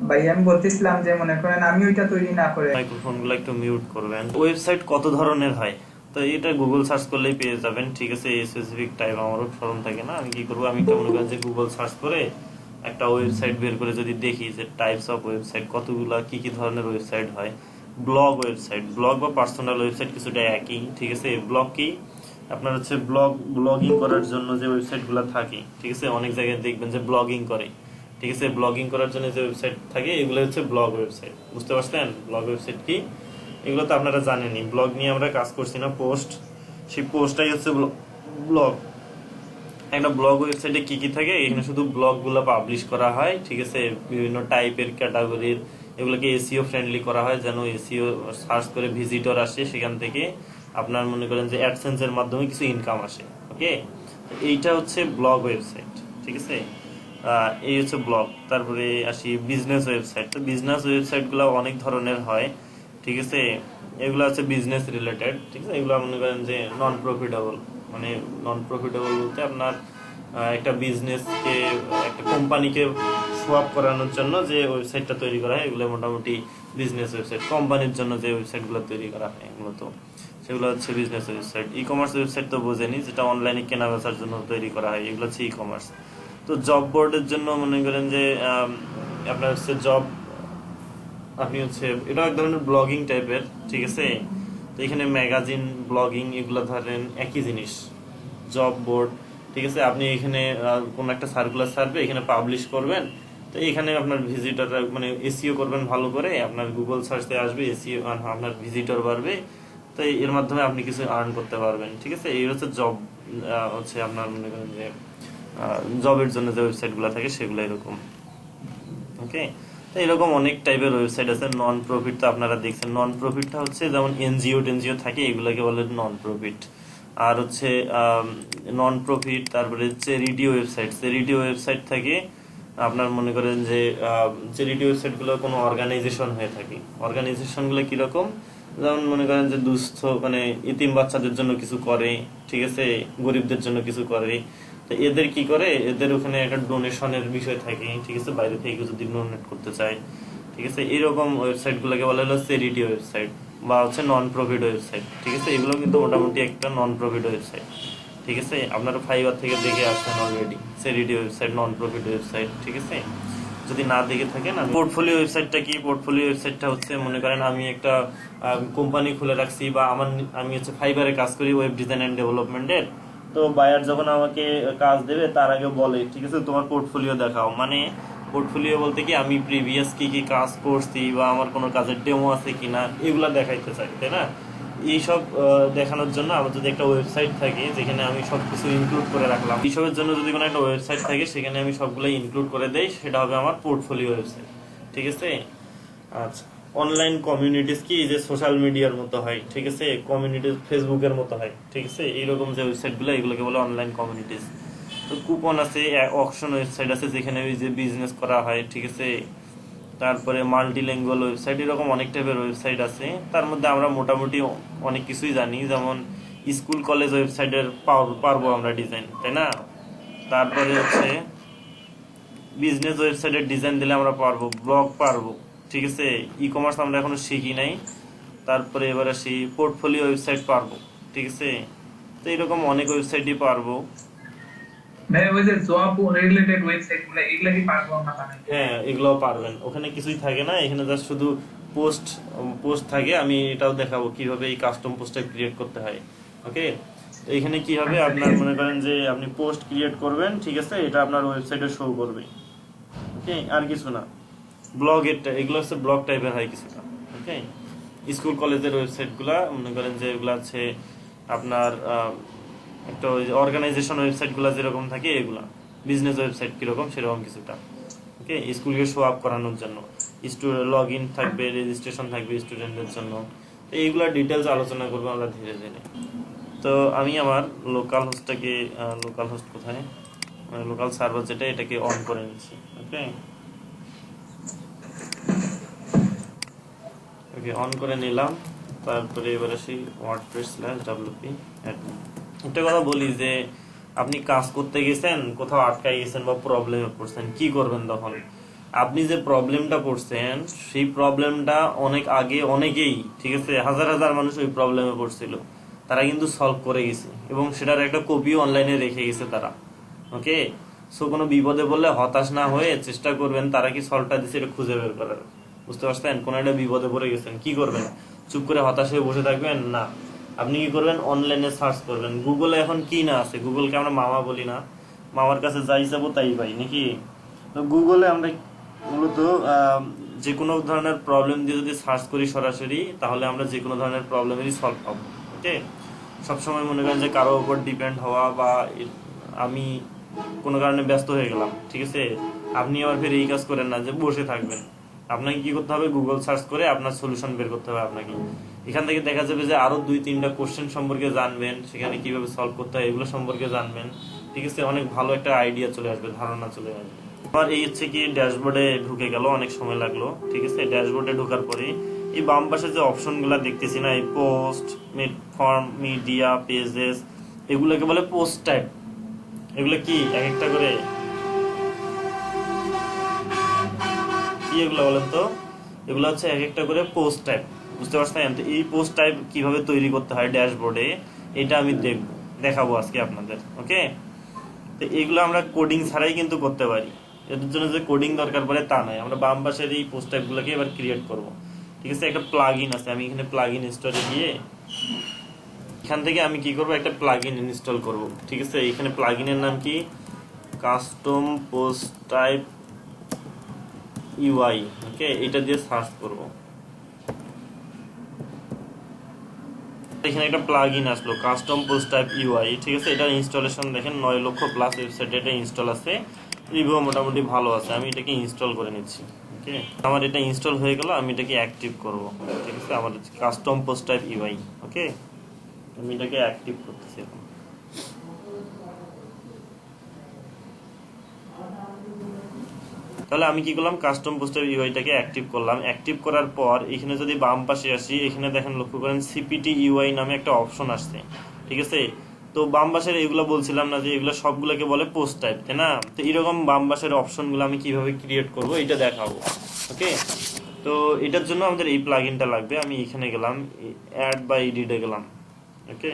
ভাই আমি বলতেছিলাম যে মনে করেন আমি ওইটা তৈরি না করে মাইক্রোফোনগুলো একটু মিউট করবেন। ওয়েবসাইট কত ধরনের হয়, তো এটা গুগল সার্চ করলেই পেয়ে যাবেন। ঠিক আছে, এই স্পেসিফিক টাইপ আমারও স্মরণ থাকে না। আমি কি করবো, আমি মনে করেন যে গুগল সার্চ করে একটা ওয়েবসাইট বের করে যদি দেখি যে টাইপস অফ ওয়েবসাইট কতগুলা, কি কি ধরনের ওয়েবসাইট হয়। ব্লগ ওয়েবসাইট, ব্লগ বা পার্সোনাল ওয়েবসাইট কিছুটা একই। ঠিক আছে, ব্লগ কি আপনার হচ্ছে ব্লগিং করার জন্য যে ওয়েবসাইটগুলো থাকে। ঠিক আছে, অনেক জায়গায় দেখবেন যে ব্লগিং করে। ঠিক আছে, ব্লগিং করার জন্য যে ওয়েবসাইট থাকে এগুলো হচ্ছে ব্লগ ওয়েবসাইট। বুঝতে পারছেন ব্লগ ওয়েবসাইট কি? এগুলো তো আপনারা জানেনই, ব্লগ নিয়ে আমরা কাজ করছি না, পোস্ট। সেই পোস্টটাই হচ্ছে ব্লগ। একটা ব্লগ ওয়েবসাইটে কি কি থাকে, এখানে শুধু ব্লগ গুলো পাবলিশ করা হয়। ঠিক আছে, বিভিন্ন টাইপের ক্যাটাগরির, এগুলোকে এসিও ফ্রেন্ডলি করা হয়, যেন এসিও সার্চ করে ভিজিটর আসে, সেখান থেকে আপনার মনে করেন যে অ্যাডসেন্স এর মাধ্যমে কিছু ইনকাম আসে। ওকে, এইটা হচ্ছে ব্লগ ওয়েবসাইট। ঠিক আছে, এই হচ্ছে ব্লগ। তারপরে আসি বিজনেস ওয়েবসাইট। তো বিজনেস ওয়েবসাইট গুলো অনেক ধরনের হয়। ঠিক আছে, এগুলো হচ্ছে বিজনেস রিলেটেড। ঠিক আছে, এগুলো মনে করেন যে নন প্রফিটেবল। মানে নন প্রফিটেবল বলতে আপনার একটা বিজনেসকে, একটা কোম্পানিকে সোয়াপ করানোর জন্য যে ওয়েবসাইটটা তৈরি করা হয়, এগুলো মোটামুটি বিজনেস ওয়েবসাইট। কোম্পানির জন্য যে ওয়েবসাইটগুলো তৈরি করা হয় মূলত, সেগুলো হচ্ছে business website. E commerce website তো বোঝেনি, যেটা অনলাইনে কেনা বেচার জন্য তৈরি করা হয়, এগুলো হচ্ছে ই কমার্স। তো জব বোর্ডের জন্য মনে করেন যে আপনার হচ্ছে জব, আপনি হচ্ছে এটা এক ধরনের ব্লগিং টাইপের। ঠিক আছে, তো এখানে ম্যাগাজিন, ব্লগিং এগুলো ধরেন একই জিনিস, জব বোর্ড। ঠিক আছে, আপনি এখানে কোন একটা সার্কুলার ছাড়বে, এখানে পাবলিশ করবেন। তো এখানে আপনার ভিজিটর, মানে এসইও করবেন ভালো করে, আপনার গুগল সার্চে আসবে, এসইও আপনার ভিজিটর বাড়বে। তো এর মাধ্যমে আপনি কিছু আর্ন করতে পারবেন। ঠিক আছে, এই হচ্ছে জব। হচ্ছে আপনার মনে করেন যে জবের জন্য যে ওয়েবসাইটগুলো থাকে সেগুলো এরকম। ওকে, তো এরকম অনেক টাইপের ওয়েবসাইট আছে। নন প্রফিট তো আপনারা দেখছেন, নন প্রফিটটা হচ্ছে যেমন এনজিও টেনজিও থাকে, এগুলোকে বলে নন প্রফিট। আর হচ্ছে নন প্রফিট, তারপরে চ্যারিটি ওয়েবসাইট। চ্যারিটি ওয়েবসাইট থাকে আপনার মনে করেন যে চ্যারিটি ওয়েবসাইট গুলো কোনো অর্গানাইজেশন হয়ে থাকে। অর্গানাইজেশন গুলো কিরকম, যেমন মনে করেন যে দুস্থ, মানে ইতিম বাচ্চাদের জন্য কিছু করে। ঠিক আছে, গরিবদের জন্য কিছু করে। তো এদের কি করে, এদের ওখানে একটা ডোনেশনের বিষয় থাকে। ঠিক আছে, বাইরে থেকে যদি ডোনেট করতে চায়। ঠিক আছে, এরকম ওয়েবসাইট গুলোকে বলা হলো চ্যারিটি ওয়েবসাইট বা হচ্ছে নন প্রফিট ওয়েবসাইট। ঠিক আছে, এগুলো কিন্তু মোটামুটি একটা নন প্রফিট ওয়েবসাইট। ঠিক আছে, আপনারা ফাইবার থেকে দেখে আসছেন already, charity website, non profit website. ঠিক আছে, যদি না দেখে থাকেন। আমি পোর্টফোলিও ওয়েবসাইটটা কি, পোর্টফোলিও ওয়েবসাইটটা হচ্ছে মনে করেন আমি একটা কোম্পানি খুলে রাখছি, বা আমি হচ্ছে ফাইবারে কাজ করি ওয়েব ডিজাইন এন্ড ডেভেলপমেন্টের। তো বায়ার যখন আমাকে কাজ দেবে তার আগে বলে, ঠিক আছে তোমার পোর্টফোলিও দেখাও। মানে পোর্টফোলিও বলতে কি, আমি প্রিভিয়াস কি কি কাজ করছি বা আমার কোনো কাজের ডেমো আছে কিনা, এগুলা দেখাইতে চাই, তাই না? এইসব দেখানোর জন্য আমার যদি একটা ওয়েবসাইট থাকে যেখানে আমি সবকিছু ইনক্লুড করে রাখলাম, এইসবের জন্য যদি কোনো একটা ওয়েবসাইট থাকে সেখানে আমি সবগুলো ইনক্লুড করে দেই, সেটা হবে আমার পোর্টফোলিও ওয়েবসাইট। ঠিক আছে, আচ্ছা। অনলাইন কমিউনিটিস কি, যে সোশ্যাল মিডিয়ার মতো হয়। ঠিক আছে, কমিউনিটিস ফেসবুকের মতো হয়। ঠিক আছে, এইরকম যে ওয়েবসাইটগুলো, এগুলোকে বলে অনলাইন কমিউনিটিস। তো কুপন আছে, অকশন ওয়েবসাইট আছে যেখানে ওই যে বিজনেস করা হয়। ঠিক আছে, তারপরে মাল্টিল্যাঙ্গুয়াল ওয়েবসাইট, এরকম অনেক টাইপের ওয়েবসাইট আছে। তার মধ্যে আমরা মোটামুটি অনেক কিছুই জানি, যেমন স্কুল কলেজ ওয়েবসাইটের পারবো আমরা ডিজাইন, তাই না? তারপরে হচ্ছে বিজনেস ওয়েবসাইটের ডিজাইন দিলে আমরা পারবো, ব্লগ পারবো। ঠিক আছে, ই কমার্স আমরা এখনো শিখি নাই। তারপরে এবার আসি পোর্টফোলিও ওয়েবসাইট পারবো। ঠিক আছে, তো এরকম অনেক ওয়েবসাইটই পারবো। ভাই ওই যে জব রিলেটেড ওয়েবসাইট গুলো এগুলা কি পারবো আমরা বানাইতে? হ্যাঁ, এগুলোও পারবেন। ওখানে কিছুই থাকে না, এখানে জাস্ট শুধু পোস্ট পোস্ট থাকে। আমি এটাও দেখাবো কিভাবে এই কাস্টম পোস্টটা ক্রিয়েট করতে হয়। ওকে, তো এখানে কি হবে, আচ্ছা ঠিক আপনার আছে। মনে করেন যে আপনি পোস্ট ক্রিয়েট করবেন। ঠিক আছে, এটা আপনার ওয়েবসাইটে শো করবে। ওকে, আর কিছু না। ব্লগ, এটা এগুলো হচ্ছে ব্লগ টাইপের হয় কিছুটা। ওকে, স্কুল কলেজের ওয়েবসাইট গুলা মনে করেন যে এগুলো আছে আপনার একটা অর্গানাইজেশন ওয়েবসাইট গুলা যেরকম থাকে, এগুলা বিজনেস ওয়েবসাইট কিরকম সেরকম কিছুটা। ওকে, স্কুলকে শো আপ করানোর জন্য লগ ইন থাকবে, রেজিস্ট্রেশন থাকবে স্টুডেন্টদের জন্য। তো এইগুলা ডিটেলস আলোচনা করবো আমরা ধীরে ধীরে। তো আমি আমার লোকাল হোস্টটাকে, লোকাল হোস্ট কোথায়, লোকাল সার্ভার যেটা, এটাকে অন করে নিচ্ছি। ওকে, ওকে, অন করে নিলাম। তারপরে এবার আসি wordpress/wp admin। একটা কথা বলি যে আপনি কাজ করতে গেছেন, কোথাও আটকাই গেছেন বা প্রবলেমে পড়ছেন, কি করবেন তখন? আপনি যে প্রবলেমটা পড়ছেন সেই প্রবলেমটা অনেক আগে অনেকেই, ঠিক আছে, হাজার হাজার মানুষ ওই প্রবলেমে পড়ছিল, তারা কিন্তু সলভ করে গেছে এবং সেটার একটা কপিও অনলাইনে রেখে গেছে তারা। ওকে, সো কোনো বিপদে পড়লে হতাশ না হয়ে চেষ্টা করবেন তারা কি সলভটা দিচ্ছে এটা খুঁজে বের করার। বুঝতে পারছেন? কোনো একটা বিপদে পড়ে গেছেন, কি করবেন? চুপ করে হতাশ হয়ে বসে থাকবেন না, আপনি কি করবেন? অনলাইনে সার্চ করবেন। গুগলে এখন কি না আছে, গুগলকে আমরা মামা বলি না, মামার কাছে যাই যাবো তাই পাই নাকি? তো গুগলে আমরা মূলত যে কোনো ধরনের প্রবলেম দিয়ে যদি সার্চ করি সরাসরি, তাহলে আমরা যে কোনো ধরনের প্রবলেমেরই সলভ পাবো। ওকে, সবসময় মনে করেন যে কারোর উপর ডিপেন্ড হওয়া বা আমি কোনো কারণে ব্যস্ত হয়ে গেলাম, ঠিক আছে, আপনি আবার ফের এই কাজ করেন না যে বসে থাকবেন। আপনাকে কি করতে হবে? গুগল সার্চ করে আপনার সলিউশন বের করতে হবে আপনাকে। এখান থেকে দেখা যাবে যে আরো 2-3টা কোশ্চেন সম্পর্কে জানবেন, সেখানে কিভাবে সলভ করতে হয় এগুলো সম্পর্কে জানবেন, ঠিক আছে, অনেক ভালো একটা আইডিয়া চলে আসবে, ধারণা চলে আসবে। আমার এই হচ্ছে কি ড্যাশবোর্ডে ঢুকে গেল, অনেক সময় লাগলো, ঠিক আছে। ড্যাশবোর্ডে ঢোকার পরে এই বাম পাশে যে অপশনগুলো দেখতেছি না, এই পোস্ট, ফর্ম, মিডিয়া, পেজেস, এগুলোকে বলে পোস্ট টাইপ। এগুলো কি এক একটা করে কি এগুলো বলেন তো? এগুলো হচ্ছে এক একটা করে পোস্ট টাইপ। বুঝতে পারছেন? তো এই পোস্ট টাইপ কিভাবে তৈরি করতে হয় ড্যাশবোর্ডে, এটা আমি দেখাবো আজকে আপনাদের। ওকে, তো এইগুলো আমরা কোডিং ছাড়াই কিন্তু করতে পারি, এদের জন্য যে কোডিং দরকার পড়ে তা নয়। আমরা বাম পাশের এই পোস্ট টাইপগুলোকে এবার ক্রিয়েট করব, ঠিক আছে। একটা প্লাগইন আছে, আমি এখানে প্লাগইন স্টোরে গিয়ে এখান থেকে আমি কি করব, একটা প্লাগইন ইনস্টল করব, ঠিক আছে। এখানে প্লাগইনের নাম কি? Custom post type UI. Okay, এটা দিয়ে সার্চ করব। এখানে একটা প্লাগইন আসলো কাস্টম পোস্ট টাইপ ইউআই, ঠিক আছে। এটা ইনস্টলেশন দেখেন 9 লক্ষ প্লাস ওয়েবসাইটে এটা ইনস্টল আছে, রিভিউ মোটামুটি ভালো আছে। আমি এটাকে ইনস্টল করে নিচ্ছি। ওকে, আমার এটা ইনস্টল হয়ে গেল, আমি এটাকে অ্যাক্টিভ করব, ঠিক আছে। আমার কাস্টম পোস্ট টাইপ ইউআই। ওকে, আমি এটাকে অ্যাক্টিভ করতেছি এখন। তাহলে আমি কি করলাম, কাস্টম পোস্টার ইউআইটাকে অ্যাক্টিভ করলাম। অ্যাক্টিভ করার পর এখানে যদি বাম পাশে আসি, এখানে দেখেন, লক্ষ্য করেন সিপিটি ইউআই নামে একটা অপশন আসছে, ঠিক আছে। তো বাম পাশের এগুলো বলছিলাম না যে এগুলো সবগুলোকে বলে পোস্ট টাইপ, তাই না? তো এরকম বাম পাশের অপশনগুলো আমি কিভাবে ক্রিয়েট করব এটা দেখাবো। ওকে, তো এটার জন্য আমাদের এই প্লাগইনটা লাগবে। আমি এখানে গেলাম, অ্যাড বা এডিটে গেলাম। ওকে,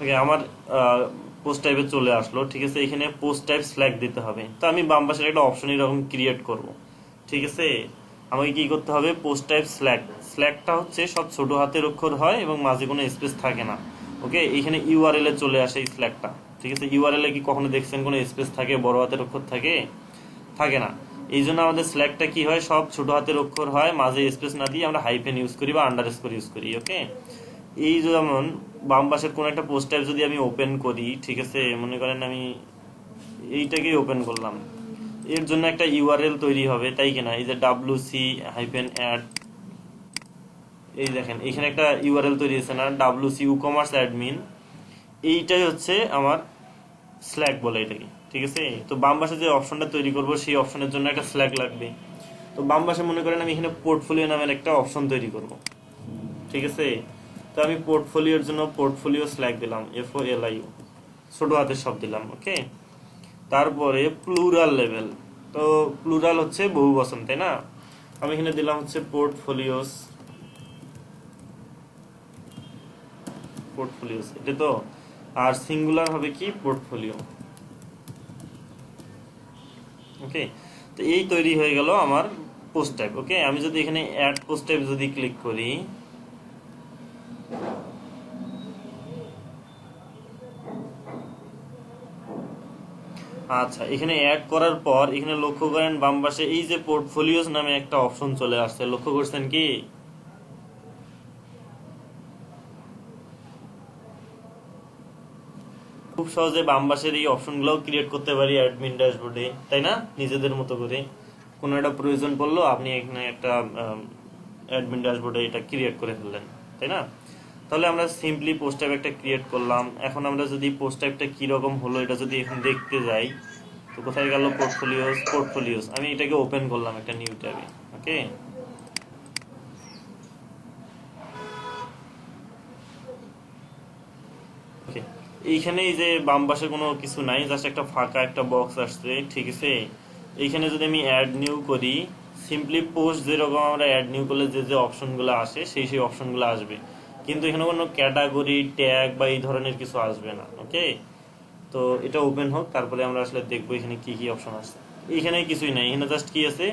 ওকে, আমার পোস্ট টাইপে চলে আসলো, ঠিক আছে। এখানে পোস্ট টাইপ স্ল্যাগ দিতে হবে। তো আমি বাম পাশের একটা অপশন এরকম ক্রিয়েট করব, ঠিক আছে। আমাকে কি করতে হবে? Post type slug. স্ল্যাগটা হচ্ছে সব ছোট হাতের অক্ষর হয় এবং মাঝে কোনো স্পেস থাকে না। ওকে, এখানে ইউআরএল এ চলে আসে এই স্ল্যাগটা, ঠিক আছে। ইউআরএল এ কি কখনো দেখছেন কোনো স্পেস থাকে, বড় হাতের অক্ষর থাকে? থাকে না। এই জন্য আমাদের স্ল্যাগটা কি হয়, সব ছোট হাতের অক্ষর হয়, মাঝে স্পেস না দিয়ে আমরা হাইফেন ইউজ করি বা আন্ডারস্কোর ইউজ করি। ওকে, এই যেমন বাম পাশের কোন একটা পোস্ট টাইপ যদি আমি ওপেন করি, ঠিক আছে, মনে করেন আমি এইটাকেই ওপেন করলাম, এর জন্য একটা ইউআরএল তৈরি হবে, তাই কিনা? এই যে wc-add, এই দেখেন এখানে একটা ইউআরএল তৈরি হয়েছে না, wc উকমার্স অ্যাডমিন। এইটাই হচ্ছে আমার স্ল্যাগ বলে এটাকে, ঠিক আছে। তো বাম পাশে যে অপশনটা তৈরি করব সেই অপশনের জন্য একটা স্ল্যাগ লাগবে। তো বাম পাশে মনে করেন আমি এখানে পোর্টফোলিও নামের একটা অপশন তৈরি করব, ঠিক আছে। তো আমি পোর্টফোলিওর জন্য পোর্টফোলিও স্ল্যাগ দিলাম, FOLIO, ছোট হাতের সব দিলাম। ওকে, তারপরে প্লুরাল লেভেল। তো প্লুরাল হচ্ছে বহু বচন, তাই না? আমি এখানে দিলাম হচ্ছে পোর্টফোলিওস, পোর্টফোলিওস এটা তো। আর সিঙ্গুলার হবে কি? পোর্টফোলিও। ওকে, তো এই তৈরি হয়ে গেল আমার পোস্ট টাইপ। ওকে, আমি যদি এখানে অ্যাড পোস্ট টাইপ যদি ক্লিক করি, আচ্ছা, এখানে অ্যাড করার পর এখানে লক্ষ্য করেন বাম পাশে এই যে পোর্টফোলিওস নামে একটা অপশন চলে আসছে, লক্ষ্য করছেন কি? খুব সহজে বাম পাশের এই অপশনগুলোও ক্রিয়েট করতে পারি অ্যাডমিন ড্যাশবোর্ডে, তাই না? নিজেদের মতো করে কোনো একটা প্রয়োজন পড়লো, আপনি এখানে একটা অ্যাডমিন ড্যাশবোর্ডে এটা ক্রিয়েট করে ফেললেন, তাই না? তাহলে আমরা সিম্পলি পোস্ট টাইপ একটা ক্রিয়েট করলাম। এখন আমরা যদি পোস্ট টাইপটা কিরকম হলো এটা যদি এখন দেখতে যাই, তো কোথায় গেল? Portfolios, portfolios. আমি এটাকে ওপেন করলাম একটা নিউ ট্যাবে। ওকে, ওকে, এইখানে এই যে বাম পাশে কোনো কিছু নাই, জাস্ট একটা ফাঁকা একটা বক্স আসছে, ঠিক আছে। এইখানে যদি আমি অ্যাড নিউ করি, সিম্পলি পোস্ট যেরকম আমরা অ্যাড নিউ করলে যে যে অপশনগুলো আসে সেই অপশনগুলো আসবে, কিন্তু এখানে কোনো ক্যাটাগরি ট্যাগ বা এই ধরনের কিছু আসবে না। ওকে, তো এটা ওপেন হোক, তারপরে আমরা আসলে দেখবো এখানে কি কি অপশন আছে। এখানে কিছুই নাই, এখানে জাস্ট কি আছে,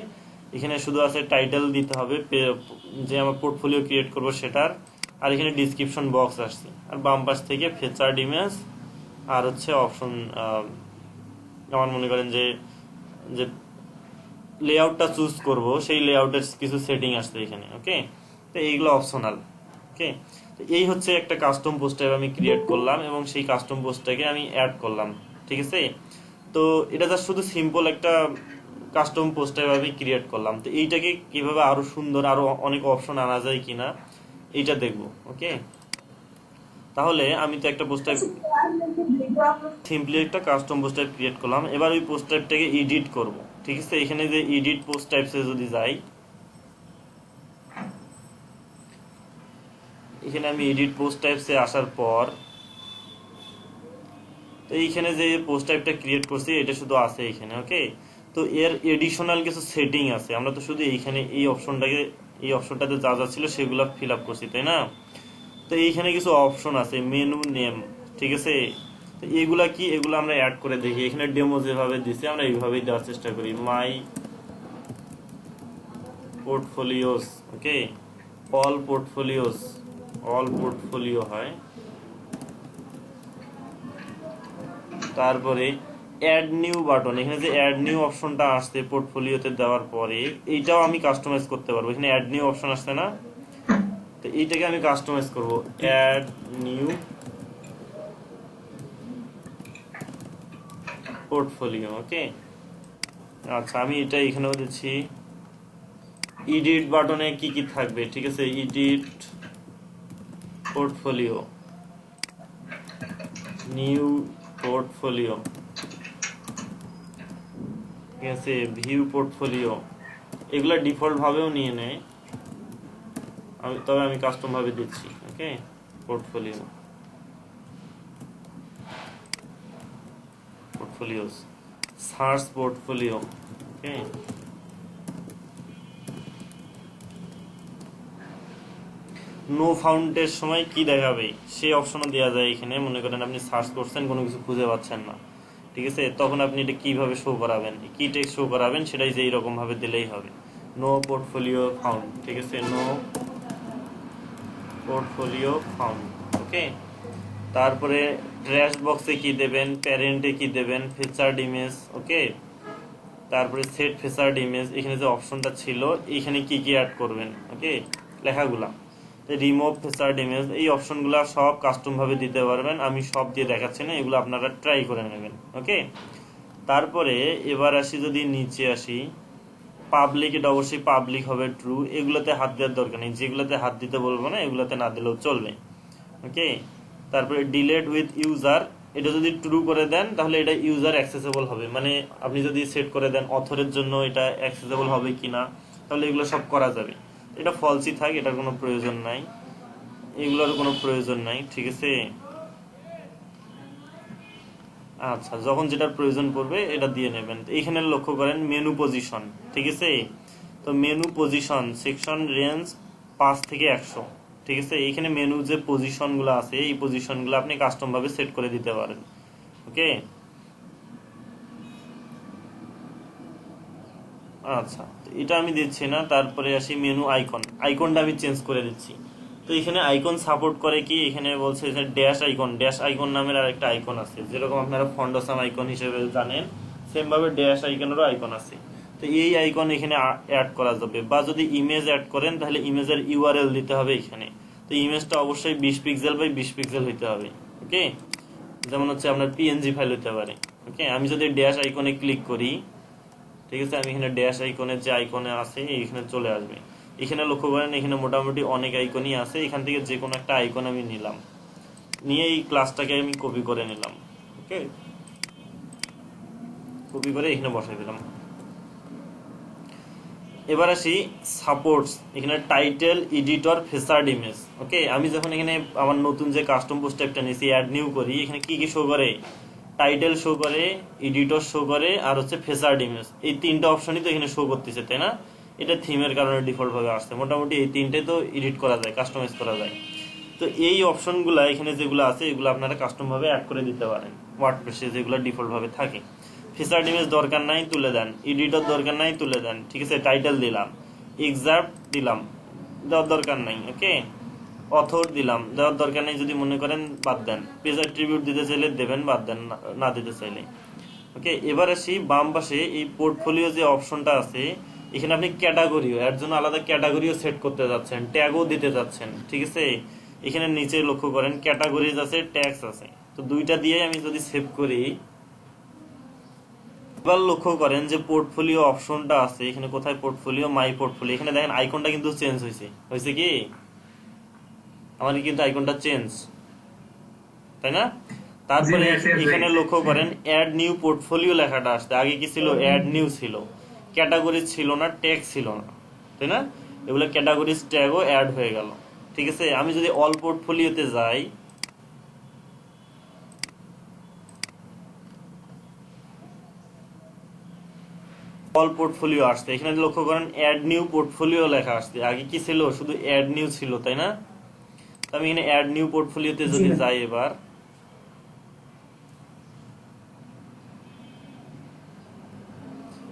এখানে শুধু আছে টাইটেল দিতে হবে যে আমার পোর্টফোলিও ক্রিয়েট করব সেটার, আর এখানে ডিসক্রিপশন বক্স আসছে, আর বাম পাশ থেকে ফিচার্ড ইমেজ, আর হচ্ছে অপশন আমার মনে করেন যে যে লেআউটটা চুজ করব সেই লেআউটের কিছু সেটিং আসছে এখানে। ওকে, তো এইগুলো অপশনাল। ওকে, তো এই হচ্ছে একটা কাস্টম পোস্ট টাইপ আমি ক্রিয়েট করলাম এবং সেই কাস্টম পোস্টটাকে আমি অ্যাড করলাম, ঠিক আছে। তো এটা জাস্ট শুধু সিম্পল একটা কাস্টম পোস্ট টাইপ আমি ক্রিয়েট করলাম। তো এইটাকে কিভাবে আরো সুন্দর আরো অনেক অপশন আনা যায় কিনা এইটা দেখবো। ওকে, তাহলে আমি তো একটা পোস্ট টাইপ সিম্পলি একটা কাস্টম পোস্ট টাইপ ক্রিয়েট করলাম, এবার ওই পোস্ট টাইপটাকে এডিট করব, ঠিক আছে। এখানে যে এডিট পোস্ট টাইপসে যদি যাই, এখানে আমি এডিট পোস্ট টাইপসে আসার পর, তো এইখানে যে পোস্ট টাইপটা ক্রিয়েট করছি এটা শুধু আছে এখানে। ওকে, তো এর এডিশনাল কিছু সেটিং আছে, আমরা তো শুধু এইখানে এই অপশনটাতে যা যা ছিল সেগুলো ফিল আপ করছি, তাই না। তো এইখানে কিছু অপশন আছে, মেনু নেম, ঠিক আছে। তো এগুলা কি, এগুলো আমরা অ্যাড করে দেখি। এখানে ডেমো যেভাবে দিছে আমরা এইভাবেই দেওয়ার চেষ্টা করি, মাই পোর্টফোলিওস। ওকে, অল পোর্টফোলিও হয়, তারপরে অ্যাড নিউ বাটন, এখানে যে অ্যাড নিউ অপশনটা আসছে পোর্টফোলিওতে দেওয়ার পরে এইটাও আমি কাস্টমাইজ করতে পারবো। এখানে অ্যাড নিউ অপশন আসছে না, তো এইটাকে আমি কাস্টমাইজ করব, অ্যাড নিউ পোর্টফোলিও। ওকে, আচ্ছা আমি এটা এখানেও দিচ্ছি। এডিট বাটনে কি কি থাকবে, ঠিক আছে, এডিট পোর্টফোলিও, নিউ পোর্টফোলিও, ঠিক আছে, ভিউ পোর্টফোলিও, এগুলা ডিফল্ট ভাবেও নিয়ে নেয়, তবে আমি কাস্টম ভাবে দিচ্ছি। ওকে, পোর্টফোলিওস, সার্চ পোর্টফোলিও। ওকে, নো ফাউন্ডের সময় কি দেখাবে সেই অপশনও দেওয়া যায় এখানে। মনে করেন আপনি সার্চ করছেন, কোনো কিছু খুঁজে পাচ্ছেন না, ঠিক আছে, তখন আপনি এটা কিভাবে শো করাবেন, কি টেক্সট শো করাবেন সেটাই যে এইরকম ভাবে দিলেই হবে, নো পোর্টফোলিও ফাউন্ড, ঠিক আছে, নো পোর্টফোলিও ফাউন্ড। ওকে, তারপরে ট্র্যাশ বক্সে কি দেবেন, প্যারেন্টে কি দেবেন, ফিচার্ড ইমেজ। ওকে, তারপরে সেট ফিচার্ড ইমেজ, এখানে যে অপশনটা ছিল এখানে কি কি অ্যাড করবেন। ওকে, লেখাগুলা, রিমুভ ফিচার্ড ইমেজ, এই অপশনগুলো সব কাস্টম ভাবে দিতে পারবেন, আমি সব দিয়ে দেখাচ্ছি না, এগুলো আপনারা ট্রাই করে নেবেন। ওকে, তারপরে এবার আসি, যদি নিচে আসি, পাবলিক, এটা অবশ্যই পাবলিক হবে, ট্রু, এগুলোতে হাত দেওয়ার দরকার নেই, যেগুলোতে হাত দিতে বলবো না এগুলোতে না দিলেও চলবে। ওকে, তারপরে ডিলেট উইথ ইউজার, এটা যদি ট্রু করে দেন তাহলে এটা ইউজার অ্যাক্সেসেবল হবে, মানে আপনি যদি সেট করে দেন অথরের জন্য এটা অ্যাক্সেসেবল হবে কিনা, তাহলে এগুলো সব করা যাবে। এটা ফলসই থাক, এটার কোনো প্রয়োজন নাই, এগুলোর কোনো প্রয়োজন নাই, ঠিক আছে। আচ্ছা, যখন যেটার প্রয়োজন পড়বে এটা দিয়ে নেবেন। এইখানে লক্ষ্য করেন মেনু পজিশন, ঠিক আছে। তো মেনু পজিশন সেকশন রেঞ্জ 5 থেকে 100, ঠিক আছে। এইখানে মেনু যে পজিশনগুলো আছে এই পজিশনগুলো আপনি কাস্টম ভাবে সেট করে দিতে পারেন। ওকে, আচ্ছা, তো এটা আমি দিচ্ছি না। তারপরে আসি মেনু আইকনটা আমি চেঞ্জ করে দিচ্ছি। তো এখানে আইকন সাপোর্ট করে কি, এখানে বলছে যে ড্যাশ আইকন নামের আরেকটা আইকন আছে, যেরকম আপনারা ফন্ডসাম আইকন হিসেবে জানেন সেম ভাবে ড্যাশ আইকনেরও আইকন আছে। তো এই আইকন এখানে অ্যাড করা যাবে, বা যদি ইমেজ অ্যাড করেন তাহলে ইমেজের ইউআরএল দিতে হবে এখানে। তো ইমেজটা অবশ্যই 20 পিক্সেল বাই 20 পিক্সেল হইতে হবে। ওকে, যেমন হচ্ছে আপনার পিএনজি ফাইল হতে পারে। ওকে, আমি যদি ড্যাশ আইকনে ক্লিক করি, ঠিক আছে, আমি এখানে ড্যাশ আইকনের যে আইকনে আছে এখানে চলে আসবে। এখানে লক্ষ্য করেন এখানে মোটামুটি অনেক আইকনই আছে, এখান থেকে যে কোনো একটা আইকন আমি নিলাম, নিয়ে এই ক্লাসটাকে আমি কপি করে নিলাম। ওকে, কপি করে এখানে বসাই দিলাম। এবার আসি সাপোর্টস, এখানে টাইটেল, এডিটর, ফিচার্ড ইমেজ। ওকে, আমি যখন এখানে আমার নতুন যে কাস্টম পোস্ট টাইপটা নিয়েছি অ্যাড নিউ করি, এখানে কি কি শো করে? টাইটেল শো করে, এডিটর শো করে, আর হচ্ছে ফিচার্ড ইমেজ। এই তিনটা অপশনই তো এখানে শো করতেছে, তাই না? এটা থিমের কারণে ডিফল্ট ভাবে আসছে। মোটামুটি এই তিনটে তো এডিট করা যায়, কাস্টমাইজ করা যায়। তো এই অপশনগুলো এখানে যেগুলো আছে এগুলো আপনারা কাস্টম ভাবে অ্যাড করে দিতে পারেন ওয়ার্ডপ্রেসে, যেগুলো ডিফল্ট ভাবে থাকে। ফিচার্ড ইমেজ দরকার নাই, তুলে দেন। এডিটর দরকার নাই, তুলে দেন। ঠিক আছে, টাইটেল দিলাম, এক্সাক্ট দিলাম, দেওয়ার দরকার নাই। ওকে, অথর দিলাম, দেওয়ার দরকার নেই। যদি মনে করেন বাদ দেন। পেজ অ্যাট্রিবিউট দিতে চাইলে দেবেন, বাদ দেন না দিতে চাইলে। ওকে, এবার আসি বাম পাশে এই পোর্টফোলিও যে অপশনটা আছে, এখানে আপনি ক্যাটাগরিও, এর জন্য আলাদা ক্যাটাগরিও সেট করতে যাচ্ছেন, ট্যাগও দিতে যাচ্ছেন। ঠিক আছে, এখানে নিচে লক্ষ্য করেন ক্যাটাগরিজ আছে, ট্যাগস আছে। তো দুইটা দিয়ে আমি যদি সেভ করি, এবার লক্ষ্য করেন যে পোর্টফোলিও অপশনটা আছে এখানে। কোথায় পোর্টফোলিও? মাই পোর্টফোলিও। এখানে দেখেন আইকনটা কিন্তু চেঞ্জ হয়েছে কি? আমার কিন্তু আইকনটা চেঞ্জ, তাই না? তারপরে এখানে লক্ষ্য করেন অ্যাড নিউ পোর্টফোলিও লেখাটা আসছে। আগে কি ছিল? অ্যাড নিউ ছিল, ক্যাটাগরি ছিল না, ট্যাগ ছিল না, তাই না? এগুলো ক্যাটাগরিজ, ট্যাগও অ্যাড হয়ে গেল। ঠিক আছে, আমি যদি অল পোর্টফোলিওতে যাই, অল পোর্টফোলিও আসছে। এখানে লক্ষ্য করেন অ্যাড নিউ পোর্টফোলিও লেখা আসছে। আগে কি ছিল? শুধু অ্যাড নিউ ছিল, তাই না? তো আমি এখানে অ্যাড নিউ পোর্টফোলিওতে যদি যাই, এবার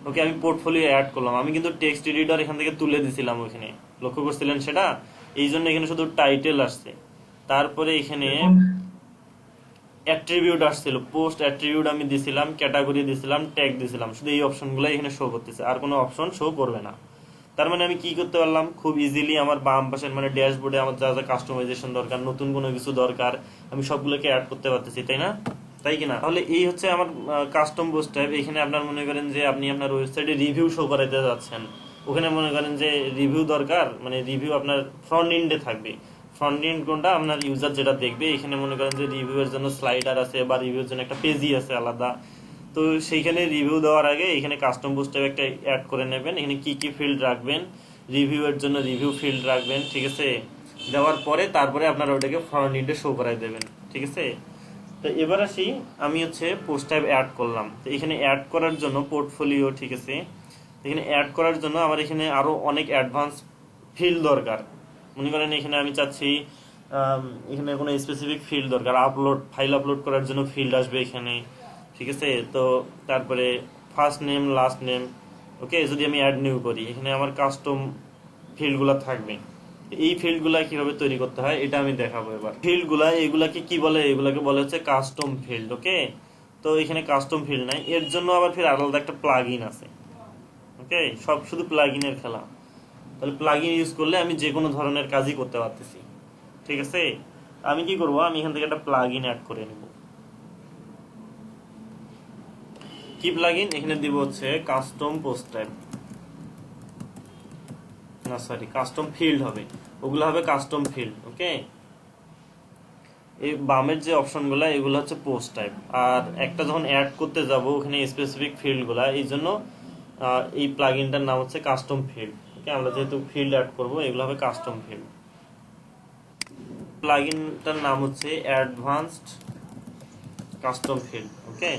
ওকে আমি পোর্টফোলিও অ্যাড করলাম। আমি কিন্তু টেক্সট এডিটর এখান থেকে তুলে দিছিলাম ওখানে, লক্ষ্য করছিলেন সেটা? এই জন্য এখানে শুধু টাইটেল আসছে। তারপরে এখানে অ্যাট্রিবিউট আসছিল, পোস্ট অ্যাট্রিবিউট আমি দিছিলাম, ক্যাটাগরি দিছিলাম, ট্যাগ দিছিলাম। শুধু এই অপশনগুলো এখানে শো করতেছে, আর কোনো অপশন শো করবে না। তার মানে আমি কি করতে পারলাম? খুব ইজিলি আমার বাম পাশের মানে ড্যাশবোর্ডে আমার যা যা কাস্টমাইজেশন দরকার, নতুন কোনো কিছু দরকার, আমি সবগুলোকে অ্যাড করতে পারতেছি, তাই না? তাই কিনা? তাহলে এই হচ্ছে আমার কাস্টম পোস্ট টাইপ। এখানে আপনার মনে করেন যে আপনি আপনার ওয়েবসাইটে রিভিউ শো করাতে যাচ্ছেন, ওখানে মনে করেন যে রিভিউ দরকার, মানে রিভিউ আপনার ফ্রন্ট এন্ডে থাকবে। ফ্রন্ট এন্ড কোনটা? আপনার ইউজার যেটা দেখবে। এখানে মনে করেন যে রিভিউ এর জন্য স্লাইডার আছে, বা রিভিউর জন্য একটা পেজই আছে আলাদা। তো সেইখানে রিভিউ দেওয়ার আগে এখানে কাস্টম পোস্ট টাইপ একটা অ্যাড করে নেবেন। এখানে কি কি ফিল্ড রাখবেন? রিভিউ এর জন্য রিভিউ ফিল্ড রাখবেন। ঠিক আছে, দেওয়ার পরে তারপরে আপনারা ওটাকে ফ্রন্ট এন্ডে শো করাই দেবেন। ঠিক আছে, তো এবার আসি, আমি হচ্ছে পোস্ট টাইপ অ্যাড করলাম। তো এখানে অ্যাড করার জন্য পোর্টফোলিও, ঠিক আছে, এখানে অ্যাড করার জন্য আমার এখানে আরো অনেক অ্যাডভান্স ফিল্ড দরকার। মনে করেন এখানে আমি চাচ্ছি এখানে কোনো স্পেসিফিক ফিল্ড দরকার, আপলোড, ফাইল আপলোড করার জন্য ফিল্ড আসবে এখানে। ঠিক আছে, তো তারপরে ফার্স্ট নেম, লাস্ট নেম। ওকে, যদি আমি অ্যাড নিউ করি, এখানে আমার কাস্টম ফিল্ডগুলো থাকবে। এই ফিল্ডগুলা কিভাবে তৈরি করতে হয় এটা আমি দেখাবো এবার। ফিল্ডগুলা এগুলাকে কি বলে? এগুলাকে বলে হচ্ছে কাস্টম ফিল্ড। ওকে, তো এখানে কাস্টম ফিল্ড নাই, এর জন্য আবার ফির আলাদা একটা প্লাগইন আছে। ওকে, সব শুধু প্লাগইনের খেলা। তাহলে প্লাগইন ইউজ করলে আমি যে কোনো ধরনের কাজই করতে পারতেছি। ঠিক আছে, আমি কি করব? আমি এখান থেকে একটা প্লাগইন অ্যাড করে নেব। কি প্লাগইন? এখানে দিব হচ্ছে কাস্টম পোস্ট টাইপ, না সরি, কাস্টম ফিল্ড হবে, ওগুলো হবে কাস্টম ফিল্ড। ওকে, এই বামের যে অপশনগুলো এগুলো হচ্ছে পোস্ট টাইপ। আর একটা যখন অ্যাড করতে যাব ওখানে স্পেসিফিক ফিল্ডগুলো, এই জন্য এই প্লাগইনটার নাম হচ্ছে কাস্টম ফিল্ড। ওকে, আমরা যেহেতু ফিল্ড অ্যাড করব, এগুলো হবে কাস্টম ফিল্ড। প্লাগইনটার নাম হচ্ছে অ্যাডভান্সড কাস্টম ফিল্ড। ওকে,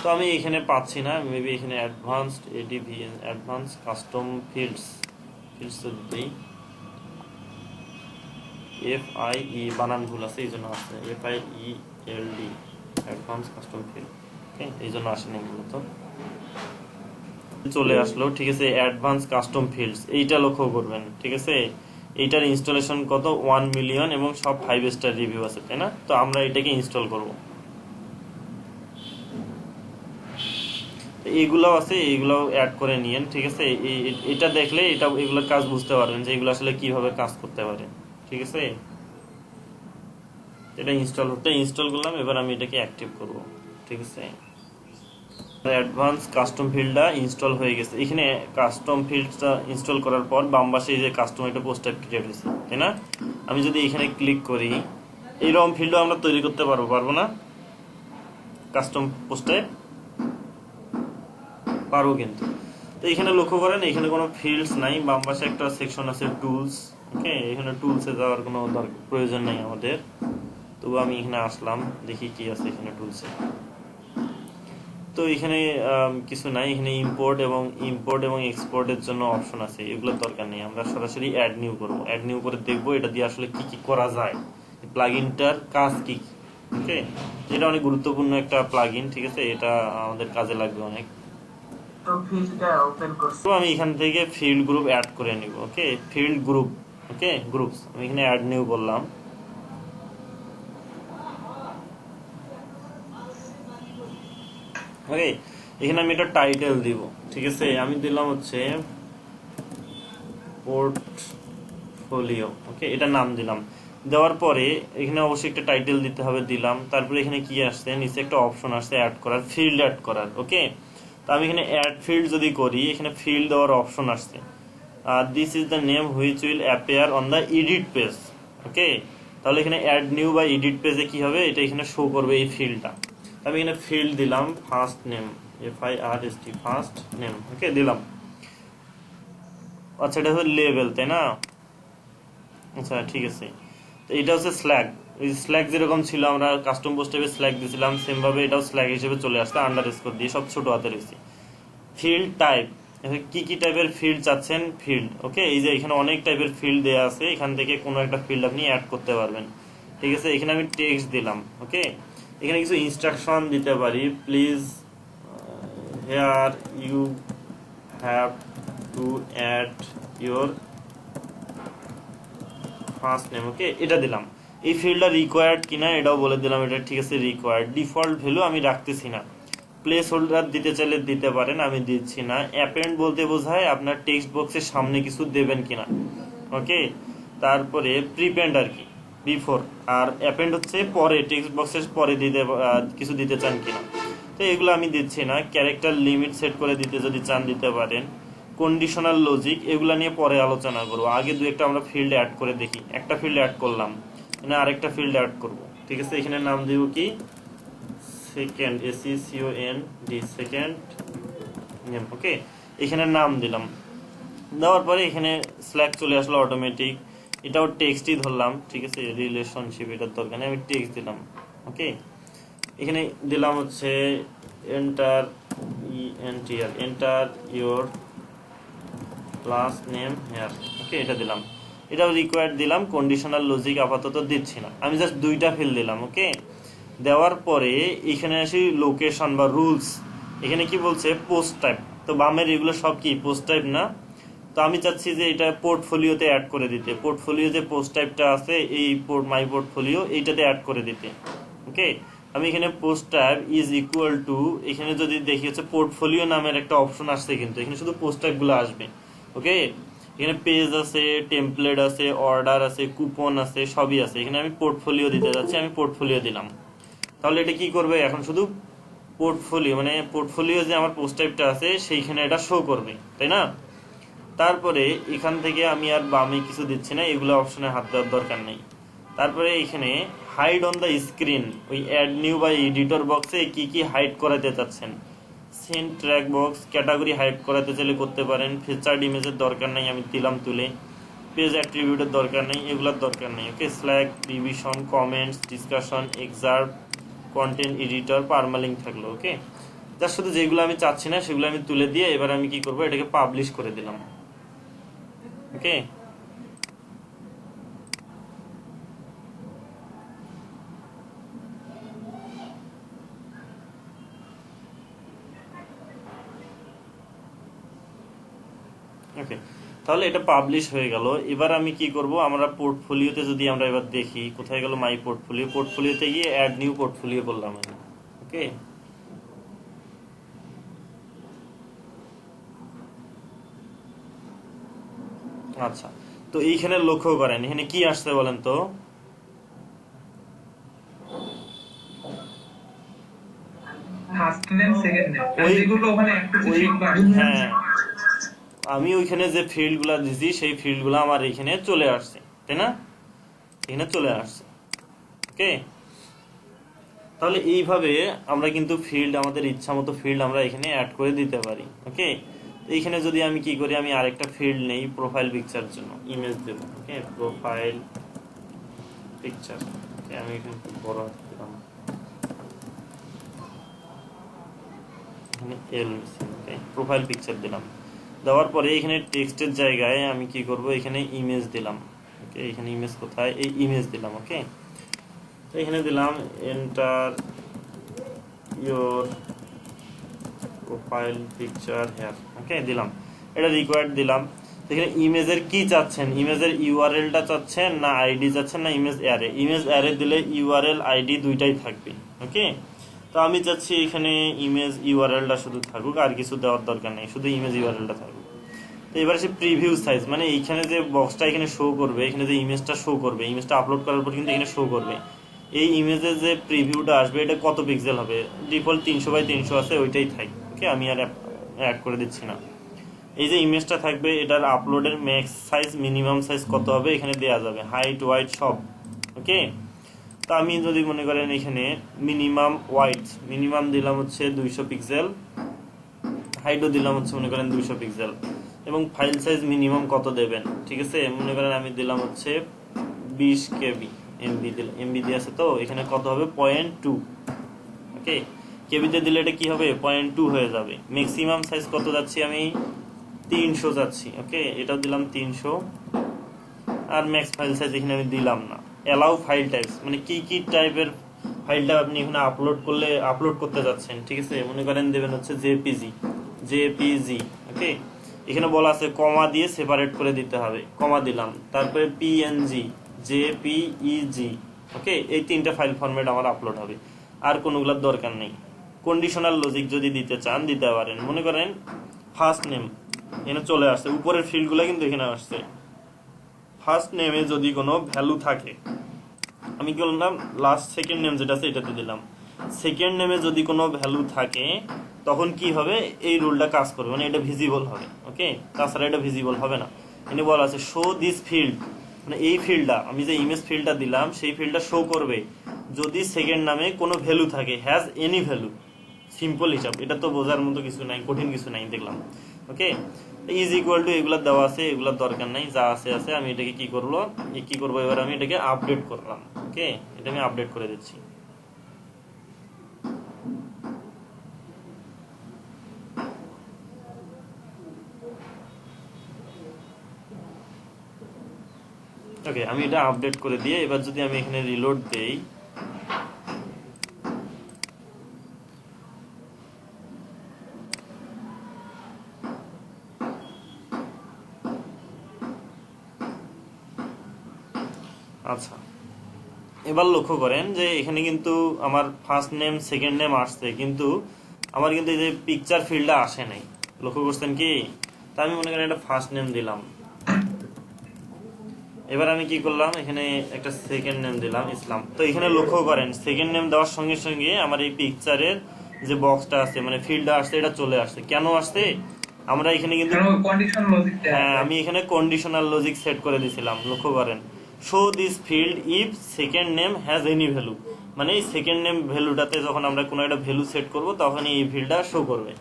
তো আমি এখানে পাচ্ছি না, মেবি এখানে advanced ADV, advance custom fields, fields দিই, FIE বানান ভুল আছে এই জন্য আসছে, FIELD, অ্যাডভান্স কাস্টম ফিল্ড। ওকে, এই জন্য আসেনি মূলত, চলে আসলো। ঠিক আছে, অ্যাডভান্স কাস্টম ফিল্ডস, এইটা লক্ষ্য করবেন। ঠিক আছে, এইটার ইনস্টলেশন কত? 1 মিলিয়ন, এবং সব 5 স্টার রিভিউ আছে, তাই না? তো আমরা এটাকে ইনস্টল করব। এইগুলো আছে, এইগুলো অ্যাড করে নিয়েন। ঠিক আছে, এটা দেখলে এগুলোর কাজ বুঝতে পারবেন যে এগুলো আসলে কিভাবে কাজ করতে পারে। ঠিক আছে, এটা ইনস্টল করলাম। এবার আমি এটাকে অ্যাক্টিভ করব। ঠিক আছে, অ্যাডভান্স কাস্টম ফিল্ডটা ইনস্টল হয়ে গেছে। এখানে কাস্টম ফিল্ডটা ইনস্টল করার পর বাম পাশে এই যে কাস্টম একটা পোস্ট টাইপ ক্রিয়েট হয়েছে, তাই না? আমি যদি এখানে ক্লিক করি, এইরকম ফিল্ডও আমরা তৈরি করতে পারবো না? কাস্টম পোস্ট টাইপ পারবো কিন্তু। তো এখানে লক্ষ্য করেন এখানে কোনো ফিল্ডস নাই, বাম পাশে একটা সেকশন আছে টুলস। ওকে, এখানে টুলসে যাওয়ার কোনো প্রয়োজন নাই আমাদের। তবু আমি এখানে আসলাম, দেখি কি আছে এখানে টুলসে। তো এখানে কিছু নাই, এখানে ইম্পোর্ট এবং এক্সপোর্টের জন্য অপশন আছে, এগুলোর দরকার নেই। আমরা সরাসরি অ্যাড নিউ করবো, অ্যাড নিউ করে দেখবো এটা দিয়ে আসলে কি কি করা যায়, প্লাগইনটার কাজ কি। ওকে, এটা অনেক গুরুত্বপূর্ণ একটা প্লাগইন, ঠিক আছে, এটা আমাদের কাজে লাগবে অনেক। তো আমি এখান থেকে ফিল্ড গ্রুপ অ্যাড করে নিব। ওকে, ফিল্ড গ্রুপ, ওকে গ্রুপস, আমি এখানে অ্যাড নিউ করলাম। ওকে, এখানে আমি একটা টাইটেল দিব, ঠিক আছে, আমি দিলাম হচ্ছে পোর্টফোলিও। ওকে, এটা নাম দিলাম। দেওয়ার পরে এখানে অবশ্যই একটা টাইটেল দিতে হবে, দিলাম। তারপরে এখানে কি আসছে, নিচে একটা অপশন আসছে অ্যাড করার, ফিল্ড অ্যাড করার। ওকে, তো আমি এখানে অ্যাড ফিল্ড যদি করি, এখানে ফিল্ড দেওয়ার অপশন আসছে, this is the name which will appear on the edit page. Okay, তাহলে এখানে অ্যাড নিউ বা এডিট পেজে কি হবে, এটা এখানে শো করবে এই ফিল্ডটা। আমি এখানে ফিল্ড দিলাম first name, FIRST, first name. Okay, দিলাম। আচ্ছা, এটা হচ্ছে লেভেল, তাই না? আচ্ছা, ঠিক আছে। তো এটা হচ্ছে স্ল্যাগ। এই স্ল্যাগ যেরকম ছিল, আমরা কাস্টম পোস্ট টাইপে স্ল্যাগ দিয়েছিলাম, সেম ভাবে এটাও স্ল্যাগ হিসেবে চলে আসছে, আন্ডারস্কোর দিয়ে সব ছোট হাতে রয়েছে। ফিল্ড টাইপ, কি কি টাইপের ফিল্ড চাচ্ছেন, ফিল্ড। ওকে, এই যে এখানে অনেক টাইপের ফিল্ড দেয়া আছে, এখান থেকে কোনো একটা ফিল্ড আপনি অ্যাড করতে পারবেন, ঠিক আছে। এখানে আমি টেক্সট দিলাম। ওকে, এখানে কিছু ইনস্ট্রাকশন দিতে পারি, please here you have to add your first name. Okay, এটা দিলাম। এই ফিল্ডটা রিকোয়ার্ড কিনা এটাও বলে দিলাম, এটা ঠিক আছে রিকোয়ার্ড। ডিফল্ট ভ্যালু আমি রাখতেছি না, প্লেস হোল্ডার দিতে চাইলে দিতে পারেন, আমি দিচ্ছি না। অ্যাপেন্ড বলতে বোঝায় আপনার টেক্সট বক্সের সামনে কিছু দেবেন কিনা। ওকে, তারপরে প্রিপেন্ড আর কি, বিফোর, আর অ্যাপেন্ড হচ্ছে পরে, টেক্সট বক্সের পরে দিতে কিছু দিতে চান কিনা। তো এগুলো আমি দিচ্ছি না। ক্যারেক্টার লিমিট সেট করে দিতে যদি চান দিতে পারেন। কন্ডিশনাল লজিক, এগুলা নিয়ে পরে আলোচনা করবো, আগে দু একটা আমরা ফিল্ড অ্যাড করে দেখি। একটা ফিল্ড অ্যাড করলাম, মানে আরেকটা ফিল্ড অ্যাড করব, ঠিক আছে। এখানে নাম দিব কি, সেকেন্ড, SECOND, সেকেন্ড নেম। ওকে, এখানে নাম দিলাম। দেওয়ার পরে এখানে স্ল্যাগ চলে আসলো অটোমেটিক। এটাও টেক্সটই ধরলাম, ঠিক আছে, রিলেশনশিপ এটার দরকার নেই, আমি টেক্সট দিলাম। ওকে, এখানে দিলাম হচ্ছে enter your last name here. Okay, এটা দিলাম, এটাও রিকোয়ার্ড দিলাম। কন্ডিশনাল লজিক আপাতত দিচ্ছি না, আমি জাস্ট দুইটা ফিল দিলাম। ওকে, দেওয়ার পরে এখানে আসি লোকেশন বা রুলস। এখানে কি বলছে, পোস্ট টাইপ। তো বামের এগুলো সব কি পোস্ট টাইপ না? তো আমি চাচ্ছি যে এটা পোর্টফোলিওতে অ্যাড করে দিতে। পোর্টফোলিও যে পোস্ট টাইপটা আছে, এই মাই পোর্টফোলিও, এইটাতে অ্যাড করে দিতে। ওকে, আমি এখানে post type is equal to, এখানে যদি দেখি হচ্ছে পোর্টফোলিও নামের একটা অপশন আসছে, কিন্তু এখানে শুধু পোস্ট টাইপ গুলো আসবে। ওকে, এখানে পেজ আছে, টেমপ্লেট আছে, অর্ডার আছে, কুপন আছে, সবই আছে। এখানে আমি পোর্টফোলিও দিতে যাচ্ছি, আমি পোর্টফোলিও দিলাম। তাহলে এটা কি করবে, এখন শুধু পোর্টফোলিও, মানে পোর্টফোলিও যে আমার পোস্ট টাইপটা আছে সেইখানে এটা শো করবে, তাই না? তারপরে এখান থেকে আমি আর বামে কিছু দিচ্ছি না, এগুলো অপশনে হাত দেওয়ার দরকার নেই। তারপরে এখানে হাইড অন দ্য স্ক্রিন, ওই অ্যাড নিউ বা এডিটর বক্সে কি কি হাইড করাতে চাচ্ছেন। Send track box, category hide করাতে চাইলে করতে পারেন। ফিচার্ড ইমেজের দরকার নেই, আমি দিলাম তুলে। পেজ অ্যাট্রিবিউটের দরকার নেই, এগুলোর দরকার নেই। Okay, slug, revision, comments, discussion, excerpt, content editor, permalink থাকলো। ওকে, যার শুধু যেগুলো আমি চাচ্ছি না সেগুলো আমি তুলে দিয়ে এবার আমি কি করবো, এটাকে পাবলিশ করে দিলাম। ওকে, ওকে, তাহলে এটা পাবলিশ হয়ে গেল। এবার আমি কি করব, আমরা পোর্টফোলিওতে যদি আমরা এবার দেখি, কোথায় গেল মাই পোর্টফোলিও, পোর্টফোলিওতে গিয়ে অ্যাড নিউ পোর্টফোলিও করলাম আমি। ওকে, আচ্ছা, তো এইখানে লক্ষ্য করেন এখানে কি আসছে বলেন তো, ফার্স্ট নেম সেকেন্ড নেম। ওই যেগুলো ওখানে ওই সেগুলো হ্যাঁ আমি ওইখানে যে ফিল্ড গুলা দিছি সেই ফিল্ড গুলা আমার এখানে চলে আসছে, তাই না? এখানে চলে আসছে। ওকে, তাহলে এইভাবে আমরা কিন্তু ফিল্ড, আমাদের ইচ্ছা মতো ফিল্ড আমরা এখানে অ্যাড করে দিতে পারি। ওকে, এইখানে যদি আমি কি করি, আমি আরেকটা ফিল্ড নেই প্রোফাইল পিকচার জন্য, ইমেজ দেব। ওকে, প্রোফাইল পিকচার। ওকে, আমি এখানে খুব বড় হাতে দিলাম, এখানে এল। ওকে, প্রোফাইল পিকচার দিলাম। দেওয়ার পরে এখানে টেক্সটের জায়গায় আমি কি করব, এখানে ইমেজ দিলাম। ওকে, এখানে ইমেজ কোথায়, এই ইমেজ দিলাম। ওকে, তো এখানে দিলাম enter your profile picture here. Okay, দিলাম, এটা রিকোয়ার্ড দিলাম। এখানে ইমেজের কি চাচ্ছেন, ইমেজের ইউআরএলটা চাচ্ছেন না আইডি চাচ্ছেন না ইমেজ অ্যারে? ইমেজ অ্যারে দিলে ইউআরএল আইডি দুইটাই থাকবে। ওকে, তো আমি চাচ্ছি এখানে ইমেজ ইউআরএলটা শুধু থাকুক, আর কিছু দেওয়ার দরকার নেই, শুধু ইমেজ ইউআরএলটা থাকুক। তো এবার সে প্রিভিউ সাইজ, মানে এইখানে যে বক্সটা এখানে শো করবে, এখানে যে ইমেজটা শো করবে, ইমেজটা আপলোড করার পর কিন্তু এখানে শো করবে এই ইমেজের যে প্রিভিউটা আসবে এটা কত পিক্সেল হবে। ডিফল্ট 300x300 আছে, ওইটাই থাক। ওকে, আমি আর অ্যাড করে দিচ্ছি না। এই যে ইমেজটা থাকবে এটার আপলোডের ম্যাক্স সাইজ মিনিমাম সাইজ কত হবে এখানে দেয়া যাবে, হাইট ওয়াইড সব। ওকে, তো আমি যদি মনে করেন এখানে মিনিমাম ওয়াইড মিনিমাম দিলাম হচ্ছে 200 পিক্সেল, হাইটও দিলাম হচ্ছে মনে করেন 200 পিক্সেল, এবং ফাইল সাইজ মিনিমাম কত দেবেন, ঠিক আছে? মনে করেন আমি দিলাম হচ্ছে 20 কেবি, এমবি দিলাম, এমবি দিয়ে আছে তো এখানে কত হবে 0.2। ওকে, কেবিতে দিলে এটা কি হবে 0.2 হয়ে যাবে। ম্যাক্সিমাম সাইজ কত যাচ্ছি আমি 300 যাচ্ছি। ওকে, এটাও দিলাম 300। আর ম্যাক্স ফাইল সাইজ এখানে আমি দিলাম না। অ্যালাউ ফাইল টাইপস, মানে কি কি টাইপের ফাইলটা আপনি এখানে আপলোড করতে যাচ্ছেন, ঠিক আছে? মনে করেন দেবেন হচ্ছে জেপিজি। ওকে, এখানে বলা আছে কমা দিয়ে সেপারেট করে দিতে হবে, কমা দিলাম। তারপরে পিএনজি, জেপিইজি। ওকে, এই তিনটা ফাইল ফরম্যাট আমার আপলোড হবে, আর কোনোগুলোর দরকার নেই। কন্ডিশনাল লজিক যদি দিতে চান দিতে পারেন। মনে করেন ফার্স্ট নেম এখানে চলে আসছে, উপরের ফিল্ডগুলো কিন্তু এখানে আসছে। ফার্স্ট নেমে যদি কোনো ভ্যালু থাকে, আমি কি বললাম লাস্ট সেকেন্ড নেম যেটা আছে এটাতে দিলাম। সেকেন্ড নেমে যদি কোনো ভ্যালু থাকে তখন কি হবে, এই রুলটা কাজ করবে, মানে এটা ভিজিবল হবে। ওকে, তাছাড়া এটা ভিজিবল হবে না। এখানে বলা আছে শো দিস ফিল্ড, মানে এই ফিল্ডটা আমি যে ইমেজ ফিল্ডটা দিলাম সেই ফিল্ডটা শো করবে যদি সেকেন্ড নামে কোনো ভ্যালু থাকে, হ্যাজ এনি ভ্যালু। সিম্পল হিসাব, এটা তো বোঝার মতো কিছু নাই, কঠিন কিছু নাই দেখলাম। ওকে, ইজ ইকুয়াল টু এগুলা দেওয়া আছে, এগুলার দরকার নাই, যা আছে আছে। আমি এটাকে কি করবো এবার আমি এটাকে আপডেট করলাম। ওকে, এটা আমি আপডেট করে দিচ্ছি। ওকে, আমি এটা আপডেট করে দিয়ে এবার যদি আমি এখানে রিলোড দেই, আচ্ছা এবার লক্ষ্য করেন যে এখানে কিন্তু আমার ফার্স্ট নেম সেকেন্ড নেম আসছে, কিন্তু আমার কিন্তু এই যে পিকচার ফিল্ডটা আসে নাই। লক্ষ্য করছেন কি? তা আমি মনে করেন একটা ফার্স্ট নেম দিলাম। এবার আমি কি করলাম, এখানে একটা সেকেন্ড নেম দিলাম ইসলাম। তো এখানে লক্ষ্য করেন সেকেন্ড নেম দেওয়ার সঙ্গে সঙ্গে আমার এই পিকচারের যে বক্সটা আছে, মানে ফিল্ডটা আসছে, এটা চলে আসছে। কেন আসছে? আমরা এখানে কিন্তু হ্যাঁ, আমি এখানে কন্ডিশনাল লজিক সেট করে দিয়েছিলাম। লক্ষ্য করেন show this field if second name has any value, মানে এই সেকেন্ড নেম ভ্যালুটাতে যখন আমরা কোনো একটা ভ্যালু সেট করব তখন এই ফিল্ডটা শো করবে।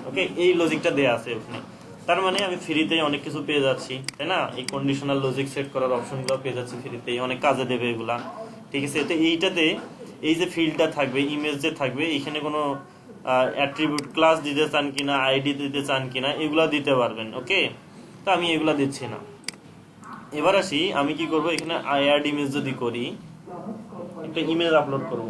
ওকে, এই লজিকটা দেয়া আছে ওখানে। তার মানে আমি ফ্রিতেই অনেক কিছু পেয়ে যাচ্ছি, তাই না? এই কন্ডিশনাল লজিক সেট করার অপশনগুলো পেয়ে যাচ্ছি ফ্রিতেই, অনেক কাজে দেবে এগুলা। ঠিক আছে, তো এইটাতে এই যে ফিল্ডটা থাকবে, ইমেজ যে থাকবে, এখানে কোনো অ্যাট্রিবিউট ক্লাস দিতে চান কিনা, আইডি দিতে চান কিনা, এগুলা দিতে পারবেন। ওকে, তো আমি এগুলা দিচ্ছি না। এবার আসি আমি কি করব, এখানে অ্যাড ইমেজ যদি করি, একটা ইমেজ আপলোড করব।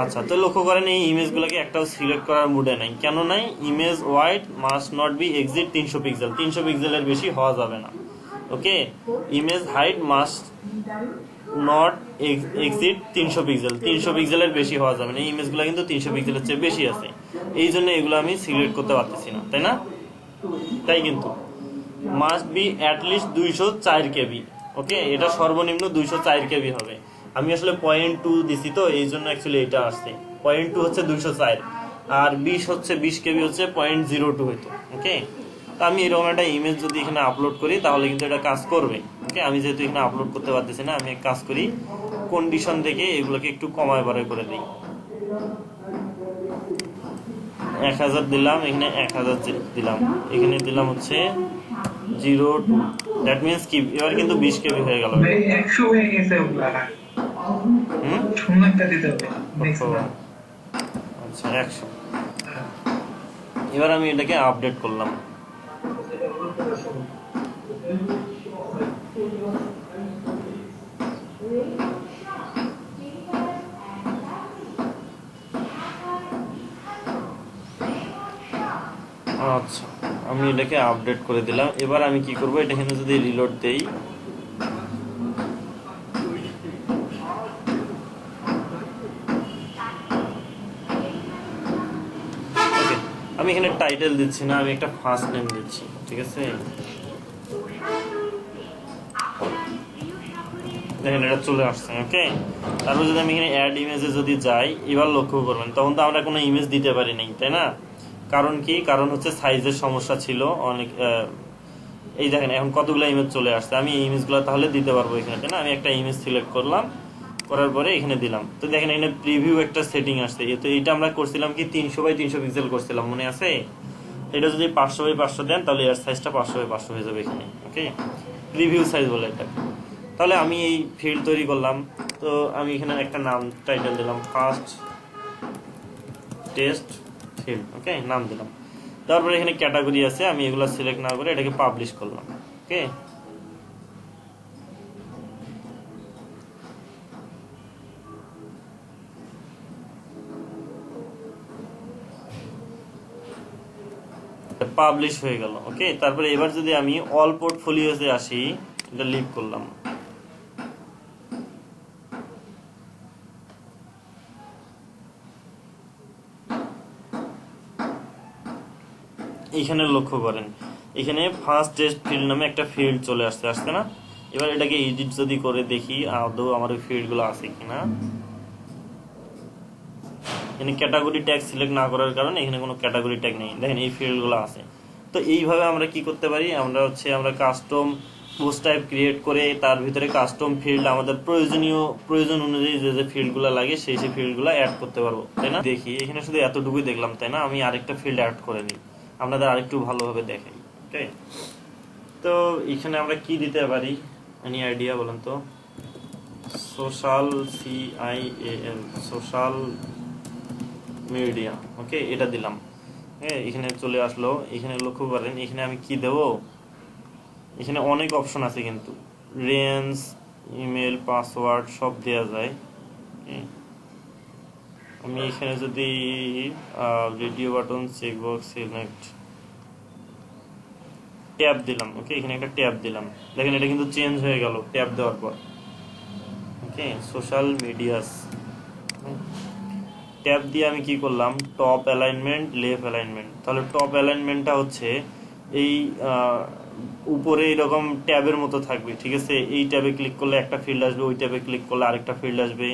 আচ্ছা, তো লক্ষ্য করেন এই ইমেজগুলোকে একটাও সিলেক্ট করার মুডে নাই। কেন নাই? Image width must not be exceed 300 pixel, 300 পিক্সেলের বেশি হওয়া যাবে না। Okay, image height must not exceed 300 pixel, 300 পিক্সেলের বেশি হওয়া যাবে না। এই ইমেজগুলো কিন্তু 300 পিক্সেলের চেয়ে বেশি আছে, এই জন্য এগুলো আমি সিলেক্ট করতে পারতেছি না, তাই না? তাই কিন্তু মাস্ট বি অ্যাটলিস্ট 204 কেবি। ওকে, এটা সর্বনিম্ন 204 কেবি হবে। আমি আসলে 0.2 দিছি তো এই জন্য অ্যাকচুয়ালি এটা আসছে। 0.2 হচ্ছে 204 আর 20 হচ্ছে 20 কেবি হচ্ছে 0.02 হইতো। ওকে, তো আমি এরকম একটা ইমেজ যদি এখানে আপলোড করি তাহলে কিন্তু এটা কাজ করবে। ওকে, আমি যেহেতু এখানে আপলোড করতে পারতেছি না, আমি এক কাজ করি কন্ডিশন থেকে এগুলোকে একটু কমায় বাড়ায় করে দিই। 1000 দিলাম, এখানে 1000 দিলাম, এখানে দিলাম হচ্ছে 02। দ্যাট মিনস কি এবার কিন্তু 20 কেবি হয়ে গেল। ভাই 100 হয়ে গেছে ওগুলা। শূন্য একটা দিতে হবে নেক্সট না। আচ্ছা 100। এবার আমি এটাকে আপডেট করলাম। আচ্ছা, আমি এটাকে আপডেট করে দিলাম। এবার আমি কি করব, এটা এখানে যদি রিলোড দেই, ওকে, আমি এখানে টাইটেল দিচ্ছি না, আমি একটা ফার্স্ট নেম দিচ্ছি, ঠিক আছে। দেখেন এটা চলে আসছে। ওকে, তারপর যদি আমি এখানে অ্যাড ইমেজে যদি যাই, এবার লক্ষ্য করবেন তখন তো আমরা কোনো ইমেজ দিতে পারি নাই, তাই না? কারণ কি, কারণ হচ্ছে সাইজের সমস্যা ছিল অনেক। এই দেখেন এখন কতগুলো ইমেজ চলে আসছে, আমি এই ইমেজগুলো তাহলে দিতে পারবো এখানে, তাই না? আমি একটা ইমেজ সিলেক্ট করলাম, করার পরে এখানে দিলাম। তো দেখেন এখানে প্রিভিউ একটা সেটিং আসছে। তো এটা আমরা করছিলাম কি 300x300 পিক্সেল করছিলাম, মনে আছে? এটা যদি 500x500 দেন তাহলে এর সাইজটা 500x500 হয়ে যাবে এখানে। ওকে, প্রিভিউ সাইজ বলে এটা। তাহলে আমি এই ফিল্ড তৈরি করলাম। তো আমি এখানে একটা নাম টাইটেল দিলাম, ফার্স্ট টেস্ট ফিল্ড। ওকে, নাম দিলাম। তারপরে এখানে ক্যাটাগরি আছে, আমি এগুলো সিলেক্ট না করে এটাকে পাবলিশ করলাম। ওকে, পাবলিশ হয়ে গেল। ওকে, তারপরে এবার যদি আমি অল পোর্টফোলিওতে আসি, এটা লিভ করলাম। এখানে লক্ষ্য করেন এখানে ফার্স্ট টেস্ট ফিল্ড নামে একটা ফিল্ড চলে আসছে না? এবার এটাকে এডিট যদি করে দেখি আদৌ আমার ওই ফিল্ড গুলো আছে কিনা। এখানে ক্যাটাগরি ট্যাগ সিলেক্ট না করার কারণে এখানে কোনো ক্যাটাগরি ট্যাগ নেই, দেখেন এই ফিল্ড গুলো আছে। তো এইভাবে আমরা কি করতে পারি, আমরা কাস্টম পোস্ট টাইপ ক্রিয়েট করে তার ভিতরে কাস্টম ফিল্ড আমাদের প্রয়োজন অনুযায়ী যে যে ফিল্ড গুলো লাগে সেই ফিল্ড গুলো অ্যাড করতে পারবো, তাই না? দেখি এখানে শুধু এতটুকুই দেখলাম, তাই না? আমি আরেকটা ফিল্ড অ্যাড করে নিই, আপনাদের আরেকটু ভালোভাবে দেখাই। ওকে, তো এখানে আমরা কি দিতে পারি, এনি আইডিয়া বলেন তো? Social, CIAL, social media. Okay, এটা দিলাম। হ্যাঁ, এখানে চলে আসলো। এখানে লক্ষ্য করেন এখানে আমি কি দেব, এখানে অনেক অপশন আছে কিন্তু রেঞ্জ, ইমেল, পাসওয়ার্ড সব দেওয়া যায়। আমি এখানে যদি radio button, checkbox, select, tab দিলাম। ওকে, এখানে একটা ট্যাব দিলাম, দেখেন এটা কিন্তু চেঞ্জ হয়ে গেল ট্যাব দেওয়ার পর। ওকে, সোশ্যাল মিডিয়াস ট্যাব দিয়ে আমি কি করলাম, টপ অ্যালাইনমেন্ট, লেফট অ্যালাইনমেন্ট। তাহলে টপ অ্যালাইনমেন্টটা হচ্ছে এই উপরে এরকম ট্যাবের মতো থাকবে, ঠিক আছে? এই ট্যাবে ক্লিক করলে একটা ফিল্ড আসবে, ওই ট্যাবে ক্লিক করলে আরেকটা ফিল্ড আসবে।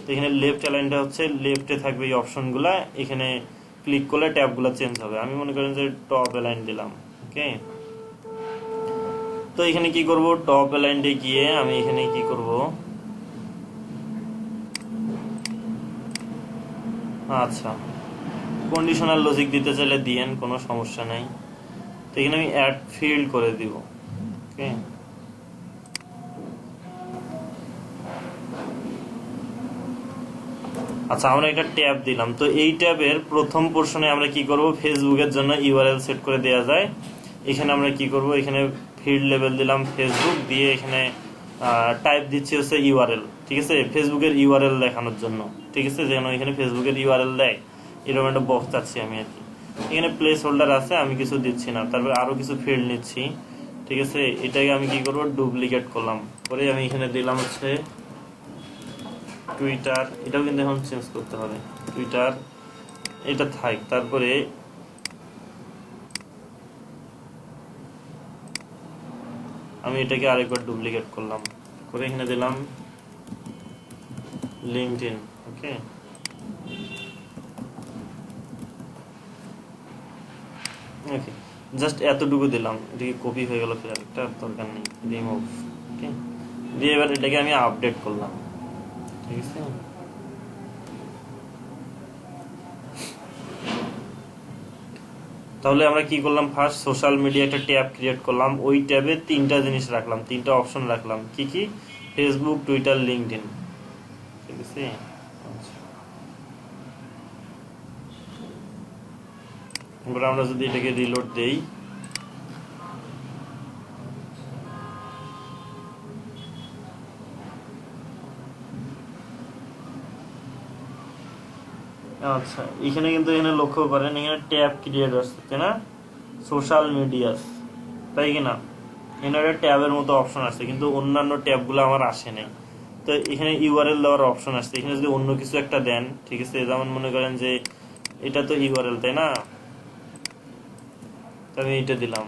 তো এখানে লেফট অ্যালাইনটা হচ্ছে লেফটে থাকবে এই অপশনগুলা, এখানে ক্লিক করলে ট্যাবগুলো চেঞ্জ হবে। আমি মনে করেন যে টপ অ্যালাইন দিলাম। ওকে, তো এখানে কি করব, টপ অ্যালাইনটে গিয়ে আমি এখানে কি করব, আচ্ছা কন্ডিশনাল লজিক দিতে চাইলে দিয়েন, কোনো সমস্যা নাই। তো এখানে আমি অ্যাড ফিল্ড করে দিব। ওকে, আচ্ছা আমরা একটা ট্যাব দিলাম। তো এই ট্যাবের প্রথম পোর্শনে আমরা কি করব, ফেসবুকের জন্য ইউআরএল সেট করে দেওয়া যায়। এখানে আমরা কি করব, এখানে ফিল্ড লেভেল দিলাম ফেসবুক দিয়ে, এখানে টাইপ দিচ্ছি হচ্ছে ইউআরএল, ঠিক আছে? ফেসবুকের ইউআরএল দেখানোর জন্য, ঠিক আছে? যেন এখানে ফেসবুকের ইউআরএল দেয় এরকম একটা বক্স চাচ্ছি আমি আর কি। এখানে প্লেস হোল্ডার আছে, আমি কিছু দিচ্ছি না। তারপরে আরো কিছু ফিল্ড নিচ্ছি, ঠিক আছে? এটাকে আমি কি করব, ডুপ্লিকেট করলাম, পরে আমি এখানে দিলাম হচ্ছে টুইটার। এটাও কিন্তু এখন চেঞ্জ করতে হবে, টুইটার এটা থাক। তারপরে আমি এটাকে আরেকবার ডুপ্লিকেট করলাম, করে এখানে দিলাম লিঙ্কডইন। ওকে, ওকে, জাস্ট এতটুকু দিলাম, এটাকে কপি হয়ে গেল, ফের একটা দরকার নেই, রিমুভ। ওকে, দিয়ে এবার এটাকে আমি আপডেট করলাম, ঠিক আছে। তাহলে আমরা কি করলাম, ফার্স্ট সোশ্যাল মিডিয়া একটা ট্যাব ক্রিয়েট করলাম, ওই ট্যাবে 3টা জিনিস রাখলাম, 3টা অপশন রাখলাম, কি কি, ফেসবুক, টুইটার, লিঙ্কডইন, ঠিক আছে। আচ্ছা, এবার আমরা যদি এটাকে রিলোড দেই, আচ্ছা, এখানে কিন্তু এখানে লক্ষ্য করেন, এখানে ট্যাব ক্রিয়েট আসছে, তাই না, সোশ্যাল মিডিয়া, তাই কিনা, এখানে একটা ট্যাবের মতো অপশন আসছে, কিন্তু অন্যান্য ট্যাবগুলো আমার আসে নাই। তো এখানে ইউআরএল দেওয়ার অপশন আসছে, এখানে যদি অন্য কিছু একটা দেন, ঠিক আছে, যেমন মনে করেন যে এটা তো ইউআরএল, তাই না, তো আমি এটা দিলাম।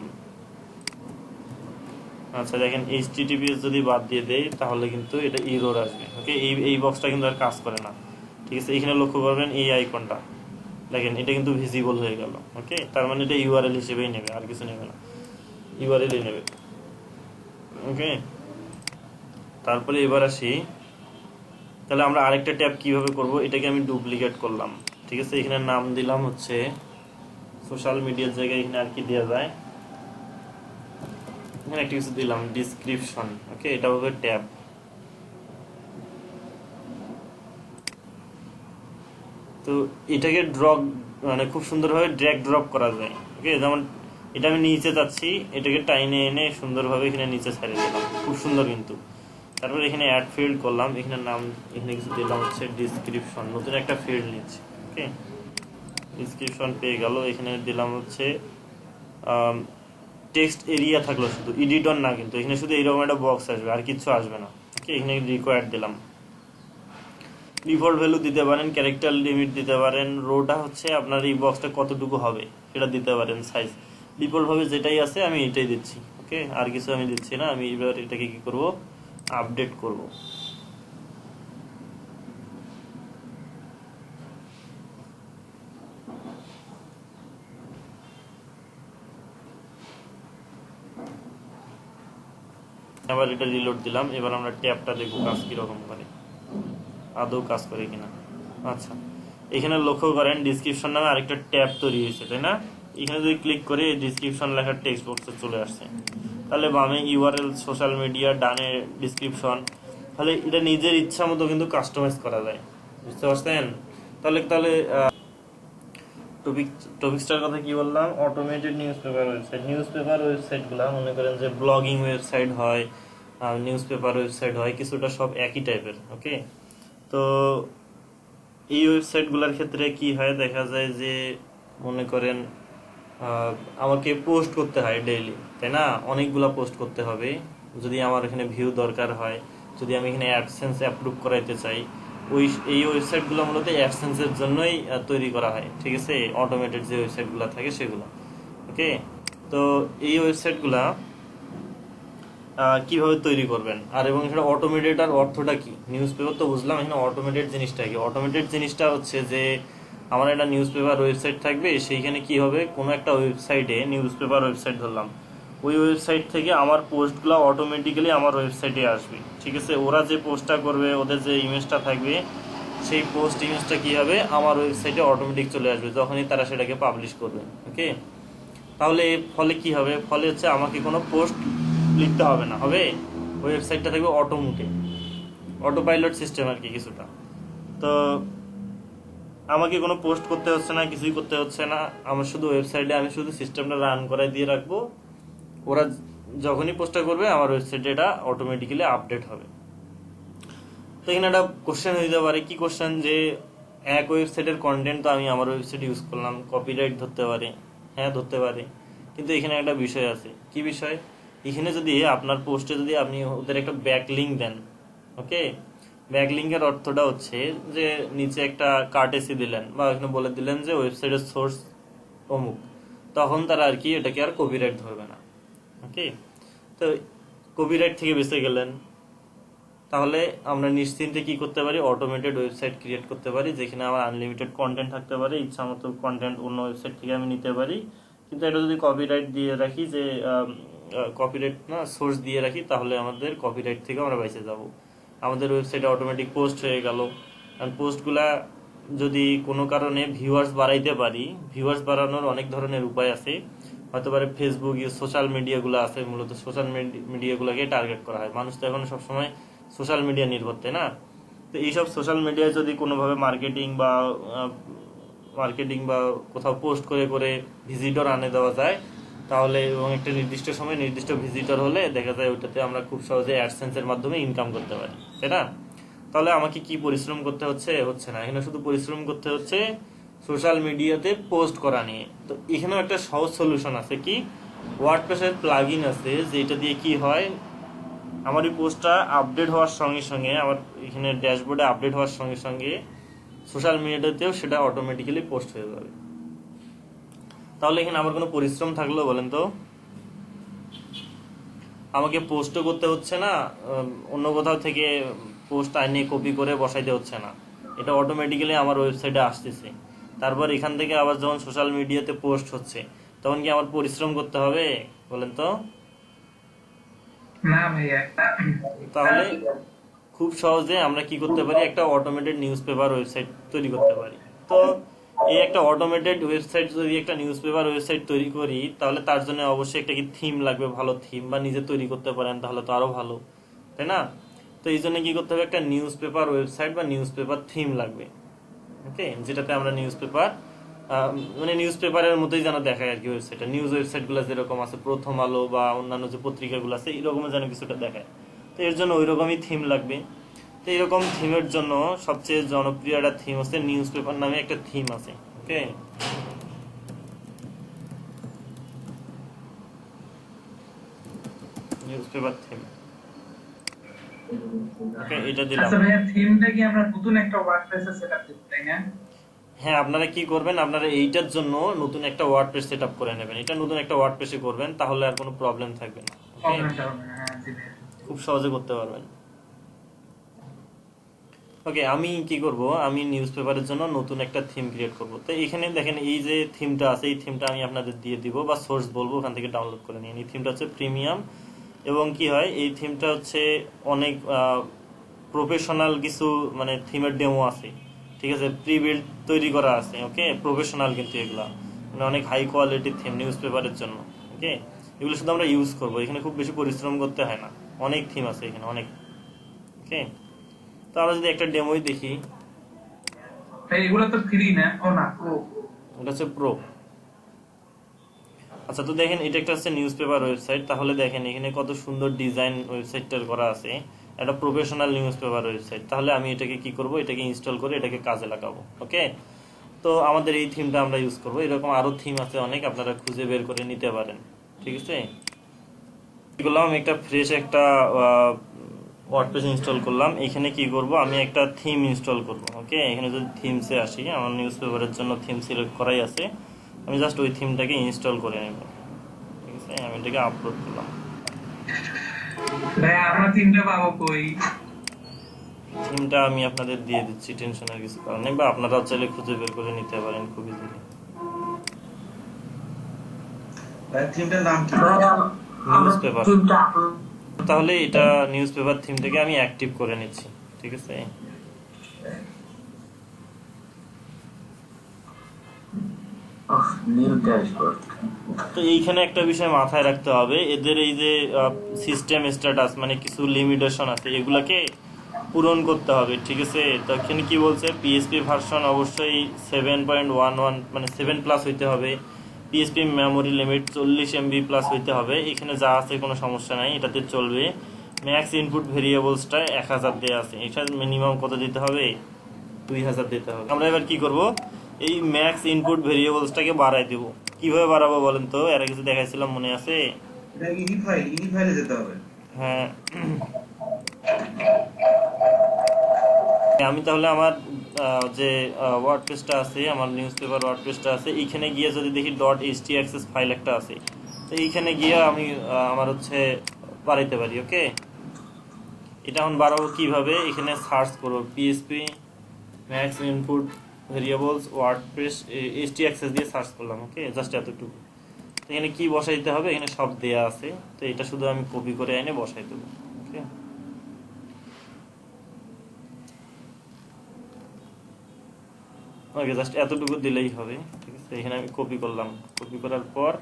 আচ্ছা দেখেন, এইচটিটিপিএস যদি বাদ দিয়ে দেই তাহলে কিন্তু এটা এরর আসবে। ওকে, এই বক্সটা কিন্তু আর কাজ করে না, ঠিক আছে। এখানে লক্ষ্য করবেন এই আইকনটা, দেখেন এটা কিন্তু ভিজিবল হয়ে গেল। ওকে, তার মানে এটা ইউআরএল হিসেবেই নেবে, আর কিছু নেবে না, ইউআরএল নেবে। ওকে, তারপরে এবার আসি, তাহলে আমরা আরেকটা ট্যাব কিভাবে করব, এটাকে আমি ডুপ্লিকেট করলাম, ঠিক আছে। এখানে নাম দিলাম হচ্ছে সোশ্যাল মিডিয়ার জায়গায় এখানে আর কি দেওয়া যায়, এখানে একটা কিছু দিলাম ডিসক্রিপশন। ওকে, এটা হবে ট্যাব। তো এটাকে মানে খুব সুন্দরভাবে ড্র্যাগ ড্রপ করা যায়। ওকে, যেমন এটা আমি নিচে যাচ্ছি, এটাকে টাইনে এনে সুন্দরভাবে এখানে নিচে ছাড়িয়ে দিলাম, খুব সুন্দর কিন্তু। তারপর এখানে অ্যাড ফিল্ড করলাম, এখানে নাম, এখানে কিছু দিলাম হচ্ছে ডিসক্রিপশন, নতুন একটা ফিল্ড নিচ্ছি। ওকে, ডিসক্রিপশন পেয়ে গেল, এখানে দিলাম হচ্ছে টেক্সট এরিয়া থাকলো, শুধু এডিটর না, কিন্তু এখানে শুধু এইরকম একটা বক্স আসবে, আর কিছু আসবে না। ওকে, এখানে রিকোয়ার্ড দিলাম, ডিফল্ট ভ্যালু দিতে পারেন, ক্যারেক্টার লিমিট দিতে পারেন, রোটা হচ্ছে আপনার এই বক্সটা কতটুকু হবে সেটা দিতে পারেন, সাইজ ডিফল্ট ভাবে যেটাই আছে আমি এটাই দিচ্ছি। ওকে, আর কিছু আমি দিচ্ছি না, আমি এবার এটাকে কি করব, আপডেট করব। আবার এটা রিলোড দিলাম, এবার আমরা ট্যাবটা দেখবো কাজ কিরকম করে, আদৌ কাজ করে কিনা। আচ্ছা, এখানে লক্ষ্য করেন ডিসক্রিপশন নামে আরেকটা ট্যাব তৈরি হয়েছে, তাই না। এখানে যদি ক্লিক করে ডিসক্রিপশন লেখার টেক্সট বক্সে চলে আসছে, তাহলে বামে ইউআরএল সোশ্যাল মিডিয়া, ডানে ডিসক্রিপশন, তাহলে এটা নিজের ইচ্ছা মতো কিন্তু কাস্টমাইজ করা যায়, বুঝতে পারছেন। তাহলে তাহলে টপিকসটার কথা কি বললাম, অটোমেটেড নিউজ পেপার ওয়েবসাইটগুলো মনে করেন যে ব্লগিং ওয়েবসাইট হয়, নিউজ পেপার ওয়েবসাইট হয়, কিছুটা সব একই টাইপের। ওকে, তো এই ওয়েবসাইটগুলোর ক্ষেত্রে কি হয়, দেখা যায় যে মনে করেন আমাকে পোস্ট করতে হয় ডেইলি, তাই না, অনেকগুলা পোস্ট করতে হবে, যদি আমার এখানে ভিউ দরকার হয়, যদি আমি এখানে অ্যাডসেন্স অ্যাপ্রুভ করাইতে চাই, এই ওয়েবসাইটগুলো মূলত অ্যাডসেন্সের জন্যই তৈরি করা হয়, ঠিক আছে, অটোমেটেড যে ওয়েবসাইটগুলো থাকে সেগুলো। ওকে, তো এই ওয়েবসাইটগুলা কিভাবে তৈরি করবেন, আর এবং সেটা অটোমেটেড, আর অর্থটা কি, নিউজ পেপার তো বুঝলাম, এখানে অটোমেটেড জিনিসটা কি, অটোমেটেড জিনিসটা হচ্ছে যে আমার একটা নিউজ পেপার ওয়েবসাইট থাকবে, সেইখানে কি হবে, কোনো একটা ওয়েবসাইটে, নিউজ পেপার ওয়েবসাইট ধরলাম, ওই ওয়েবসাইট থেকে আমার পোস্টগুলো অটোমেটিক্যালি আমার ওয়েবসাইটে আসবে, ঠিক আছে। ওরা যে পোস্টটা করবে, ওদের যে ইমেজটা থাকবে, সেই পোস্ট ইমেজটা কি হবে, আমার ওয়েবসাইটে অটোমেটিক চলে আসবে যখনই তারা সেটাকে পাবলিশ করবে। ওকে, তাহলে ফলে কি হবে, ফলে হচ্ছে আমাকে কোনো পোস্ট লিখতে হবে না, হবে ওয়েবসাইটটা থাকবে অটোমোটে, অটো পাইলট সিস্টেম আর কি কিছুটা। তো আমাকে কোনো পোস্ট করতে হচ্ছে না, কিছুই করতে হচ্ছে না, আমার শুধু ওয়েবসাইটে আমি শুধু সিস্টেমটা রান করাই দিয়ে রাখবো, ওরা যখনই পোস্টটা করবে আমার ওয়েবসাইটে এটা অটোমেটিক্যালি আপডেট হবে। তো এখানে একটা কোশ্চেন হইতে পারে, কি কোশ্চেন, যে এক ওয়েবসাইটের কন্টেন্ট তো আমি আমার ওয়েবসাইট ইউজ করলাম, কপিরাইট ধরতে পারে, হ্যাঁ ধরতে পারে, কিন্তু এখানে একটা বিষয় আছে, কি বিষয়, এখানে যদি আপনার পোস্টে যদি আপনি ওদের একটা ব্যাকলিঙ্ক দেন, ওকে, ব্যাকলিঙ্কের অর্থটা হচ্ছে যে নিচে একটা কার্টেসি দিলেন, বা এখানে বলে দিলেন যে ওয়েবসাইটের সোর্স অমুক, তখন তারা আর কি এটাকে আর কপিরাইট ধরবে না। ওকে, তো কপিরাইট থেকে বেঁচে গেলেন, তাহলে আমরা নিশ্চিন্তে কি করতে পারি, অটোমেটেড ওয়েবসাইট ক্রিয়েট করতে পারি, যেখানে আমার আনলিমিটেড কন্টেন্ট থাকতে পারে, ইচ্ছা মতো কন্টেন্ট অন্য ওয়েবসাইট থেকে আমি নিতে পারি। কিন্তু এটা যদি কপিরাইট দিয়ে রাখি, যে কপিরাইট না সোর্স দিয়ে রাখি, তাহলে আমাদের কপিরাইট থেকে আমরা বেঁচে যাব। আমাদের ওয়েবসাইটে অটোমেটিক পোস্ট হয়ে গেল। কারণ পোস্টগুলা যদি কোনো কারণে ভিউয়ার্স বাড়াইতে পারি, ভিউয়ার্স বাড়ানোর অনেক ধরনের উপায় আছে। হয়তো পারে ফেসবুক, সোশ্যাল মিডিয়াগুলো আছে, মূলত সোশ্যাল মিডিয়াগুলোকে টার্গেট করা হয়। মানুষ তো এখন সবসময় সোশ্যাল মিডিয়া নির্ভর, তাই না? তো এইসব সোশ্যাল মিডিয়ায় যদি কোনোভাবে মার্কেটিং বা কোথাও পোস্ট করে করে ভিজিটর আনে দেওয়া যায়, তাহলে এবং একটা নির্দিষ্ট সময় নির্দিষ্ট ভিজিটর হলে দেখা যায় ওটাতে আমরা খুব সহজে অ্যাডসেন্সের মাধ্যমে ইনকাম করতে পারি, তাই না? তাহলে আমাকে কি পরিশ্রম করতে হচ্ছে না। এখানে শুধু পরিশ্রম করতে হচ্ছে সোশ্যাল মিডিয়াতে পোস্ট করা নিয়ে। তো এখানেও একটা সহজ সলিউশন আছে, কি ওয়ার্ডপ্রেসের প্লাগইন আছে, যেটা দিয়ে কি হয়, আমার এই পোস্টটা আপডেট হওয়ার সঙ্গে সঙ্গে, আমার এখানে ড্যাশবোর্ডে আপডেট হওয়ার সঙ্গে সঙ্গে সোশ্যাল মিডিয়াতেও সেটা অটোমেটিক্যালি পোস্ট হয়ে যাবে। তাহলে এখানে আমার কোনো পরিশ্রম থাকলো বলেন তো? আমাকে পোস্টও করতে হচ্ছে না, অন্য কোথাও থেকে পোস্ট আইনে কপি করে বসাইতে হচ্ছে না, এটা অটোমেটিক্যালি আমার ওয়েবসাইটে আসতেছে। তারপর এখান থেকে আবার যখন সোশ্যাল মিডিয়াতে পোস্ট হচ্ছে, তখন কি আমার পরিশ্রম করতে হবে বলেন তো? না ভাইয়া। তাহলে খুব সহজে আমরা কি করতে পারি, একটা অটোমেটেড নিউজ পেপার ওয়েবসাইট তৈরি করতে পারি। তো এই একটা অটোমেটেড ওয়েবসাইট, যদি একটা নিউজ পেপার ওয়েবসাইট তৈরি করি, তাহলে তার জন্য অবশ্যই একটা কি থিম লাগবে, ভালো থিম, বা নিজে তৈরি করতে পারেন তাহলে তো আরো ভালো, তাই না? তো এই জন্য কি করতে হবে, একটা নিউজ পেপার ওয়েবসাইট বা নিউজ পেপার থিম লাগবে, ওকে, যেটাতে আমরা নিউজ পেপার, মানে নিউজ পেপারের মতোই যেন দেখায় আর কি ওয়েবসাইটটা। নিউজ ওয়েবসাইট গুলো যেরকম আছে, প্রথম আলো বা অন্যান্য যে পত্রিকাগুলো আছে, এরকম যেন কিছুটা দেখায়। তো এর জন্য ওই রকমই থিম লাগবে। তো এরকম থিমের জন্য সবচেয়ে জনপ্রিয় একটা থিম আছে, নিউজ পেপার নামে একটা থিম আছে, ওকে। নিউজ পেপার থিম, ওকে, এটা দিলাম। আচ্ছা ভাইয়া, থিমটা কি আমরা নতুন একটা ওয়ার্ডপ্রেসে সেটআপ করতে, তাই না? হ্যাঁ, আপনারা কি করবেন, আপনারা এইটার জন্য নতুন একটা ওয়ার্ডপ্রেস সেটআপ করে নেবেন। এটা নতুন একটা ওয়ার্ডপ্রেসে করবেন, তাহলে আর কোনো প্রবলেম থাকবে না, ওকে, প্রবলেমটা হবে না। হ্যাঁ জি ভাইয়া। খুব সহজে করতে পারবেন। ওকে, আমি কি করব, আমি নিউজ পেপারের জন্য নতুন একটা থিম ক্রিয়েট করব। তো এখানে দেখেন, এই যে থিমটা আছে, এই থিমটা আমি আপনাদের দিয়ে দিব, বা সোর্স বলবো, ওখান থেকে ডাউনলোড করে নিন। এই থিমটা হচ্ছে প্রিমিয়াম, এবং কি হয়, এই থিমটা হচ্ছে অনেক প্রফেশনাল কিছু, মানে থিমের ডেমো আছে, ঠিক আছে, প্রি বিল্ড তৈরি করা আছে, ওকে, প্রফেশনাল কিন্তু এগুলা, মানে অনেক হাই কোয়ালিটির থিম নিউজ পেপারের জন্য, ওকে। এগুলো শুধু আমরা ইউজ করব, এখানে খুব বেশি পরিশ্রম করতে হয় না, অনেক থিম আছে এখানে, অনেক, ওকে। তো আমরা যদি একটা ডেমোই দেখি, ভাই এগুলো তো ফ্রি না? ও না, প্রো। এটা হচ্ছে প্রো। আচ্ছা, তো দেখেন, এটা একটা হচ্ছে নিউজ পেপার ওয়েবসাইট। তাহলে দেখেন এখানে কত সুন্দর ডিজাইন ওয়েবসাইটটার করা আছে, একটা প্রফেশনাল নিউজ পেপার ওয়েবসাইট। তাহলে আমি এটাকে কি করব, এটাকে ইনস্টল করে এটাকে কাজে লাগাবো, ওকে। তো আমাদের এই থিমটা আমরা ইউজ করব। এরকম আরো থিম আছে অনেক, আপনারা খুঁজে বের করে নিতে পারেন, ঠিক আছে। করলাম একটা ফ্রেশ একটা ওয়ার্ডপ্রেস ইনস্টল করলাম। এখানে কি করব, আমি একটা থিম ইনস্টল করব, ওকে। এখানে যদি থিমসে আসি, আমার নিউজ পেপারের জন্য থিম সিলেক্ট করাই আছে, আমি জাস্ট ওই থিমটাকে ইনস্টল করে নেব, ঠিক আছে। আমি এটাকে আপলোড করলাম। ভাই আমরা থিমটা পাবো কই? থিমটা আমি আপনাদের দিয়ে দিচ্ছি, টেনশনের কিছু কারণ নেই, বা আপনারাও চাইলে খুঁজে বের করে নিতে পারেন খুব ইজিলি। থিমটার নাম কি? News paper. তাহলে এটা নিউজ পেপার থিমটাকে আমি অ্যাক্টিভ করে নিচ্ছি, ঠিক আছে। তো এইখানে একটা বিষয় মাথায় রাখতে হবে, এদের এই যে সিস্টেম স্ট্যাটাস, মানে কিছু লিমিটেশন আছে, এগুলাকে পূরণ করতে হবে, ঠিক আছে। তো এখানে কি বলছে, পিএসপি ভার্সন অবশ্যই 7.11, মানে 7+ হইতে হবে। PSP memory limit 40 MB plus হইতে হবে। এখানে যা আছে কোনো সমস্যা নাই, এটাতে চলবে। ম্যাক্স ইনপুট ভেরিয়েবলসটা 1000 দেওয়া আছে, এটা মিনিমাম কত দিতে হবে, 2000 দিতে হবে। আমরা এবার কি করব, এই ম্যাক্স ইনপুট ভেরিয়েবলসটাকে বাড়াই দেব। কিভাবে বাড়াবো বলেন তো, এর আগে কিছু দেখাইছিলাম, মনে আছে? এটা ইনি ফাইলে যেতে হবে। হ্যাঁ, আমি তাহলে আমার যে ওয়ার্ডপ্রেসটা আছে, আমার নিউজ পেপার ওয়ার্ডপ্রেসটা আছে, এইখানে গিয়ে যদি দেখি .htaccess ফাইল একটা আছে, তো এইখানে গিয়ে আমি আমার হচ্ছে বাড়াইতে পারি, ওকে। এটা এখন বাড়াবো কিভাবে, এখানে সার্চ করব PHP max input variables WordPress HT access দিয়ে সার্চ করলাম। ওকে, জাস্ট এতটুকু। এখানে কি বসাই দিতে হবে, এখানে সব দেয়া আছে, তো এটা শুধু আমি কপি করে এনে বসাই দেবো। ওকে, ওকে, জাস্ট এতটুকু দিলেই হবে। ঠিক আছে, এখানে আমি কপি করলাম, কপি করার পর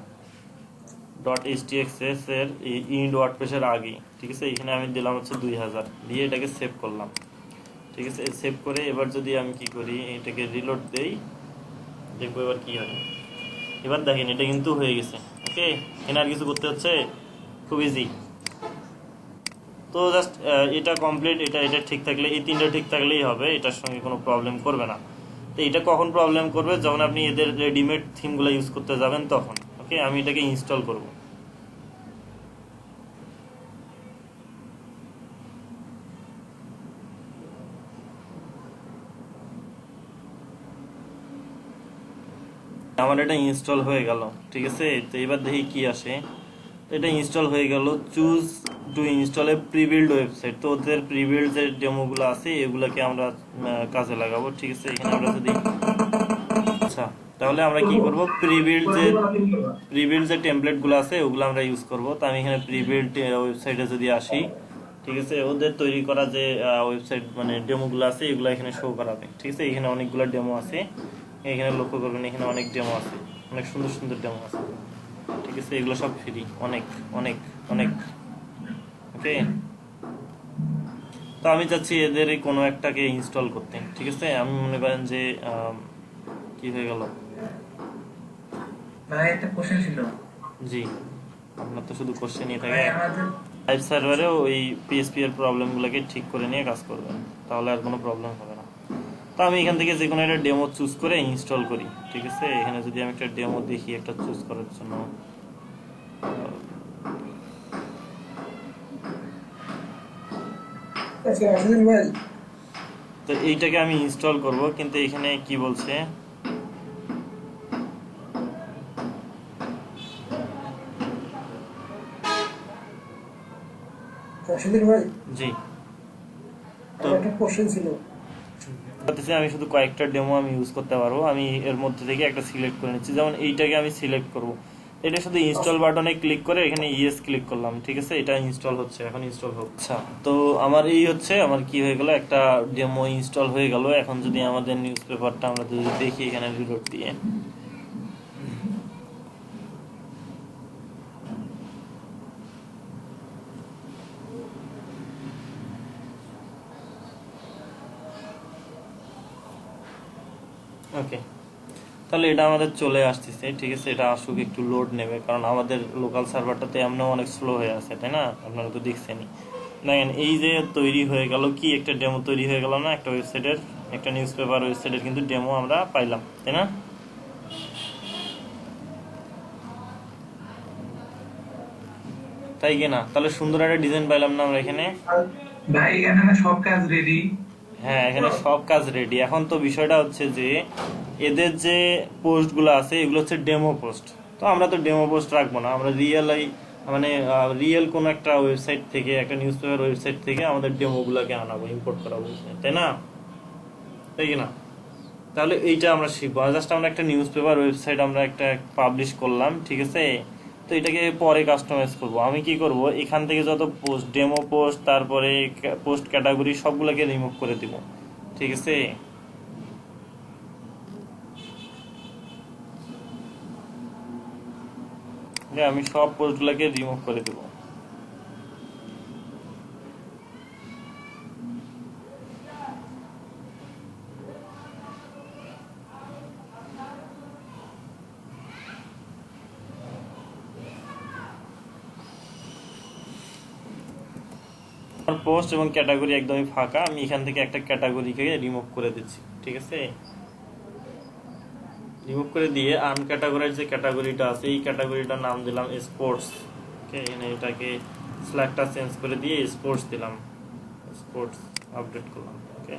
ডট এইচটিএক্সএস এর ইন্ড ওয়ার্ডপ্রেসের আগে, ঠিক আছে, এখানে আমি দিলাম হচ্ছে 2000 দিয়ে এটাকে সেভ করলাম। ঠিক আছে, সেভ করে এবার যদি আমি কি করি, এটাকে রিলোড দেই, দেখবো এবার কি হয়। এবার দেখেন এটা কিন্তু হয়ে গেছে। ওকে, এখানে আর কিছু করতে হচ্ছে, খুব ইজি। তো জাস্ট এটা কমপ্লিট, এটা ঠিক থাকলে, এই তিনটা ঠিক থাকলেই হবে, এটার সঙ্গে কোনো প্রবলেম করবে না। তো এটা কখন প্রবলেম করবে, যখন আপনি এদের রেডিমেড থিমগুলো ইউজ করতে যাবেন তখন। ওকে, আমি এটাকে ইনস্টল করব। আমার এটা ইনস্টল হয়ে গেল। ঠিক আছে, তো এবার দেখি কি আসে। এটা ইনস্টল হয়ে গেল। Choose to install a prebuilt website. তো ওদের প্রিবিল্ড যে ডেমোগুলো আছে এগুলোকে আমরা কাজে লাগাবো। ঠিক আছে, এখানে আমরা যদি আচ্ছা, তাহলে আমরা কি করব, প্রিবিল্ড যে টেমপ্লেট গুলো আছে ওগুলো আমরা ইউজ করব। তো আমি এখানে প্রিবিল্ড ওয়েবসাইটে যদি আসি, ঠিক আছে, ওদের তৈরি করা যে ওয়েবসাইট মানে ডেমোগুলো আছে এগুলো এখানে শো করাবে। ঠিক আছে, এখানে অনেকগুলো ডেমো আছে, এখানে লক্ষ্য করবেন, এখানে অনেক ডেমো আছে, অনেক সুন্দর সুন্দর ডেমো আছে। ঠিক আছে, এগুলো সব ফ্রি, অনেক অনেক অনেক। ওকে, তো আমি চাচ্ছি এদের কোনো একটাকে ইনস্টল করতে। ঠিক আছে, আমি মনে করেন যে কি হয়ে গেল, ভাই একটা কোশ্চেন ছিল। জি, আপনার তো শুধু কোশ্চেনই থাকে। ভাই আমাদের লাইভ সার্ভারে ওই পিএসপি এর প্রবলেমগুলোকে ঠিক করে নিয়ে কাজ করবেন, তাহলে আর কোনো প্রবলেম হবে না। তো আমি এখান থেকে যে কোনো একটা ডেমো চুজ করে ইনস্টল করি। ঠিক আছে, এখানে যদি আমি একটা ডেমো দেখি একটা চুজ করার জন্য, তো এইটাকে আমি ইনস্টল করব, কিন্তু এখানে কি বলছে, জি, তো একটা কোশ্চেন ছিল। আমি শুধু কয়েকটা ডেমো আমি ইউজ করতে পারবো। আমি এর মধ্যে থেকে একটা সিলেক্ট করে নিচ্ছি, যেমন এইটাকে আমি সিলেক্ট করব। এটা শুধু ইনস্টল বাটনে ক্লিক করে এখানে ইয়েস ক্লিক করলাম। ঠিক আছে, এটা ইনস্টল হচ্ছে, এখন ইনস্টল হচ্ছে। আচ্ছা, তো আমার এই হচ্ছে, আমার কি হয়ে গেল, একটা ডেমো ইনস্টল হয়ে গেল। এখন যদি আমাদের নিউজ পেপারটা আমরা যদি দেখি এখানে রিলোড দিয়ে, ওকে, তাহলে এটা আমাদের চলে আসতেছে। ঠিক আছে, এটা আসুক, একটু লোড নেবে, কারণ আমাদের লোকাল সার্ভারটাতে এমন অনেক স্লো হয়ে আছে, তাই না? আপনারা তো দেখছেনই। দেখেন এই যে তৈরি হয়ে গেল, কি একটা ডেমো তৈরি হয়ে গেল না, একটা ওয়েবসাইটের, একটা নিউজ পেপার ওয়েবসাইটের কিন্তু ডেমো আমরা পাইলাম, তাই না? তাই কি না? তাহলে সুন্দর একটা ডিজাইন পাইলাম না আমরা এখানে? ভাই এখানে না সব কাজ রেডি। হ্যাঁ, এখানে সব কাজ রেডি। এখন তো বিষয়টা হচ্ছে যে এদের যে পোস্ট গুলো আছে এগুলো হচ্ছে ডেমো পোস্ট। তো আমরা তো ডেমো পোস্ট রাখবো না, আমরা মানে রিয়েল কোন একটা ওয়েবসাইট থেকে, একটা নিউজ পেপার ওয়েবসাইট থেকে আমাদের ডেমো গুলাকে আনাবো, ইম্পোর্ট করাবো, তাই না? তাই কি না? তাহলে এইটা আমরা শিখবো। জাস্ট আমরা একটা নিউজ পেপার ওয়েবসাইট আমরা একটা পাবলিশ করলাম, ঠিক আছে, তো এটাকে পরে কাস্টমাইজ করব। আমি কি করব, এখান থেকে যত পোস্ট, ডেমো পোস্ট, তারপরে পোস্ট ক্যাটাগরি সবগুলোকে রিমুভ করে দিব। ঠিক আছে, আমি সব পোস্টগুলোকে রিমুভ করে দিব। পোস্ট এবং ক্যাটাগরি একদমই ফাঁকা, আমি এখান থেকে একটা ক্যাটাগরিকে রিমুভ করে দিচ্ছি। ঠিক আছে, রিমুভ করে দিয়ে আনক্যাটাগরাইজ যে ক্যাটাগরিটা আছে এই ক্যাটাগরিটার নাম দিলাম স্পোর্টস। ওকে, এখানে এটাকে স্ল্যাগটা চেঞ্জ করে দিয়ে স্পোর্টস দিলাম, স্পোর্টস আপডেট করলাম। ওকে,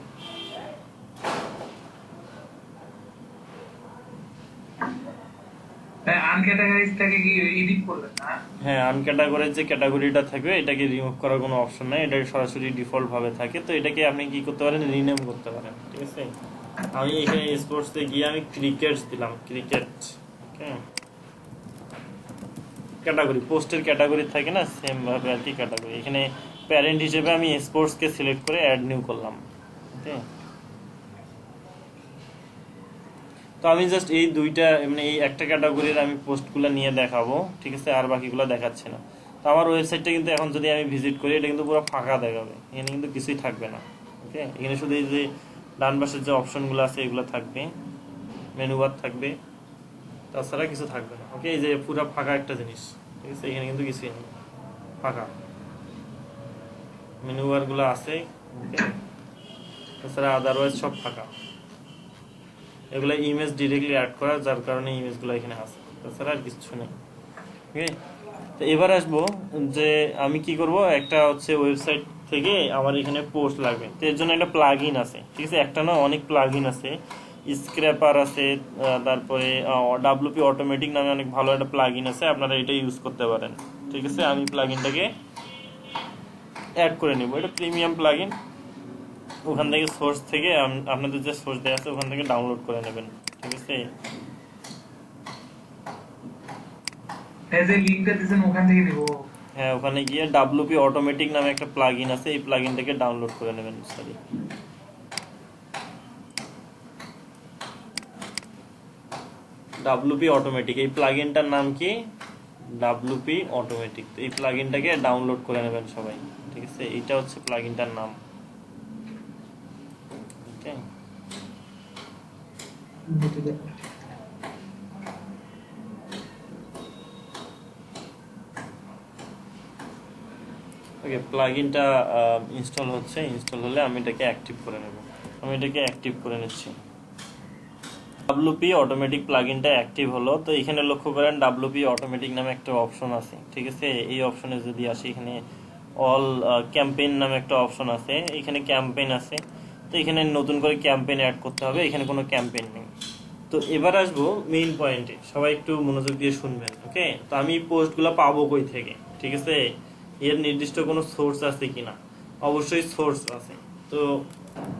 আনক্যাটাগরাইজটাকে কি এডিট করবেন না? হ্যাঁ, আনক্যাটাগরাইজ যে ক্যাটাগরিটা থাকবে এটাকে রিমুভ করার কোনো অপশন নাই, এটা সরাসরি ডিফল্ট ভাবে থাকে। তো এটাকে আপনি কি করতে পারেন, রিনেম করতে পারেন। ঠিক আছে, আমি এখানে স্পোর্টসে গিয়ে আমি ক্রিকেট দিলাম, ক্রিকেট। ওকে, ক্যাটাগরি পোস্টের ক্যাটাগরি থাকে না, সেম ভাবে আর কি ক্যাটাগরি। এখানে প্যারেন্ট হিসেবে আমি স্পোর্টসকে সিলেক্ট করে অ্যাড নিউ করলাম। ওকে, তো আমি জাস্ট এই দুইটা মানে এই একটা ক্যাটাগরির আমি পোস্টগুলো নিয়ে দেখাবো। ঠিক আছে, আর বাকিগুলো দেখাচ্ছে না। তো আমার ওয়েবসাইটটা কিন্তু এখন যদি আমি ভিজিট করি, এটা কিন্তু পুরো ফাঁকা দেখাবে, এখানে কিন্তু কিছুই থাকবে না। ওকে, এখানে শুধু এই যে ডান পাশের যে অপশনগুলো আছে এগুলো থাকবে, মেনু বার থাকবে, তাছাড়া কিছু থাকবে না। ওকে, এই যে পুরো ফাঁকা একটা জিনিস। ঠিক আছে, এখানে কিন্তু কিছুই নেই, ফাঁকা। মেনু বার গুলো আছে, ওকে, তাছাড়া আদারওয়াইজ সব ফাঁকা। এগুলো ইমেজ ডিরেক্টলি অ্যাড করা, যার কারণে ইমেজগুলো এখানে আছে, তাছাড়া আর কিছু নেই। ওকে, তো এবার আসবো যে আমি কি করব, একটা হচ্ছে ওয়েবসাইট থেকে আমার এখানে পোস্ট লাগবে, তো এর জন্য একটা প্লাগইন আছে। ঠিক আছে, একটা না অনেক প্লাগইন আছে, স্ক্র্যাপার আছে, তারপরে ডাব্লিউপি অটোমেটিক নামে অনেক ভালো একটা প্লাগইন আছে, আপনারা এটা ইউজ করতে পারেন। ঠিক আছে, আমি প্লাগইনটাকে অ্যাড করে নিব, এটা প্রিমিয়াম প্লাগইন। ওখান থেকে সোর্স থেকে আপনাদের যে সোর্স দেওয়া আছে ওখান থেকে ডাউনলোড করে নেবেন। ঠিক আছে, এই যে লিংকটা দিয়েছেন ওখান থেকে নিব। হ্যাঁ, ওখানে গিয়ে ডাব্লিউপি অটোমেটিক নামে একটা প্লাগইন আছে, এই প্লাগইনটাকে ডাউনলোড করে নেবেন। সরি, ডাব্লিউপি অটোমেটিক, এই প্লাগইনটার নাম কি, ডাব্লিউপি অটোমেটিক। এই প্লাগইনটাকে ডাউনলোড করে নেবেন সবাই। ঠিক আছে, এটা হচ্ছে প্লাগইনটার নাম। ওকে, ওকে, প্লাগইনটা ইনস্টল হচ্ছে, ইনস্টল হলে আমি এটাকে অ্যাক্টিভ করে নেব। আমি এটাকে অ্যাক্টিভ করে নিচ্ছি। ডাব্লিউপি অটোমেটিক প্লাগইনটা অ্যাক্টিভ হলো। তো এখানে লক্ষ্য করেন ডাব্লিউপি অটোমেটিক নামে একটা অপশন আছে। ঠিক আছে, এই অপশনে যদি আসি, এখানে অল ক্যাম্পেইন নামে একটা অপশন আছে, এখানে ক্যাম্পেইন আছে। তো এখানে নতুন করে ক্যাম্পেইন অ্যাড করতে হবে, এখানে কোনো ক্যাম্পেইন নেই। তো এবার আসবো মেইন পয়েন্টে, সবাই একটু মনোযোগ দিয়ে শুনবেন। ওকে, তো আমি পোস্টগুলো পাবো কই থেকে? ঠিক আছে, এর নির্দিষ্ট কোনো সোর্স আছে কিনা? অবশ্যই সোর্স আছে। তো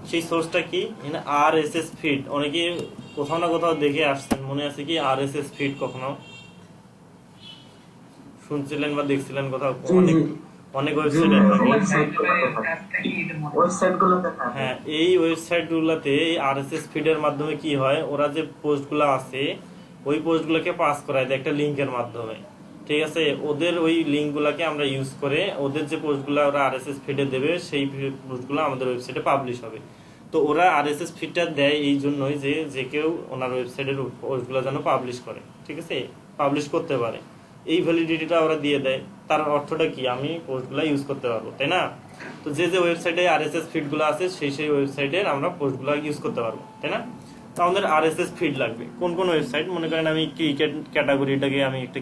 সেই সোর্সটা কি, এখানে আরএসএস ফিড, অনেকে কোথাও না কোথাও দেখে আসছেন, মনে আছে কি আরএসএস ফিড কখনো শুনছিলেন বা দেখছিলেন কোথাও? অনেক অনেক ওয়েবসাইট আছে। হ্যাঁ, এই ওয়েবসাইট গুলাতে আরএসএস ফিডের মাধ্যমে কি হয়, ওরা যে পোস্টগুলো আছে ওই পোস্টগুলোকে পাস করায় দেয় একটা লিংকের মাধ্যমে। ঠিক আছে, ওদের ওই লিংকগুলোকে আমরা ইউজ করে ওদের যে পোস্টগুলো ওরা আরএসএস ফিডে দেবে সেই পোস্টগুলো আমাদের ওয়েবসাইটে পাবলিশ হবে। তো ওরা আরএসএস ফিডটা দেয় এই জন্যই যে যে কেউ ওনার ওয়েবসাইটের পোস্টগুলো যেন পাবলিশ করে। ঠিক আছে, পাবলিশ করতে পারে, এই ভ্যালিডিটিটা ওরা দিয়ে দেয়। তার অর্থটা কি, আমি পোস্টগুলো ইউজ করতে পারবো, তাই না? তো যে যে ওয়েবসাইটে আরএসএস ফিডগুলো আছে সেই সেই ওয়েবসাইটের আমরা পোস্টগুলো ইউজ করতে পারবো, তাই না? তো আমাদের আরএসএস ফিড লাগবে কোন কোন ওয়েবসাইট? মনে করেন আমি ক্রিকেট ক্যাটাগরিটাকে আমি একটা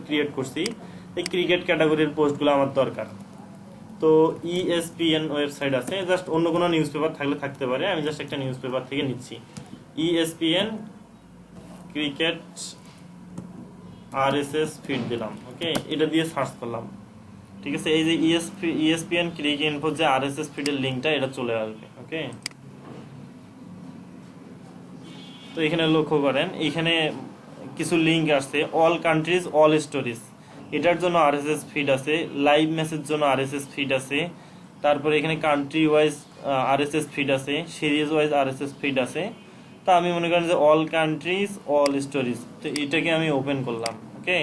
ক্রিয়েট করছি, এই ক্রিকেট ক্যাটাগরির পোস্টগুলো আমার দরকার। তো ইএসপিএন ওয়েবসাইট আছে, জাস্ট অন্য কোনো নিউজ পেপার থাকলে থাকতে পারে, আমি জাস্ট একটা নিউজ পেপার থেকে নিচ্ছি। ইএসপিএন ক্রিকেট আরএসএস ফিড দিলাম। ওকে, এটা দিয়ে সার্চ করলাম। ঠিক আছে, এই যে ইএসপিএন ক্রিকেট ইনফো যে আরএসএস ফিডের লিংকটা এটা চলে আসবে। ওকে, তো এখানে লক্ষ্য করেন এখানে কিছু লিংক আসছে, অল কান্ট্রিজ অল স্টোরিজ, এটার জন্য আরএসএস ফিড আছে, লাইভ মেসেজ জন্য আরএসএস ফিড আছে, তারপরে এখানে কান্ট্রি ওয়াইজ আরএসএস ফিড আছে, সিরিজ ওয়াইজ আরএসএস ফিড আছে। তা আমি মনে করেন যে অল কান্ট্রিজ অল স্টোরিজ, তো এটাকে আমি ওপেন করলাম। ওকে,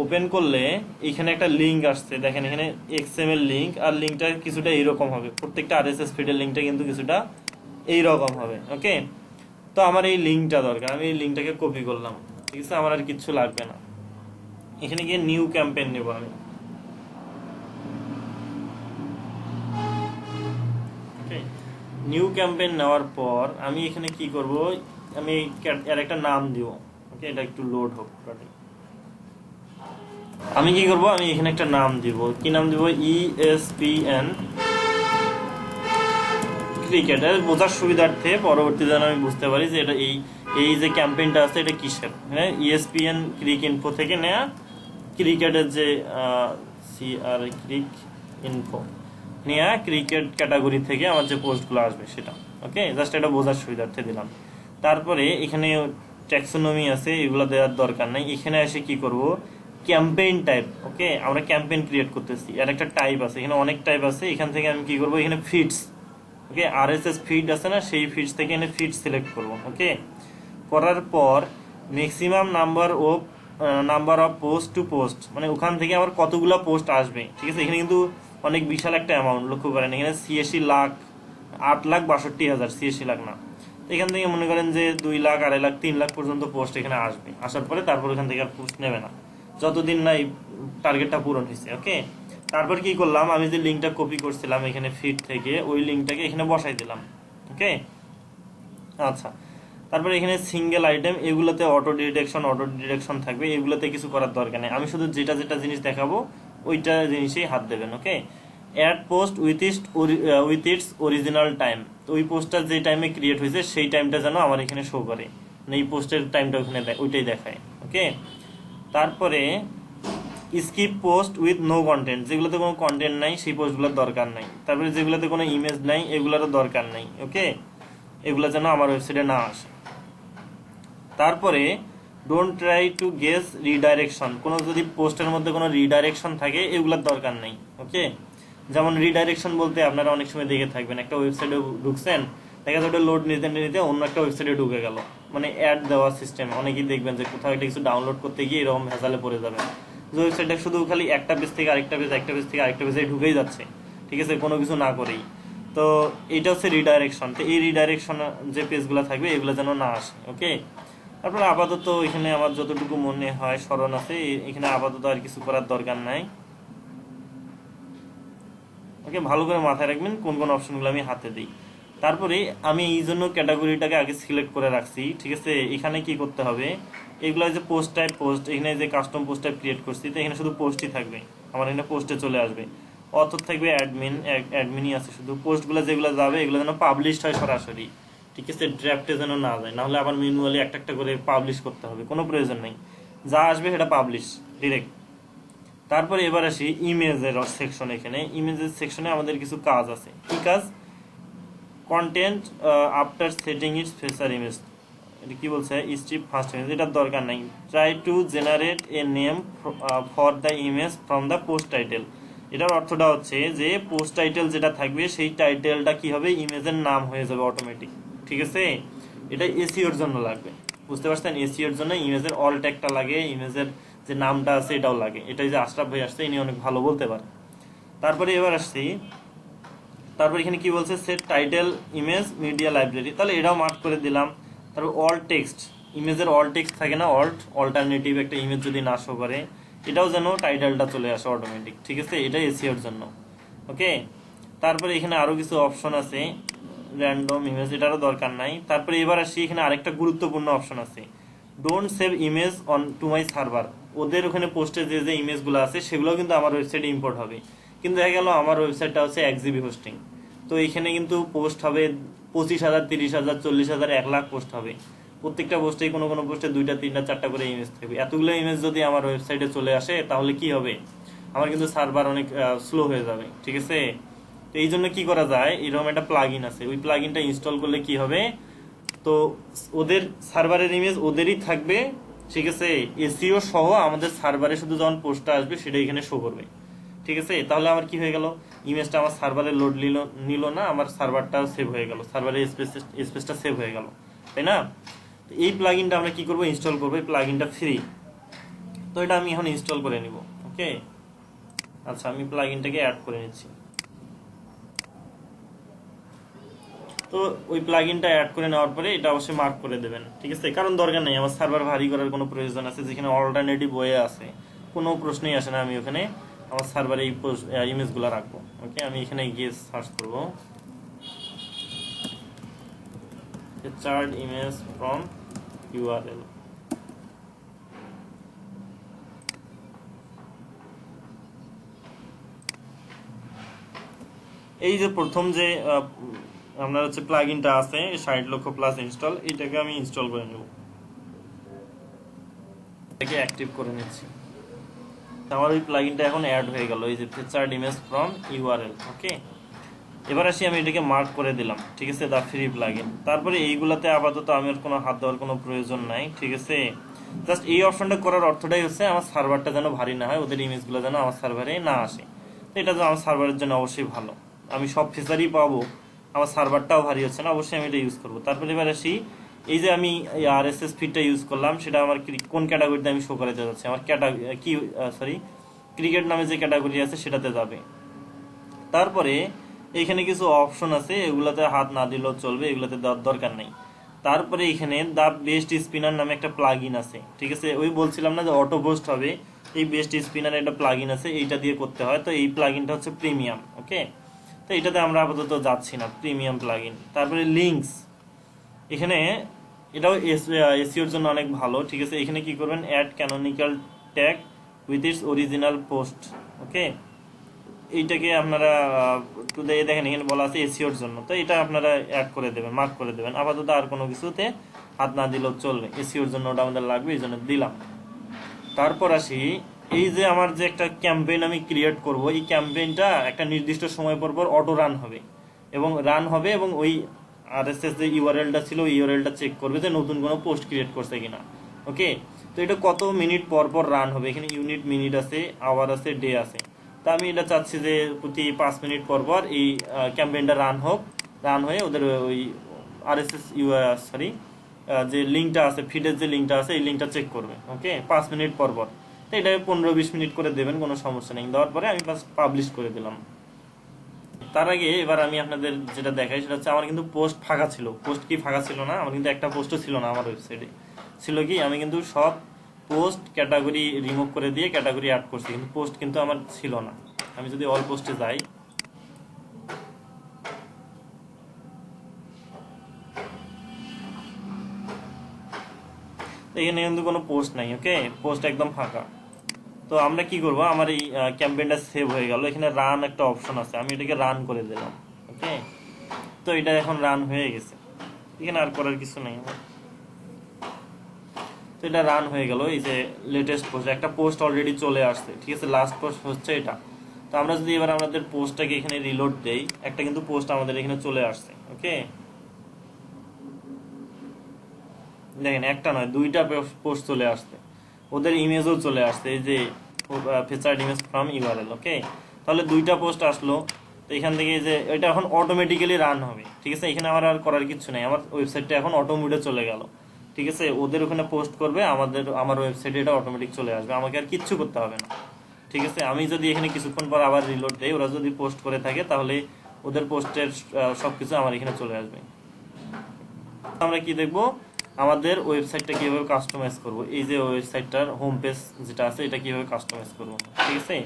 ওপেন করলে এখানে একটা লিংক আসছে, দেখেন এখানে এক্সএমএল লিংক, আর লিংকটা কিছুটা এইরকম হবে, প্রত্যেকটা আরএসএস ফিডের লিংকটা কিন্তু কিছুটা এইরকম হবে। ওকে, তো আমার এই লিংকটা দরকার, আমি এই লিংকটাকে কপি করলাম। ঠিক আছে, আমার আর কিচ্ছু লাগবে না। এখানে গিয়ে নিউ ক্যাম্পেইন নেব আমি। নিউ ক্যাম্পেইন নেওয়ার পর আমি এখানে কি করব, আমি এর একটা নাম দিব। ওকে, এটা একটু লোড হোক। আমি কি করব, আমি এখানে একটা নাম দিব। কি নাম দিব? ESPN cricket. বোঝার সুবিধার্থে পরবর্তীতে আমি বুঝতে পারি যে এটা এই যে ক্যাম্পেইনটা আছে এটা কিসের, হ্যাঁ ESPN ক্রিক ইনফো থেকে নেয়া, ক্রিকেটের যে CR ক্রিক ইনফো নেয়া ক্রিকেট ক্যাটাগরি থেকে আমার যে পোস্টগুলো আসবে সেটা। ওকে, জাস্ট এটা বোঝার সুবিধার্থে দিলাম। তারপরে এখানে ট্যাক্সোনমি আছে, এগুলো দেওয়ার দরকার নাই। এখানে এসে কি করব, ক্যাম্পেইন টাইপ। ওকে, আমরা ক্যাম্পেইন ক্রিয়েট করতেছি, এর একটা টাইপ আছে, এখানে অনেক টাইপ আছে। এখান থেকে আমি কি করব, এখানে ফিডস, ওকে RSS ফিড আছে না, সেই ফিডস থেকে এখানে ফিড সিলেক্ট করব। ওকে, করার পর maximum number of post to post, মানে ওখান থেকে আবার কতগুলো পোস্ট আসবে। ঠিক আছে, এখানে কিন্তু অনেক বিশাল একটা অ্যামাউন্ট, লক্ষ্য করেন এখানে 86 লাখ, 8,62,000, 86 লাখ না। এখান থেকে মনে করেন যে 2 লাখ, 2.5 লাখ, 3 লাখ পর্যন্ত পোস্ট এখানে আসবে। আসার পরে তারপর এখান থেকে আর পোস্ট নেবে না যতদিন না এই টার্গেটটা পূরণ হয়েছে। ওকে, তারপর কি করলাম, আমি যে লিঙ্কটা কপি করছিলাম এখানে ফিড থেকে, ওই লিঙ্কটাকে এখানে বসাই দিলাম। ওকে, আচ্ছা, তারপরে এখানে সিঙ্গেল আইটেম, এগুলোতে অটো ডিরেকশন থাকবে, এগুলোতে কিছু করার দরকার নেই। আমি শুধু যেটা যেটা জিনিস দেখাবো ওইটা জিনিসেই হাত দেবেন। Okay, add post with its original time, ওই পোস্টটা যে টাইমে ক্রিয়েট হয়েছে সেই টাইমটা যেন আমার এখানে শো করে, মানে এই পোস্টের টাইমটা ওখানে ওইটাই দেখায়। ওকে, তারপরে skip post with no content, যেগুলোতে কোনো কন্টেন্ট নাই সেই পোস্টগুলোর দরকার নাই। তারপরে যেগুলোতে কোনো ইমেজ নাই এগুলোরও দরকার নাই। ওকে, এগুলো যেন আমার ওয়েবসাইটে না আসে। তারপরে don't try to guess redirection, কোনো যদি পোস্টের মধ্যে কোনো রিডাইরেকশন থাকে এগুলোর দরকার নেই। ওকে, যেমন রিডাইরেকশন বলতে আপনারা অনেক সময় দেখে থাকবেন, একটা ওয়েবসাইটে ঢুকছেন, দেখা যাচ্ছে ওটা লোড নিতে নিতে অন্য একটা ওয়েবসাইটে ঢুকে গেল, মানে অ্যাড দেওয়া সিস্টেম। অনেকেই দেখবেন যে কোথাও একটা কিছু ডাউনলোড করতে গিয়ে এরকম ভেজালে পড়ে যাবেন, যে ওয়েবসাইটটা শুধু খালি একটা পেজ থেকে আরেকটা পেজ, একটা পেজ থেকে আরেকটা পেজে ঢুকেই যাচ্ছে, ঠিক আছে, কোনো কিছু না করেই। তো এটা হচ্ছে রিডাইরেকশন। তো এই রিডাইরেকশন যে পেজগুলো থাকবে এগুলো যেন না আসে। ওকে, তারপরে আপাতত এখানে আমার যতটুকু মনে হয় স্মরণ আছে, এখানে আপাতত আর কিছু করার দরকার নাই। ওকে, ভালো করে মাথায় রাখবেন কোন কোন অপশনগুলো আমি হাতে দিই। তারপরে আমি এই জন্য ক্যাটাগরিটাকে আগে সিলেক্ট করে রাখছি। ঠিক আছে, এখানে কি করতে হবে, এগুলো যে পোস্ট টাইপ পোস্ট, এখানে যে কাস্টম পোস্ট টাইপ ক্রিয়েট করছি, তো এখানে শুধু পোস্টই থাকবে, আমার এখানে পোস্টে চলে আসবে। অথর থাকবে অ্যাডমিনই আছে, শুধু পোস্টগুলো যেগুলো যাবে এগুলো যেন পাবলিশড হয় সরাসরি। ঠিক আছে, ড্রাফটে যেন না যায়, নাহলে আবার ম্যানুয়ালি একটা একটা করে পাবলিশ করতে হবে, কোনো প্রয়োজন নেই, যা আসবে সেটা পাবলিশ ডিরেক্ট। তারপরে এবার আসি ইমেজের সেকশন। এখানে ইমেজের সেকশনে আমাদের কিছু কাজ আছে। কি কাজ, content after setting its featured image, এটা কি বলছে, স্ট্রিপ ফার্স্ট ইমেজ, এটার দরকার নাই। Try to generate a name for the image from the post title, এটার অর্থটা হচ্ছে যে পোস্ট টাইটেল যেটা থাকবে সেই টাইটেলটা কি হবে, ইমেজের নাম হয়ে যাবে অটোমেটিক। ঠিক আছে, এটা এসইওর জন্য লাগবে, বুঝতে পারছেন, এসইওর জন্য ইমেজের অল ট্যাগটা লাগে, ইমেজের যে নামটা আছে এটাও লাগে। এটাই যে আশরাফ ভাই আসছে, ইনি অনেক ভালো বলতে পারে। তারপরে এবার আসছি, তারপর এখানে কি বলছে, set title image media library, তাহলে এটাও মার্ক করে দিলাম। তারপর অল টেক্সট, ইমেজের অল টেক্সট থাকে না, অল্টারনেটিভ একটা ইমেজ যদি না শো করে, এটাও যেন টাইটেলটা চলে আসে অটোমেটিক। ঠিক আছে, এটা এসইওর জন্য। ওকে, তারপরে এখানে আরো কিছু অপশন আছে, র্যান্ডম ইমেজ, এটারও দরকার নাই। তারপরে এবার আসি, এখানে আরেকটা গুরুত্বপূর্ণ অপশন আছে, don't save image on to my server, ওদের ওখানে পোস্টে যে যে ইমেজগুলো আছে সেগুলো কিন্তু আমার ওয়েবসাইটে ইম্পোর্ট হবে। কিন্তু দেখা গেল আমার ওয়েবসাইটটা হচ্ছে 1 GB হোস্টিং, তো এখানে কিন্তু পোস্ট হবে 25,000, 30,000, 40,000, 1 লাখ পোস্ট হবে। প্রত্যেকটা পোস্টেই কোনো কোনো পোস্টে 2টা 3টা 4টা করে ইমেজ থাকবে। এতগুলো ইমেজ যদি আমার ওয়েবসাইটে চলে আসে তাহলে কি হবে, আমার কিন্তু সার্ভার অনেক স্লো হয়ে যাবে। ঠিক আছে, তো এই জন্য কি করা যায়, এরকম একটা প্লাগইন আছে, ওই প্লাগইনটা ইনস্টল করলে কি হবে, তো ওদের সার্ভারের ইমেজ ওদেরই থাকবে। ঠিক আছে, এসইও সহ আমাদের সার্ভারে শুধু যখন পোস্টটা আসবে সেটা এখানে শো করবে। ঠিক আছে, তাহলে আমার কি হয়ে গেল, ইমেজটা আমার সার্ভারে লোড নিল না, আমার সার্ভারটাও সেভ হয়ে গেল, সার্ভারের স্পেসটা সেভ হয়ে গেল, তাই না। তো এই প্লাগইনটা আমরা কি করব, ইনস্টল করব, এই প্লাগইনটা ফ্রি, তো এটা আমি এখন ইনস্টল করে নিব। ওকে, আচ্ছা, আমি প্লাগইনটাকে অ্যাড করে নিচ্ছি। তো ওই প্লাগইনটা অ্যাড করে নেওয়ার পরে এটা অবশ্যই মার্ক করে দেবেন। ঠিক আছে, কারণ দরকার নেই, আমার সার্ভার ভারী করার কোনো প্রয়োজন আছে, যেখানে অল্টারনেটিভ ওয়ে আছে, কোনো প্রশ্নই আসে না, আমি ওখানে আমার সার্ভারে এই ইমেজগুলো রাখবো। ওকে, আমি এখানে গিয়ে সার্চ করব চার্ট ইমেজ ফ্রম ইউআরএল। এই যে প্রথম যে আপনার হচ্ছে প্লাগইনটা আছে 60 লক্ষ প্লাস ইনস্টল, এটাকে আমি ইনস্টল করে নেব, এটাকে অ্যাক্টিভ করে নিচ্ছি। আমার ওই প্লাগইনটা এখন অ্যাড হয়ে গেল, এই যে ফিচার্ড ইমেজ ফ্রম ইউআরএল। ওকে, এবার আসি আমি এটাকে মার্ক করে দিলাম, ঠিক আছে, দা ফ্রি প্লাগইন। তারপরে এইগুলাতে আপাতত আমি আর কোনো হাত দেওয়ার কোনো প্রয়োজন নাই, ঠিক আছে। জাস্ট এই অপশনটা করার অর্থটাই হচ্ছে আমার সার্ভারটা যেন ভারী না হয়, ওদের ইমেজগুলো যেন আমার সার্ভারে না আসে। তো এটা তো আমার সার্ভারের জন্য অবশ্যই ভালো, আমি সব ফিচারই পাবো, আমার সার্ভারটাও ভারী হচ্ছে না, অবশ্যই আমি এটা ইউজ করবো। তারপরে এবার আসি, এই যে আমি আরএসএস ফিডটা ইউজ করলাম, সেটা আমার কোন ক্যাটাগরিতে আমি শো করাতে যাচ্ছি, আমার ক্রিকেট নামে যে ক্যাটাগরি আছে সেটাতে যাবে। তারপরে এখানে কিছু অপশন আছে, এগুলাতে হাত না দিলেও চলবে, এগুলাতে দেওয়ার দরকার নেই। তারপরে এখানে দা বেস্ট স্পিনার নামে একটা প্লাগইন আছে, ঠিক আছে, ওই বলছিলাম না যে অটো পোস্ট হবে, এই বেস্ট স্পিনার একটা প্লাগইন আছে, এইটা দিয়ে করতে হয়। তো এই প্লাগইনটা হচ্ছে প্রিমিয়াম। ওকে, তো এইটাতে আমরা আপাতত যাচ্ছি না, প্রিমিয়াম প্লাগইন। তারপরে লিঙ্কস, এখানে এটাও এসইওর জন্য অনেক ভালো, ঠিক আছে। এখানে কি করবেন, add canonical tag with its original post. Okay, এইটাকে আপনারা দেখেন এখানে বলা আছে এসইওর জন্য, তো এটা আপনারা অ্যাড করে দেবেন, মার্ক করে দেবেন। আপাতত আর কোনো কিছুতে হাত না দিলেও চলবে, এসইওর জন্য ওটা আমাদের লাগবে, এই জন্য দিলাম। তারপর আসি, এই যে আমার যে একটা ক্যাম্পেইন আমি ক্রিয়েট করব, এই ক্যাম্পেইনটা একটা নির্দিষ্ট সময় পর পর অটো রান হবে, এবং ওই আরএসএস যে ইউআরএলটা ছিল, ইউআরএলটা চেক করবে যে নতুন কোনো পোস্ট ক্রিয়েট করছে কিনা। ওকে, তো এটা কত মিনিট পর পর রান হবে, এখানে ইউনিট, মিনিট আছে, আওয়ার আছে, ডে আছে। তা আমি এটা চাচ্ছি যে প্রতি 5 মিনিট পর পর এই ক্যাম্পেইনটা রান হয়ে ওদের ওই আরএসএস যে লিঙ্কটা আছে, ফিডের যে লিঙ্কটা আছে, এই লিঙ্কটা চেক করবে। ওকে, 5 মিনিট পর পর। তো এটা 15-20 মিনিট করে দেবেন, কোনো সমস্যা নেই। দেওয়ার পরে আমি পাবলিশ করে দিলাম। তার আগে এবার আমি আপনাদের যেটা দেখাই সেটা হচ্ছে, আমার কিন্তু পোস্ট ফাঁকা ছিল। পোস্ট কি ফাঁকা ছিল না? আমার কিন্তু একটা পোস্টও ছিল না আমার ওয়েবসাইটে। ছিল কি, আমি কিন্তু সব পোস্ট ক্যাটাগরি রিমুভ করে দিয়ে ক্যাটাগরি অ্যাড করছি, কিন্তু পোস্ট কিন্তু আমার ছিল না। আমি যদি অল পোস্টে যাই, এখানে কিন্তু কোনো পোস্ট নাই। ওকে, পোস্ট একদম ফাঁকা। তো আমরা কি করব, আমার এই ক্যাম্পেইনটা সেভ হয়ে গেল, এখানে রান একটা অপশন আছে, আমি এটাকে রান করে দিলাম। ওকে, তো এটা এখন রান হয়ে গেছে, এখানে আর করার কিছু নেই আমার। তো এটা রান হয়ে গেল, এই যে লেটেস্ট পোস্ট, একটা পোস্ট অলরেডি চলে আসছে, ঠিক আছে, লাস্ট পোস্ট হচ্ছে এটা। তো আমরা যদি এবার আমাদের পোস্টটাকে এখানে রিলোড দেই, একটা কিন্তু পোস্ট আমাদের এখানে চলে আসছে। ওকে, দেখেন একটা নয়, 2টা পোস্ট চলে আসছে, ওদের ইমেজও চলে আসছে, এই যে ফিচার্ড ইমেজ ফ্রম ইউআরএল। ওকে, তাহলে 2টা পোস্ট আসলো। তো এখান থেকে যে এটা এখন অটোমেটিক্যালি রান হবে, ঠিক আছে, এখানে আমার আর করার কিছু নেই, আমার ওয়েবসাইটটা এখন অটো মোডে চলে গেল, ঠিক আছে। ওদের ওখানে পোস্ট করবে, আমার ওয়েবসাইটে এটা অটোমেটিক চলে আসবে, আমাকে আর কিচ্ছু করতে হবে না, ঠিক আছে। আমি যদি এখানে কিছুক্ষণ পর আবার রিলোড দেই, ওরা যদি পোস্ট করে থাকে, তাহলে ওদের পোস্টের সবকিছু আমার এখানে চলে আসবে। আমরা কি দেখবো, আমাদের ওয়েবসাইটটা কিভাবে কাস্টমাইজ করব, এই যে ওয়েবসাইটটার হোম পেজ যেটা আছে, এটা কিভাবে কাস্টমাইজ করব, ঠিক আছে।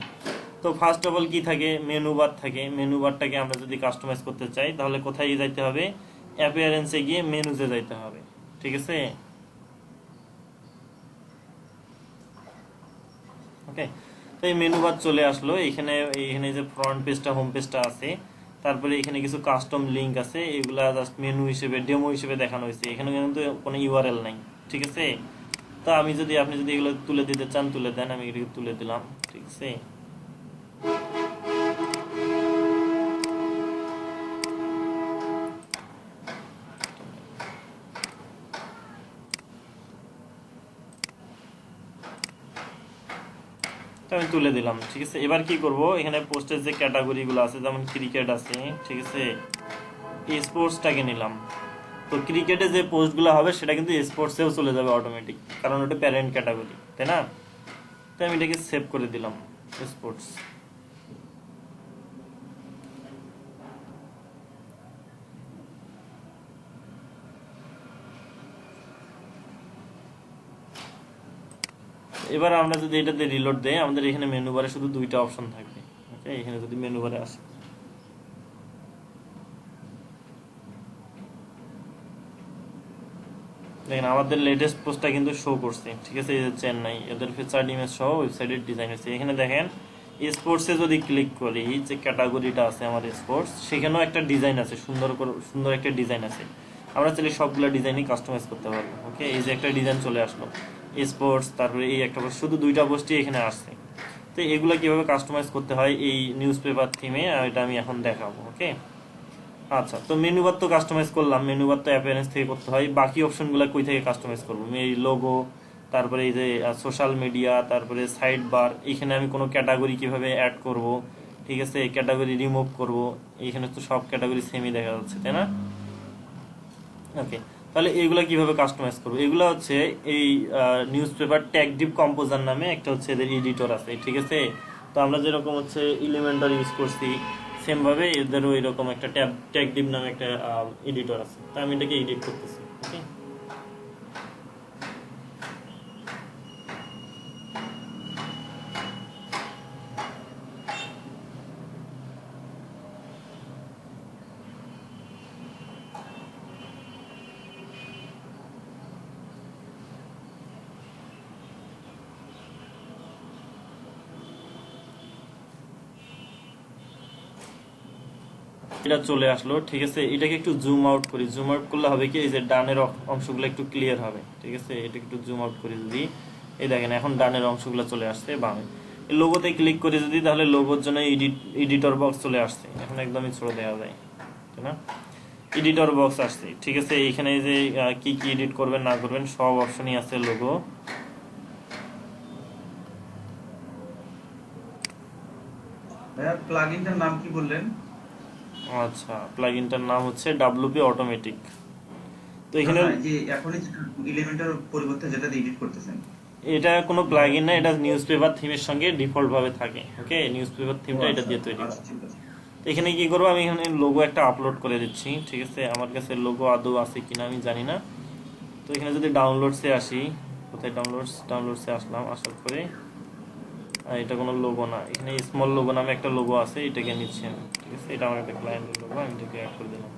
তো ফার্স্ট অফ অল কি থাকে, মেনু বার থাকে। মেনু বারটাকে আমরা যদি কাস্টমাইজ করতে চাই, তাহলে কোথায় যাইতে হবে, অ্যাপিয়ারেন্সে গিয়ে মেনুতে যাইতে হবে, ঠিক আছে। ওকে, তো এই মেনু বার চলে আসলো, এখানে যে ফ্রন্ট পেজটা, হোম পেজটা আছে, তারপরে এখানে কিছু কাস্টম লিংক আছে, এগুলা জাস্ট মেনু হিসেবে, ডেমো হিসেবে দেখানো হয়েছে, এখানে কিন্তু কোনো ইউআরএল নাই, ঠিক আছে। তো আপনি যদি এগুলো তুলে দিতে চান, তুলে দেন, আমি এগুলো তুলে দিলাম, ঠিক আছে। তো আমি তুলে দিলাম, ঠিক আছে। এবার কি করব, এখানে পোস্টের যে ক্যাটাগরি গুলো আছে, যেমন ক্রিকেট আছে, ঠিক আছে, এই স্পোর্টসটাকে নিলাম। তো ক্রিকেটে যে পোস্টগুলো হবে সেটা কিন্তু স্পোর্টসেও চলে যাবে অটোমেটিক, কারণ ওটা প্যারেন্ট ক্যাটাগরি, তাই না। তো আমি এটাকে সেভ করে দিলাম, স্পোর্টস। এবার আমরা যদি এটাতে রিলোড দেই, আমাদের এখানে মেনু বারে শুধু 2টা অপশন থাকবে। ওকে, এখানে যদি মেনু বারে আসে, দেখেন আমাদের লেটেস্ট পোস্টটা কিন্তু শো করছে, ঠিক আছে। এই যে চেন্নাই, এদের ফিচার্ড ইমেজ সহ ওয়েবসাইটের ডিজাইন হয়েছে। এখানে দেখেন স্পোর্টসে যদি ক্লিক করি, যে ক্যাটাগরিটা আছে আমার স্পোর্টস, সেখানেও একটা ডিজাইন আছে, সুন্দর একটা ডিজাইন আছে। আমরা চাইলে সবগুলো ডিজাইনই কাস্টমাইজ করতে পারবো। ওকে, এই যে একটা ডিজাইন চলে আসলো স্পোর্টস, তারপরে এই একটা পোস্ট, শুধু 2টা পোস্টই এখানে আসছে। তো এগুলো কিভাবে কাস্টমাইজ করতে হয় এই নিউজ পেপার থিমে, এটা আমি এখন দেখাবো। ওকে, আচ্ছা, তো মেনু বার তো কাস্টমাইজ করলাম, মেনু বার তো অ্যাপিয়ারেন্স থেকে করতে হয়। বাকি অপশনগুলো কই থেকে কাস্টমাইজ করবো? এই লোগো, তারপরে এই যে সোশ্যাল মিডিয়া, তারপরে সাইড বার, এখানে আমি কোনো ক্যাটাগরি কিভাবে অ্যাড করব, ঠিক আছে, ক্যাটাগরি রিমুভ করব, এইখানে তো সব ক্যাটাগরি সেমই দেখা যাচ্ছে, তাই না? ওকে, তাহলে এগুলা কিভাবে কাস্টমাইজ করবো? এগুলো হচ্ছে এই news paper tag deep composer নামে একটা হচ্ছে এদের এডিটর আছে, ঠিক আছে। তো আমরা যেরকম হচ্ছে এলিমেন্টর ইউজ করছি, সেম ভাবে এদেরও এরকম একটা ট্যাগ ডিপ নামে একটা এডিটর আছে। তো আমি এটাকে এডিট করতেছি। ওকে, এটা চলে আসলো, ঠিক আছে। এটাকে একটু জুম আউট করি, জুম আউট করলে হবে কি, এই যে ডানের অংশগুলো একটু ক্লিয়ার হবে, ঠিক আছে। এটা একটু জুম আউট করি যদি, এই দেখেন এখন ডানের অংশগুলো চলে আসছে বামে। লোগোতে ক্লিক করি যদি, তাহলে লোগোর জন্য এডিটর বক্স চলে আসছে, এখন একদমই ছোট দেওয়া যায়, তাই না? এডিটর বক্স আসছে, ঠিক আছে। এখানে যে কি কি এডিট করবেন না করবেন সব অপশনই আছে লোগো। ভাইয়া প্লাগইনটার নাম কি বললেন? আচ্ছা, প্লাগইনটার নাম হচ্ছে WP অটোমেটিক। তো এখানে না, যে এখনই এলিমেন্টার পরিবর্তে যেটা এডিট করতেছেন। এটা কোনো প্লাগইন না, এটা নিউজপেপার থিমের সঙ্গে ডিফল্ট ভাবে থাকে। ওকে, নিউজপেপার থিমটা এটা দিয়ে তৈরি। আচ্ছা, ঠিক আছে। তো এখানে কি করবো, আমি এখানে লোগো একটা আপলোড করে দিচ্ছি, ঠিক আছে। আমার কাছে লোগো আদৌ আছে কিনা আমি জানি না। তো এখানে যদি ডাউনলোডসে আসি, কোথায় ডাউনলোডসে আসলাম, আসার পরে এটা কোনো লোগো না, এখানে স্মল লোগো নামে একটা লোগো আছে, এটাকে নিচ্ছি আমি, ঠিক আছে। এটা আমার একটা ক্লায়েন্টের লোগো, আমি এটাকে অ্যাড করে দিলাম।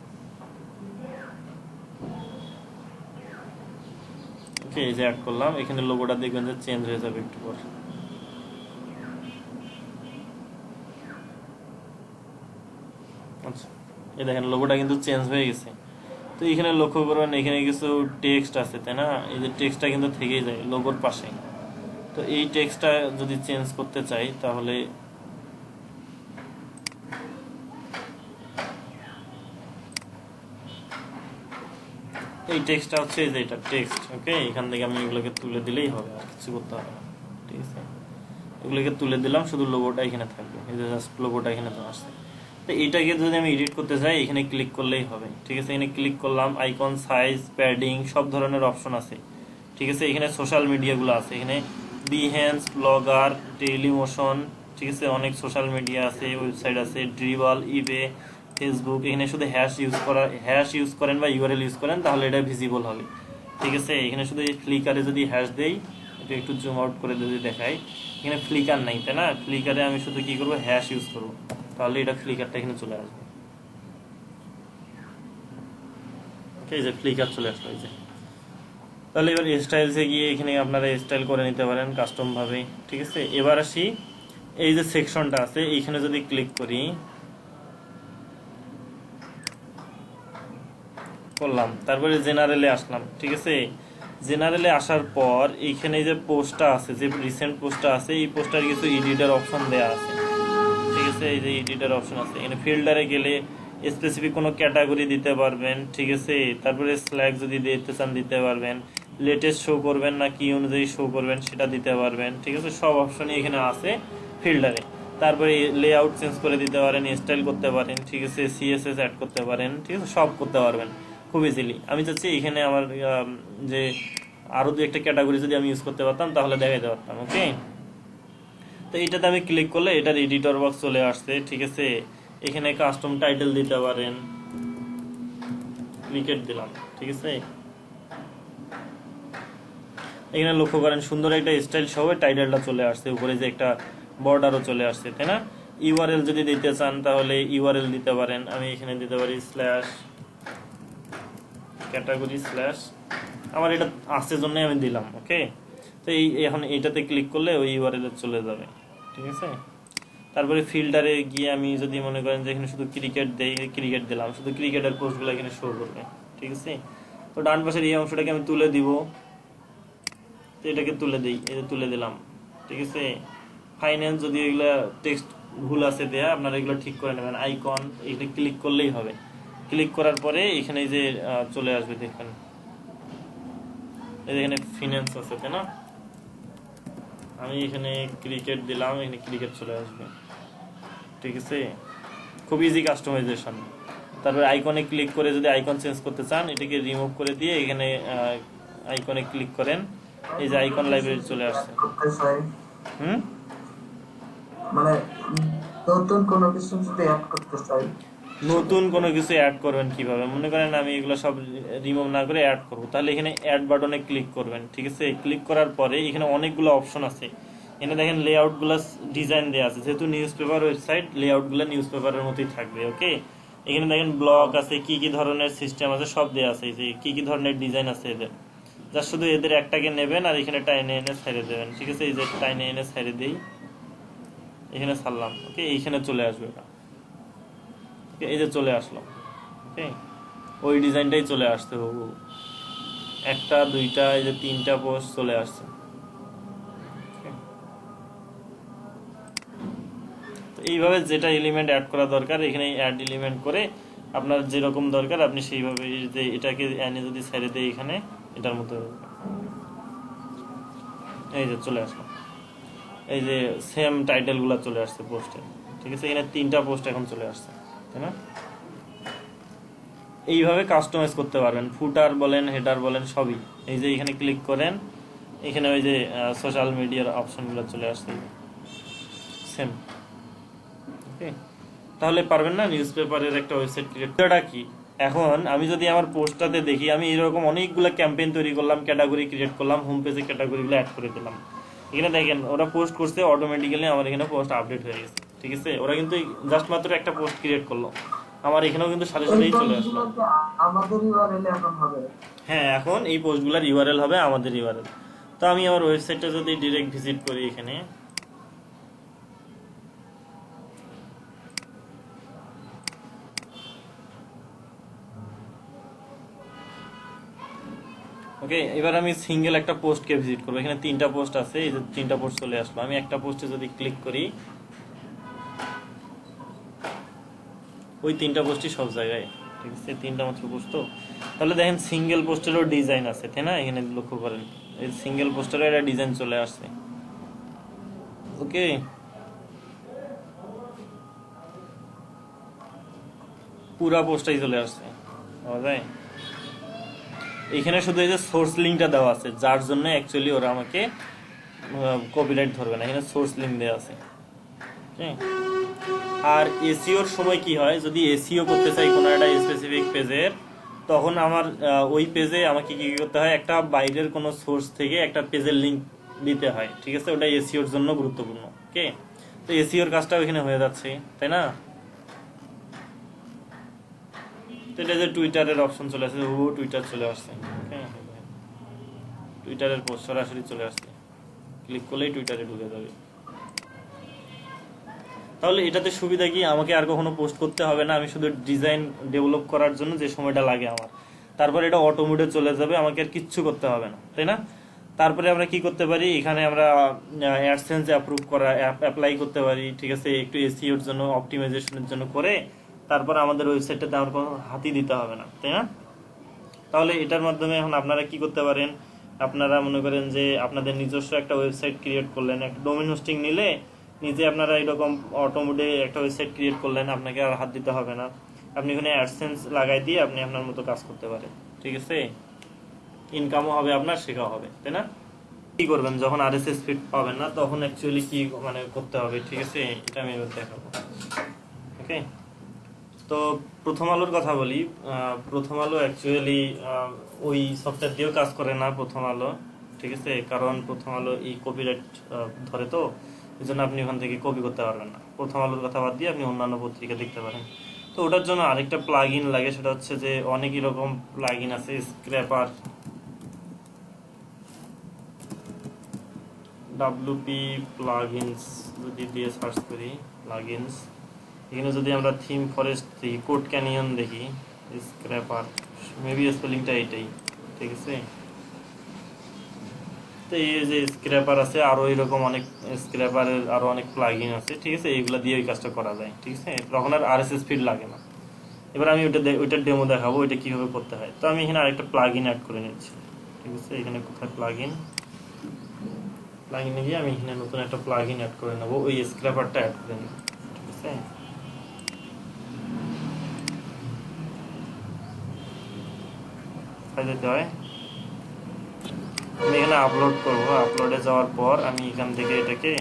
ওকে, এই যে অ্যাড করলাম, এখানে লোগোটা দেখবেন যে চেঞ্জ হয়ে যাবে একটু পর। আচ্ছা, এই দেখেন লোগোটা কিন্তু চেঞ্জ হয়ে গেছে। তো এখানে লক্ষ্য করবেন এখানে কিছু টেক্সট আছে, তাই না? এই যে টেক্সটটা কিন্তু থেকেই যায় লোগোর পাশে। তো এই টেক্সটটা যদি চেঞ্জ করতে চাই, তাহলে এই টেক্সটটা হচ্ছে এই যে এটা টেক্সট। ওকে, এখান থেকে আমি এগুলোকে তুলে দিলেই হবে, আর কিছু করতে হবে না, ঠিক আছে। এগুলোকে তুলে দিলাম, শুধু লোগোটা এখানে থাকবে, এই যে জাস্ট লোগোটা এখানে তো আসছে। তো এইটাকে যদি আমি এডিট করতে চাই, এখানে ক্লিক করলেই হবে, ঠিক আছে। এখানে ক্লিক করলাম, আইকন, সাইজ, প্যাডিং সব ধরনের অপশন আছে, ঠিক আছে। এখানে সোশ্যাল মিডিয়াগুলো আছে, এখানে বিহেন্স, ব্লগার, ডেইলি মোশন, ঠিক আছে। অনেক সোশ্যাল মিডিয়া আছে, ওয়েবসাইট আছে, ড্রিবল, ইবে, ফেসবুক। এখানে শুধু হ্যাশ ইউজ করেন বা ইউআরএল ইউজ করেন, তাহলে এটা ভিজিবল হবে, ঠিক আছে। এখানে শুধু ফ্লিকারে যদি হ্যাশ দেই, এটা একটু জুম আউট করে যদি দেখাই, এখানে ফ্লিকার নাই, তাই না? ফ্লিকারে আমি শুধু কি করবো, হ্যাশ ইউজ করবো, তাহলে এটা ফ্লিকারটা এখানে চলে আসবে। এই যে ফ্লিকার চলে আসলো, এই যে। তাহলে এবার স্টাইলসে গিয়ে এখানে আপনারা স্টাইল করে নিতে পারেন কাস্টম ভাবে, ঠিক আছে। এবার আসি, এই যে সেকশনটা আছে এইখানে যদি ক্লিক করি, করলাম, তারপরে জেনারেলে আসলাম, ঠিক আছে। জেনারেলে আসার পর এইখানে যে পোস্টটা আছে, যে রিসেন্ট পোস্টটা আছে, এই পোস্টার কিছু এডিটর অপশন দেওয়া আছে, ঠিক আছে। এই যে এডিটর অপশন আছে, এখানে ফিল্টারে গেলে স্পেসিফিক কোনো ক্যাটাগরি দিতে পারবেন, ঠিক আছে। তারপরে স্ল্যাগ যদি দিতে চান দিতে পারবেন, লেটেস্ট শো করবেন না কি অনুযায়ী শো করবেন সেটা দিতে পারবেন, ঠিক আছে। সব অপশনই এখানে আছে ফিল্টারে। তারপরে লেআউট চেঞ্জ করে দিতে পারেন, স্টাইল করতে পারেন, ঠিক আছে। সিএসএস অ্যাড করতে পারেন, ঠিক আছে, সব করতে পারবেন খুব ইজিলি। আমি চাচ্ছি এখানে আমার যে আরো দু একটা ক্যাটাগরি যদি আমি ইউজ করতে পারতাম, তাহলে দেখাইতে পারতাম। ওকে, তো এটাতে আমি ক্লিক করলে এটার এডিটর বক্স চলে আসছে, ঠিক আছে। এখানে কাস্টম টাইটেল দিতে পারেন, ক্রিকেট দিলাম, ঠিক আছে। এখানে লক্ষ্য করেন সুন্দর একটা স্টাইল সহ টাইটেলটা চলে আসছে, উপরে যে একটা বর্ডারও চলে আসছে, তাই না? ইউআরএল যদি দিতে চান তাহলে ইউআরএল দিতে পারেন, আমি এখানে দিতে পারি স্ল্যাশ ক্যাটাগরি স্ল্যাশ, আমার এটা আসছে জন্যই আমি দিলাম। ওকে, তো এই এখন এইটাতে ক্লিক করলে ওই ইউআরএল চলে যাবে, ঠিক আছে। তারপরে ফিল্টারে গিয়ে আমি যদি মনে করেন যে এখানে শুধু ক্রিকেট দেই, ক্রিকেট দিলাম, শুধু ক্রিকেটের পোস্টগুলো এখানে শো করবে, ঠিক আছে। তো ডান পাশের এই অংশটাকে আমি তুলে দিব, তো এটাকে তুলে দিই, এই যে তুলে দিলাম, ঠিক আছে। ফাইন্যান্স যদি এগুলা টেক্সট ভুল আছে দেয়া, আপনারা এগুলো ঠিক করে নেবেন। আইকন এটা ক্লিক করলেই হবে, ক্লিক করার পরে এখানে যে চলে আসবে, দেখবেন এখানে ফিনান্স আছে, তাই না। আমি এখানে ক্রিকেট দিলাম, এখানে ক্রিকেট চলে আসবে, ঠিক আছে। খুব ইজি কাস্টমাইজেশন। তারপরে আইকনে ক্লিক করে যদি আইকন চেঞ্জ করতে চান, এটাকে রিমুভ করে দিয়ে এখানে আইকনে ক্লিক করেন, এই যে আইকন লাইব্রেরি চলে আসছে। মানে নতুন কোনো কিছু যদি অ্যাড করতে চাই, নতুন কোনো কিছু অ্যাড করবেন কিভাবে, মনে করেন আমি এগুলো সব রিমুভ না করে অ্যাড করব, তাহলে এখানে অ্যাড বাটনে ক্লিক করবেন, ঠিক আছে। ক্লিক করার পরে এখানে অনেকগুলো অপশন আছে, এখানে দেখেন লেআউটগুলো ডিজাইন দেওয়া আছে, যেহেতু নিউজ পেপার ওয়েবসাইট, লেআউটগুলো নিউজ পেপারের মতোই থাকবে, ওকে। এখানে দেখেন ব্লগ আছে, কি কি ধরনের সিস্টেম আছে সব দেওয়া আছে, যে কি কি ধরনের ডিজাইন আছে এদের, যা শুধু এদের একটাকে নেবেন আর এখানে টাইনে এনে ছাইড়ে দেবেন, ঠিক আছে। এই যে টাইনে এনে ছাইড়ে দেই, এখানে ছাড়লাম, ওকে। এইখানে চলে আসবে এটা, এই যে চলে আসলো, ওকে। ওই ডিজাইনটাই চলে আসতে হবে, একটা দুইটা এই যে তিনটা পোস্ট চলে আসছে। তো এইভাবে যেটা এলিমেন্ট অ্যাড করা দরকার এখানে অ্যাড এলিমেন্ট করে আপনার যেরকম দরকার আপনি সেইভাবে, যে এটাকে এনে যদি ছেড়ে দেয় এখানে এটার মতো, এই যে চলে আসলো, এই যে সেম টাইটেল গুলা চলে আসছে পোস্টে, ঠিক আছে। এখানে তিনটা পোস্ট এখন চলে আসছে, তাই না। এইভাবে কাস্টমাইজ করতে পারবেন, ফুটার বলেন, হেডার বলেন, সবই। এই যে এখানে ক্লিক করেন, এখানে ওই যে সোশ্যাল মিডিয়ার অপশনগুলো চলে আসছে, সেম, ওকে। তাহলে পারবেন না নিউজ পেপারের একটা ওয়েবসাইট ক্রিয়েট করাটা কি। এখন আমি যদি আমার পোস্টটাতে দেখি, আমি এরকম অনেকগুলো ক্যাম্পেইন তৈরি করলাম, ক্যাটাগরি ক্রিয়েট করলাম, হোম পেজে ক্যাটাগরিগুলো অ্যাড করে দিলাম। এখানে দেখেন ওরা পোস্ট করছে, অটোমেটিক্যালি আমার এখানে পোস্ট আপডেট হয়ে গেছে, ঠিক আছে। ওরা কিন্তু জাস্ট মাত্র একটা পোস্ট ক্রিয়েট করলো, আমার এখানেও কিন্তু সাথে সাথেই চলে আসলো। আমাদের ইউআরএল এখন হবে। হ্যাঁ, এখন এই পোস্টগুলোর ইউআরএল হবে আমাদের ইউআরএল। তো আমি আমার ওয়েবসাইটটা যদি ডিরেক্ট ভিজিট করি, এখানে ওকে, এবার আমি সিঙ্গেল একটা পোস্টকে ভিজিট করবো। এখানে তিনটা পোস্ট আছে, এই যে তিনটা পোস্ট চলে আসলো। আমি একটা পোস্টে যদি ক্লিক করি, ওই তিনটা পোস্টই সব জায়গায়, ঠিক আছে। তিনটা মাত্র পোস্ট, তো তাহলে দেখেন সিঙ্গেল পোস্টেরও ডিজাইন আছে, তাই না। এখানে লক্ষ্য করেন, এই সিঙ্গেল পোস্টেরও একটা ডিজাইন চলে আসছে, ওকে। পুরা পোস্টটাই চলে আসছে, পাওয়া যায়। এখানে শুধু এই যে সোর্স লিঙ্কটা দেওয়া আছে, যার জন্য অ্যাকচুয়ালি ওরা আমাকে কপিরাইট ধরবে না, এখানে সোর্স লিঙ্ক দেওয়া আছে, হ্যাঁ। আর এসইওর সময় কি হয়, যদি এসইও করতে চাই কোনো একটা স্পেসিফিক পেজের, তখন আমার ওই পেজে আমাকে কি করতে হয়, একটা বাইরের কোনো সোর্স থেকে একটা পেজের লিঙ্ক দিতে হয়, ঠিক আছে। ওটা এসইওর জন্য গুরুত্বপূর্ণ, ওকে। তো এসইওর কাজটাও এখানে হয়ে যাচ্ছে, তাই না। তো এটা যে টুইটারের অপশন চলে আসছে, ও টুইটার চলে আসছে, টুইটারের পোস্ট সরাসরি চলে আসছে, ক্লিক করলেই টুইটারে ঢুকে যাবে। তাহলে এটাতে সুবিধা কি, আমাকে আর কখনো পোস্ট করতে হবে না, আমি শুধু ডিজাইন ডেভেলপ করার জন্য যে সময়টা লাগে আমার, তারপরে এটা অটো মোডে চলে যাবে, আমাকে আর কিচ্ছু করতে হবে না, তাই না। তারপরে আমরা কি করতে পারি, এখানে আমরা অ্যাডসেন্স অ্যাপ্রুভ করা, অ্যাপ্লাই করতে পারি, ঠিক আছে। একটু এসইওর জন্য, অপটিমাইজেশনের জন্য করে তারপর আমাদের ওয়েবসাইটটাতে আমার কোনো হাতই দিতে হবে না, তাই না। তাহলে এটার মাধ্যমে এখন আপনারা কি করতে পারেন, আপনারা মনে করেন যে আপনাদের নিজস্ব একটা ওয়েবসাইট ক্রিয়েট করলেন, একটা ডোমেইন হোস্টিং নিলে নিজে আপনারা এরকম অটোমোডে একটা ওয়েবসাইট ক্রিয়েট করলেন, আপনাকে আর হাত দিতে হবে না। আপনি এখানে অ্যাডসেন্স লাগাই দিয়ে আপনি আপনার মতো কাজ করতে পারেন, ঠিক আছে। ইনকামও হবে আপনার, শেখাও হবে, তাই না। কি করবেন যখন আরএসএস ফিড পাবেন না, তখন অ্যাকচুয়ালি কি মানে করতে হবে, ঠিক আছে, এটা আমি এবার দেখাবো, ওকে। তো প্রথম আলোর কথা বলি। প্রথম আলো অ্যাকচুয়ালি ওই সফটওয়্যার দিয়েও কাজ করে না প্রথম আলো, ঠিক আছে। কারণ প্রথম আলো এই কপিরাইট ধরে, তো এই জন্য আপনি ওখান থেকে কপি করতে পারবেন না। প্রথম আলোর কথা বাদ দিয়ে আপনি অন্যান্য পত্রিকা দেখতে পারেন। তো ওটার জন্য আরেকটা প্লাগ ইন লাগে, সেটা হচ্ছে যে অনেকই রকম প্লাগ ইন আছে, স্ক্র্যাপার, ডাব্লিউপি প্লাগইনস যদি দিয়ে সার্চ করি প্লাগইনস, এখানে যদি আমরা থিম ফরেস্ট দেখি, কোড ক্যানিয়ন দেখি, স্ক্র্যাপার, মেবি স্পেলিংটা এটাই, ঠিক আছে। তো এই যে স্ক্র্যাপার আছে, আরো এরকম অনেক স্ক্র্যাপারের আরো অনেক প্লাগইন আছে, ঠিক আছে। এইগুলা দিয়ে ওই কাজটা করা যায়, ঠিক আছে। তখন আর আরএসএস ফিড লাগে না। এবার আমি ওইটার ডেমো দেখাবো ওইটা কিভাবে করতে হয়। তো আমি এখানে আরেকটা প্লাগইন অ্যাড করে নিচ্ছি, ঠিক আছে। এখানে কোথায় প্লাগইনে গিয়ে আমি এখানে নতুন একটা প্লাগইন অ্যাড করে নেবো, ওই স্ক্র্যাপারটা অ্যাড করে নেব, ঠিক আছে। দিতে হয় আমি এখানে আপলোড করবো, আপলোডে যাওয়ার পর আমি এখান থেকে এটাকে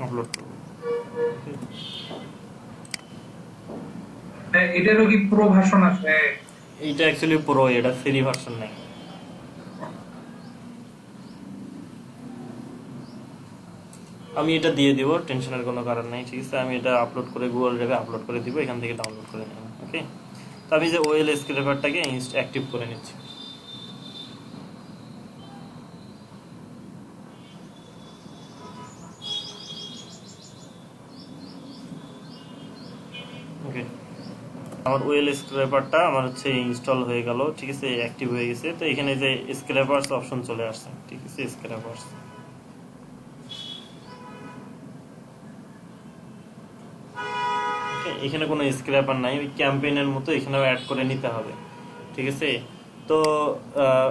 আপলোড করবো। এটারও কি প্রো ভার্সন আছে? এইটা অ্যাকচুয়ালি প্রো, এটা ফ্রি ভার্সন নাই। আমি এটা দিয়ে দিব, টেনশনের কোনো কারণ নাই, ঠিক আছে। আমি এটা আপলোড করে গুগল ড্রাইভে আপলোড করে দিব, এখান থেকে ডাউনলোড করে নেব, ওকে। তো আমি যে ওএল স্ক্র্যাপারটাকে অ্যাক্টিভ করে নিচ্ছি। ওকে, আমার ওয়েল স্ক্র্যাপারটা আমার হচ্ছে ইনস্টল হয়ে গেল, ঠিক আছে, অ্যাক্টিভ হয়ে গেছে। তো এখানে যে স্ক্র্যাপারস অপশন চলে আসছে, ঠিক আছে, স্ক্র্যাপারস। এখানে কোনো স্ক্র্যাপার নাই, ওই ক্যাম্পেইনের মতো এখানেও অ্যাড করে নিতে হবে, ঠিক আছে। তো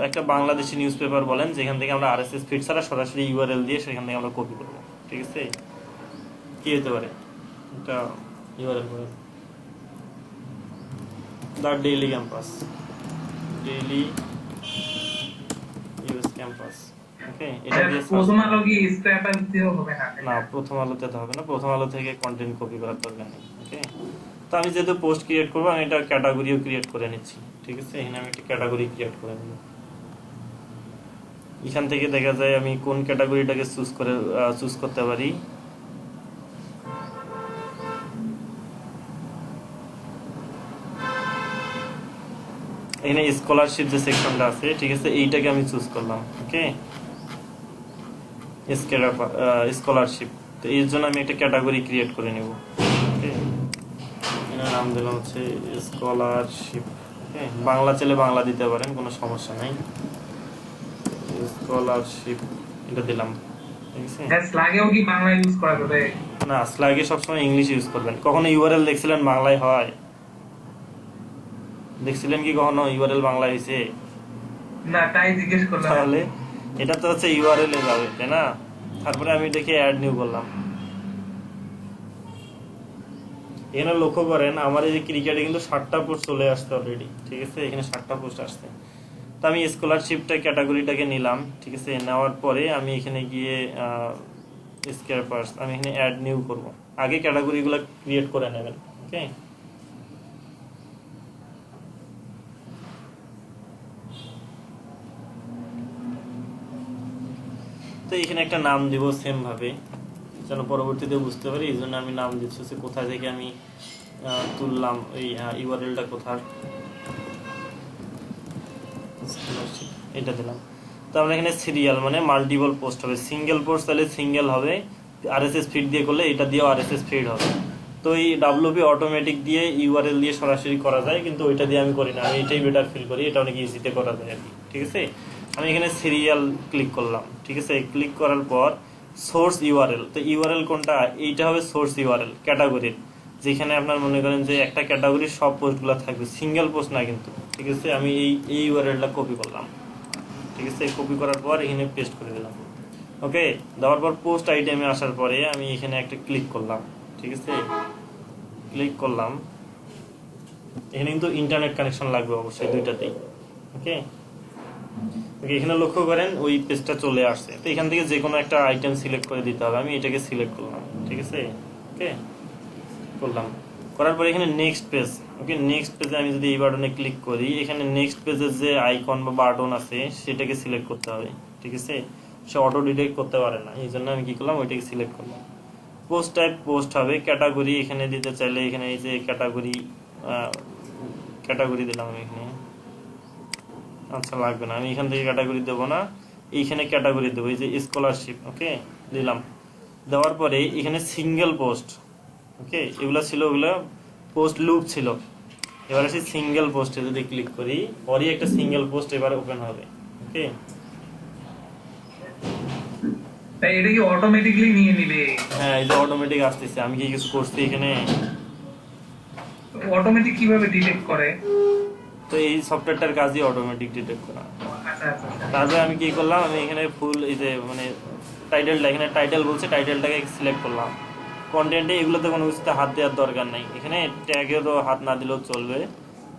একটা বাংলাদেশি নিউজ পেপার বলেন, যেখান থেকে আমরা আরএসএস ফিড ছাড়া সরাসরি ইউআরএল দিয়ে সেখান থেকে আমরা কপি করবো, ঠিক আছে। কি হতে পারে এটা, ইউআরএল বলেন, the daily campus, daily US campus, okay. এটা দিয়ে প্রথম আলো কি স্ক্র্যাপার দিও হবে না? না, প্রথম আলোতে তো হবে না, প্রথম আলো থেকে কন্টেন্ট কপি করার দরকার নেই, ওকে। তো আমি যেহেতু পোস্ট ক্রিয়েট করবো, আমি এটা ক্যাটাগরিও ক্রিয়েট করে নিচ্ছি, ঠিক আছে। এখানে আমি একটা ক্যাটাগরি ক্রিয়েট করে নিব। এখান থেকে দেখা যায় আমি কোন ক্যাটাগরিটাকে চুজ করতে পারি। এখানে স্কলারশিপ যে সেকশনটা আছে, ঠিক আছে, এইটাকে আমি চুজ করলাম, ওকে, স্কলারশিপ। তো এর জন্য আমি একটা ক্যাটাগরি ক্রিয়েট করে নেব, ওকে। এর নাম দিলাম হচ্ছে স্কলারশিপ, ওকে। বাংলা চাইলে বাংলা দিতে পারেন, কোনো সমস্যা নাই, স্কলারশিপ এটা দিলাম, ঠিক আছে। স্ল্যাগেও কি বাংলা ইউজ করা যাবে? না, স্ল্যাগে সবসময় ইংলিশ ইউজ করবেন। কখনো ইউআরএল দেখছিলেন বাংলায় হয়? দেখছিলেন কি কখনো ইউআরএল বাংলা হয়েছে? না, তাই জিজ্ঞেস করলাম। তাহলে এটা তো হচ্ছে ইউআরএল এ যাবে, তাই না? তারপরে আমি এটাকে অ্যাড নিউ করলাম। এখানে লক্ষ্য করেন আমার এই যে ক্রিকেটে কিন্তু 7টা পোস্ট চলে আসছে অলরেডি, ঠিক আছে। এখানে 7টা পোস্ট আসছে। তো আমি স্কলারশিপটা ক্যাটাগরিটাকে নিলাম, ঠিক আছে। নেওয়ার পরে আমি এখানে গিয়ে স্ক্র্যাপারস, আমি এখানে অ্যাড নিউ করব। আগে ক্যাটাগরিগুলো ক্রিয়েট করে নেবেন, ওকে। তো এখানে একটা নাম দিব সেম ভাবে, যেন পরবর্তীতে বুঝতে পারি। এই জন্য আমি নাম দিচ্ছি হচ্ছে কোথা থেকে আমি তুললাম, ওই ইউআরএলটা কোথার, এটা দিলাম। তো আমরা এখানে সিরিয়াল মানে মাল্টিপল পোস্ট হবে, সিঙ্গেল পোস্ট তাহলে সিঙ্গেল হবে, আরএসএস ফিড দিয়ে করলে এটা দিয়েও আরএসএস ফিড হবে। তো এই ডাব্লিউপি অটোমেটিক দিয়ে ইউআরএল দিয়ে সরাসরি করা যায়, কিন্তু ওইটা দিয়ে আমি করি না, আমি এটাই বেটার ফিল করি, এটা অনেক ইজিতে করা যায় আর কি, ঠিক আছে। আমি এখানে সিরিয়াল ক্লিক করলাম, ঠিক আছে। ক্লিক করার পর সোর্স ইউআরএল, তো ইউআরএল কোনটা, এইটা হবে সোর্স ইউআরএল ক্যাটাগরির, যেখানে আপনার মনে করেন যে একটা ক্যাটাগরির সব পোস্টগুলো থাকবে, সিঙ্গেল পোস্ট না কিন্তু, ঠিক আছে। আমি এই ইউআরএলটা কপি করলাম, ঠিক আছে। কপি করার পর এখানে পেস্ট করে দিলাম, ওকে। দেওয়ার পর পোস্ট আইটেমে আসার পরে আমি এখানে একটা ক্লিক করলাম, ঠিক আছে। ক্লিক করলাম, এখানে কিন্তু ইন্টারনেট কানেকশন লাগবে অবশ্যই দুইটাতেই, ওকে। এখানে লক্ষ্য করেন ওই পেজটা চলে আসছে। তো এখান থেকে যে কোনো একটা আইটেম সিলেক্ট করে দিতে হবে, আমি এটাকে সিলেক্ট করলাম, ঠিক আছে, ওকে। করলাম, করার পরে এখানে নেক্সট পেজ, ওকে। নেক্সট পেজে আমি যদি এই বাটনে ক্লিক করি, এখানে নেক্সট পেজের যে আইকন বা বাটন আছে সেটাকে সিলেক্ট করতে হবে, ঠিক আছে। সে অটো ডিটেক্ট করতে পারে না, এই জন্য আমি কি করলাম, ওইটাকে সিলেক্ট করলাম। পোস্ট টাইপ পোস্ট হবে, ক্যাটাগরি এখানে দিতে চাইলে এখানে এই যে ক্যাটাগরি দিলাম আমি এখানে, আচ্ছা লাগবে না, আমি এখান থেকে ক্যাটাগরি দেবো না, এইখানে ক্যাটাগরি দেবো, এই যে স্কলারশিপ, ওকে দিলাম। দেওয়ার পরে এখানে সিঙ্গেল পোস্ট, ওকে এগুলো ছিল, ওগুলো পোস্ট লুপ ছিল। এবার আসি সিঙ্গেল পোস্টে যদি ক্লিক করি, পরই একটা সিঙ্গেল পোস্ট এবার ওপেন হবে, ওকে। তাই এটা কি অটোমেটিকলি নিয়ে নিবে? হ্যাঁ, এই যে অটোমেটিক আসতেছে, আমি কি কিছু করছি এখানে? অটোমেটিক কিভাবে ডিটেক্ট করে? তো এই সফটওয়্যারটার কাজই অটোমেটিক ডিটেক্ট করা। আচ্ছা আচ্ছা আচ্ছা। তারপরে আমি কি করলাম, আমি এখানে ফুল এই যে মানে টাইটেলটা, এখানে টাইটেল বলছে, টাইটেলটাকে সিলেক্ট করলাম। কন্টেন্টে এগুলোতে কোনো কিছুতে হাত দেওয়ার দরকার নেই, এখানে ট্যাগেরও হাত না দিলেও চলবে।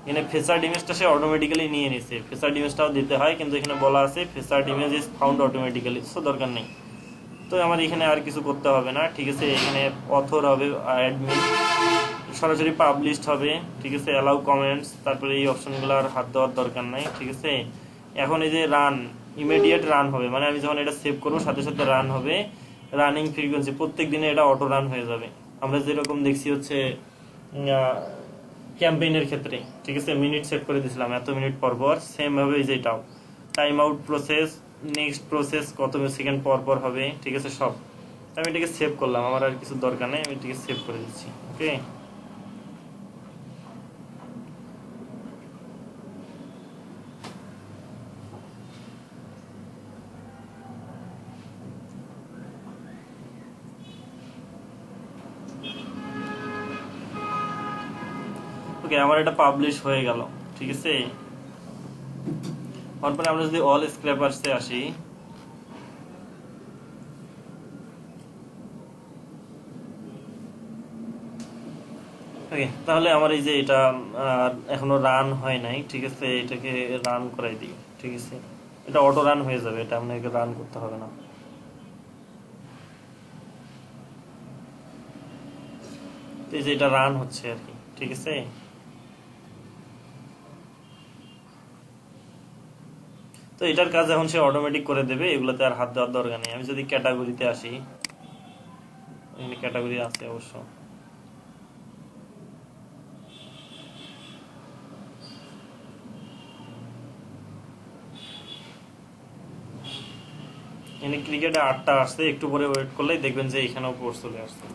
এখানে ফেসার্ড ইমেজটা সে অটোমেটিক্যালি নিয়ে নিছে, ফেসার্ড ইমেজটাও দিতে হয়, কিন্তু এখানে বলা আছে featured image is found automatically, so দরকার নেই। তো আমার এখানে আর কিছু করতে হবে না, ঠিক আছে। এখানে অথর হবে, অ্যাডমিন, সরাসরি পাবলিশড হবে, ঠিক আছে। অ্যালাউ কমেন্টস, তারপরে এই অপশনগুলো আর হাত দেওয়ার দরকার নাই, ঠিক আছে। এখন এই যে রান, ইমিডিয়েট রান হবে, মানে আমি যখন এটা সেভ করবো সাথে সাথে রান হবে। রানিং ফ্রিকোয়েন্সি, প্রত্যেক দিনে এটা অটো রান হয়ে যাবে। আমরা যেরকম দেখছি হচ্ছে ক্যাম্পেইনের ক্ষেত্রে, ঠিক আছে, মিনিট সেট করে দিয়েছিলাম এত মিনিট পর পর, সেম ভাবে এই যে এটাও time out process, next process কত সেকেন্ড পর পর হবে, ঠিক আছে সব। আমি এটাকে সেভ করলাম, আমার আর কিছু দরকার নেই, আমি এটাকে সেভ করে দিচ্ছি, ওকে। ওকে, আমার এটা পাবলিশ হয়ে গেল, ঠিক আছে। তারপরে আমরা যদি অল স্ক্র্যাপারসে আসি, ওকে, তাহলে আমার এই যে এটা এখনো রান হয় নাই, ঠিক আছে। এটাকে রান করাই দিই, ঠিক আছে। এটা অটো রান হয়ে যাবে, এটা আপনাকে রান করতে হবে না। তো এই যে এটা রান হচ্ছে আর কি, ঠিক আছে। তো এটার কাজ এখন সে অটোমেটিক করে দেবে, এগুলোতে আর হাত দেওয়ার দরকার নেই। আমি যদি ক্যাটাগরিতে আসি, এখানে ক্যাটাগরি আছে অবশ্য, এখানে ক্রিকেটে 8টা আসছে, একটু পরে ওয়েট করলেই দেখবেন যে এখানেও কোর্স চলে আসছে।